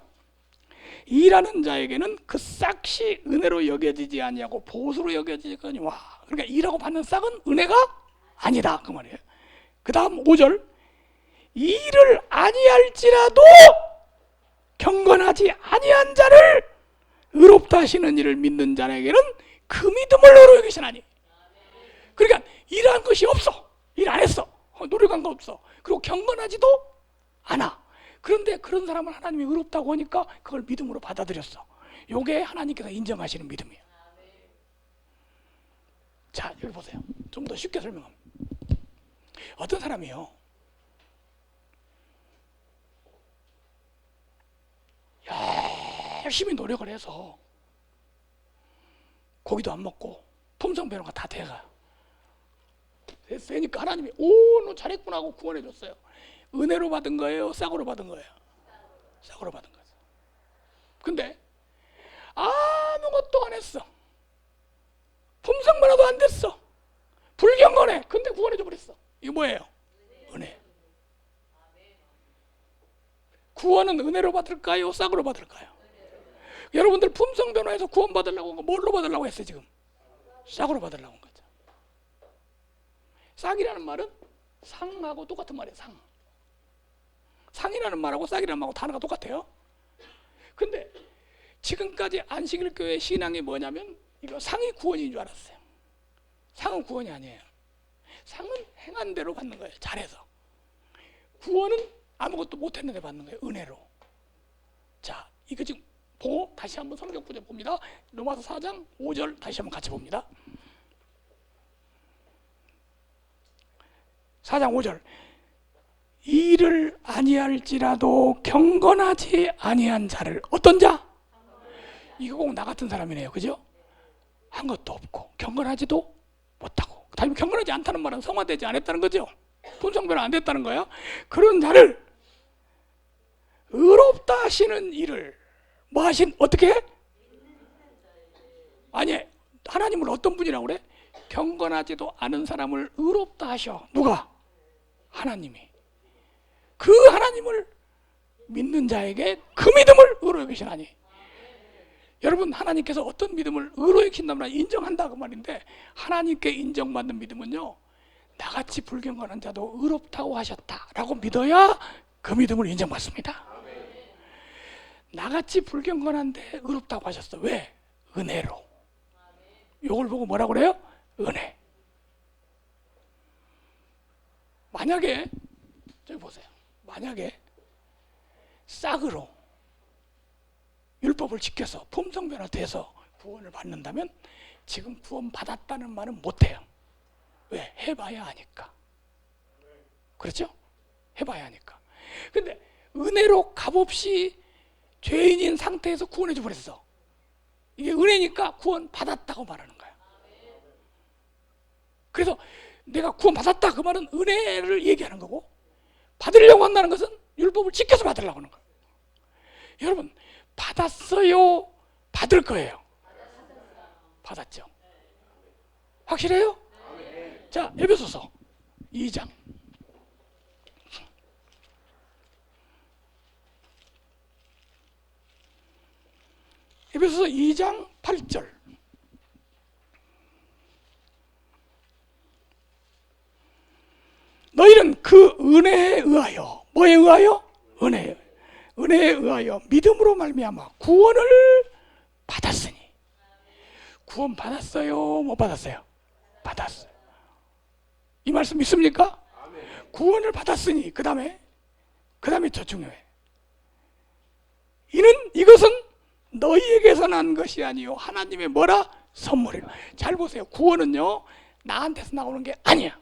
일하는 자에게는 그 싹이 은혜로 여겨지지 아니하고 보수로 여겨지거니와. 그러니까 일하고 받는 싹은 은혜가 아니다, 그 말이에요. 그 다음 5절. 일을 아니할지라도 경건하지 아니한 자를 의롭다 하시는 이를 믿는 자에게는 그 믿음을 의로 여기시나니. 그러니까 일한 것이 없어. 일 안 했어. 노력한 거 없어. 그리고 경건하지도 않아. 그런데 그런 사람을 하나님이 의롭다고 하니까 그걸 믿음으로 받아들였어. 이게 하나님께서 인정하시는 믿음이에요. 자, 여기 보세요. 좀 더 쉽게 설명합니다. 어떤 사람이요, 열심히 노력을 해서 고기도 안 먹고 품성배로가 다 돼가요. 됐으니까 하나님이 너 잘했구나 하고 구원해 줬어요. 은혜로 받은 거예요? 싹으로 받은 거예요? 싹으로 받은 거죠. 근데 아무것도 안 했어. 품성변화도 안 됐어. 불경건해. 근데 구원해 줘버렸어. 이거 뭐예요? 은혜. 구원은 은혜로 받을까요? 싹으로 받을까요? 여러분들 품성변화에서 구원 받으려고 뭘로 받으려고 했어요 지금? 싹으로 받으려고 한 거죠. 싹이라는 말은 상하고 똑같은 말이에요. 상이라는 말하고 싹이라는 말하고 단어가 똑같아요. 근데 지금까지 안식일 교회 신앙이 뭐냐면 이거 상이 구원인 줄 알았어요. 상은 구원이 아니에요. 상은 행한 대로 받는 거예요. 잘해서. 구원은 아무것도 못했는데 받는 거예요. 은혜로. 자, 이거 지금 보고 다시 한번 성경 구절 봅니다. 로마서 4장 5절 다시 한번 같이 봅니다. 4장 5절. 일을 아니할지라도 경건하지 아니한 자를. 어떤 자? 이거 꼭 나 같은 사람이네요. 그죠? 한 것도 없고 경건하지도 못하고. 다시 경건하지 않다는 말은 성화되지 않았다는 거죠. 분성변화 안 됐다는 거예요. 그런 자를 의롭다 하시는 일을 뭐 하신? 어떻게 해? 아니, 하나님을 어떤 분이라고 그래? 경건하지도 않은 사람을 의롭다 하셔. 누가? 하나님이. 그 하나님을 믿는 자에게 그 믿음을 의로 여기시나니. 여러분, 하나님께서 어떤 믿음을 의로 여기신다면 인정한다 그 말인데, 하나님께 인정받는 믿음은요, 나같이 불경건한 자도 의롭다고 하셨다라고 믿어야 그 믿음을 인정받습니다. 나같이 불경건한데 의롭다고 하셨어. 왜? 은혜로. 이걸 보고 뭐라고 그래요? 은혜. 만약에 저기 보세요. 만약에 싹으로 율법을 지켜서 품성변화돼서 구원을 받는다면 지금 구원 받았다는 말은 못해요. 왜? 해봐야 하니까. 그렇죠? 해봐야 하니까. 근데 은혜로 값없이 죄인인 상태에서 구원해 줘버렸어. 이게 은혜니까 구원 받았다고 말하는 거야. 그래서 내가 구원 받았다 그 말은 은혜를 얘기하는 거고, 받으려고 한다는 것은 율법을 지켜서 받으려고 하는 거예요. 여러분, 받았어요? 받을 거예요? 받았죠. 확실해요? 자, 에베소서 2장. 에베소서 2장 8절. 너희는 그 은혜에 의하여, 뭐에 의하여? 은혜에 의하여 믿음으로 말미암아 구원을 받았으니. 구원 받았어요? 못 받았어요? 받았어요. 이 말씀 믿습니까? 구원을 받았으니 그 다음에 더 중요해. 이것은 너희에게서 난 것이 아니요 하나님의 뭐라? 선물이라. 잘 보세요. 구원은요 나한테서 나오는 게 아니야.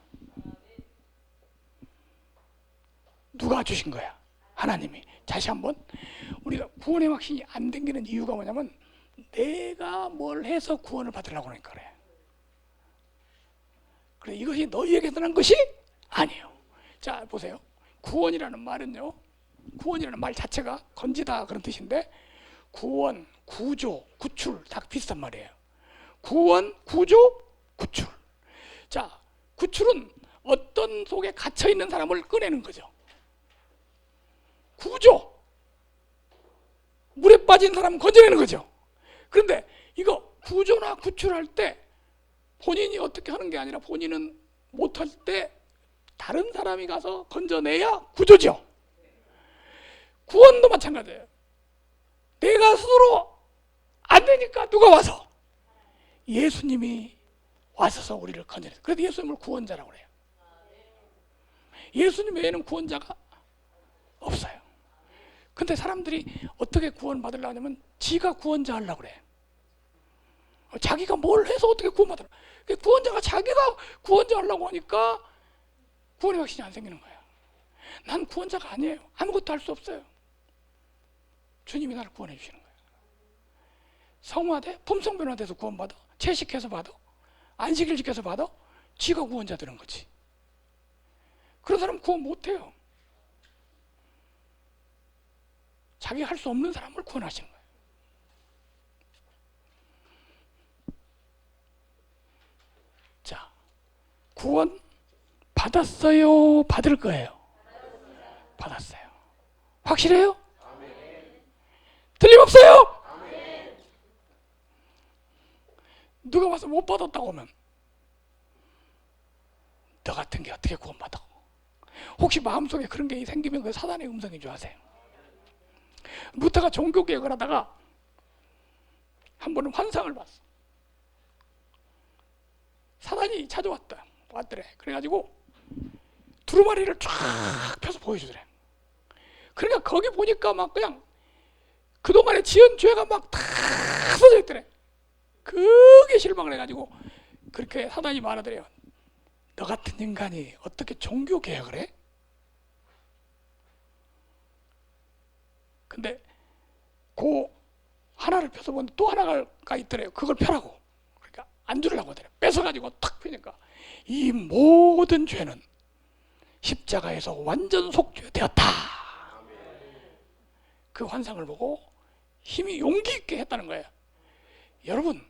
누가 주신 거야? 하나님이. 다시 한번, 우리가 구원의 확신이 안 생기는 이유가 뭐냐면 내가 뭘 해서 구원을 받으려고 하니까 그래. 그래, 이것이 너희에게서 난 것이 아니에요. 자 보세요. 구원이라는 말은요, 구원이라는 말 자체가 건지다 그런 뜻인데, 구원, 구조, 구출 다 비슷한 말이에요. 구원, 구조, 구출. 자, 구출은 어떤 속에 갇혀 있는 사람을 꺼내는 거죠. 구조, 물에 빠진 사람을 건져내는 거죠. 그런데 이거 구조나 구출할 때 본인이 어떻게 하는 게 아니라, 본인은 못할 때 다른 사람이 가서 건져내야 구조죠. 구원도 마찬가지예요. 내가 스스로 안 되니까 누가 와서, 예수님이 와서서 우리를 건져내요. 그래서 예수님을 구원자라고 그래요. 예수님 외에는 구원자가 없어요. 근데 사람들이 어떻게 구원 받으려고 하냐면 지가 구원자 하려고 그래. 자기가 뭘 해서 어떻게 구원 받으려. 구원자가 자기가 구원자 하려고 하니까 구원의 확신이 안 생기는 거야. 난 구원자가 아니에요. 아무것도 할 수 없어요. 주님이 나를 구원해 주시는 거예요. 성화돼? 품성변화돼서 구원받아? 채식해서 받아? 안식일 지켜서 받아? 지가 구원자 되는 거지. 그런 사람은 구원 못해요. 자기가 할 수 없는 사람을 구원하시는 거예요. 자, 구원 받았어요? 받을 거예요? 받았어요. 확실해요? 틀림없어요? 누가 와서 못 받았다고 하면 너 같은 게 어떻게 구원받아? 혹시 마음속에 그런 게 생기면 그 사단의 음성인 줄 아세요? 루터가 종교개혁을 하다가 한 번은 환상을 봤어. 사단이 왔더래. 그래가지고 두루마리를 쫙 펴서 보여주더래. 그러니까 거기 보니까 막 그냥 그동안에 지은 죄가 막 다 써져 있더래. 그게 실망을 해가지고 그렇게 사단이 말하더래요. 너 같은 인간이 어떻게 종교개혁을 해? 근데 그 하나를 펴서 보는데 또 하나가 있더래요. 그걸 펴라고. 그러니까 안 주려고 하더래요. 뺏어가지고 탁 펴니까 이 모든 죄는 십자가에서 완전 속죄되었다. 그 환상을 보고 힘이 용기 있게 했다는 거예요. 여러분,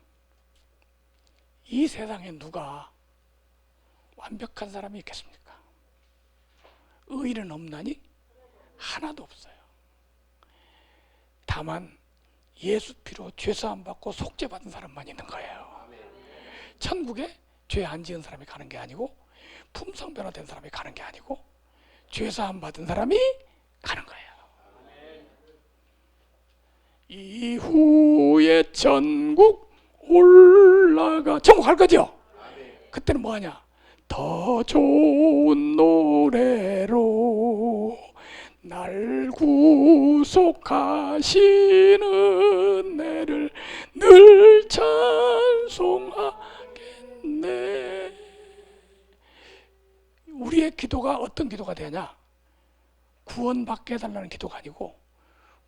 이 세상에 누가 완벽한 사람이 있겠습니까? 의인은 없나니? 하나도 없어요. 다만 예수 피로 죄사함 받고 속죄받은 사람만 있는 거예요. 천국에 죄 안 지은 사람이 가는 게 아니고, 품성 변화된 사람이 가는 게 아니고, 죄사함 받은 사람이 가는 거예요. 이후에 천국 올라가. 천국 갈 거죠? 그때는 뭐 하냐? 더 좋은 노래로 날 구속하시는 내를 늘 찬송하겠네. 우리의 기도가 어떤 기도가 되냐? 구원받게 해달라는 기도가 아니고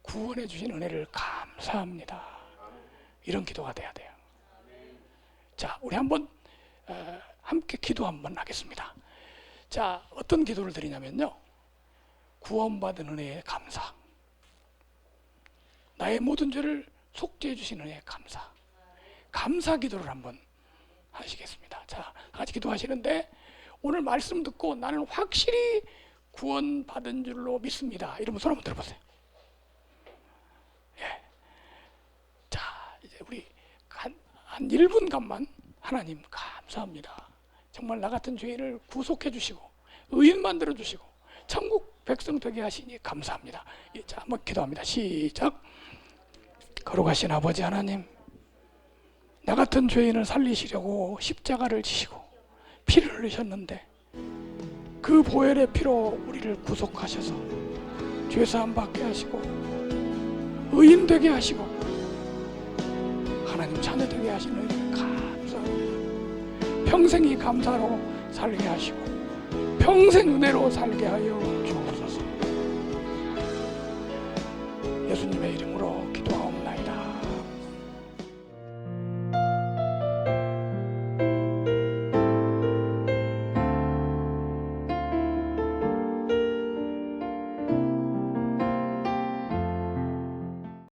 구원해 주신 은혜를 감사합니다, 이런 기도가 돼야 돼요. 자, 우리 한번 함께 기도 한번 하겠습니다. 자, 어떤 기도를 드리냐면요, 구원받은 은혜에 감사, 나의 모든 죄를 속죄해 주신 은혜에 감사 기도를 한번 하시겠습니다. 자, 같이 기도하시는데, 오늘 말씀 듣고 나는 확실히 구원받은 줄로 믿습니다, 이러면 손 한번 들어보세요. 예. 자, 한 1분간만 하나님 감사합니다. 정말 나 같은 죄인을 구속해 주시고 의인 만들어 주시고 천국 백성 되게 하시니 감사합니다. 자, 한번 기도합니다. 시작. 거룩하신 아버지 하나님, 나 같은 죄인을 살리시려고 십자가를 지시고 피를 흘리셨는데 그 보혈의 피로 우리를 구속하셔서 죄사함 받게 하시고 의인 되게 하시고 하나님 자녀 되게 하시는 일 감사합니다. 평생이 감사로 살게 하시고 평생 은혜로 살게 하여 주옵소서. 예수님의 이름으로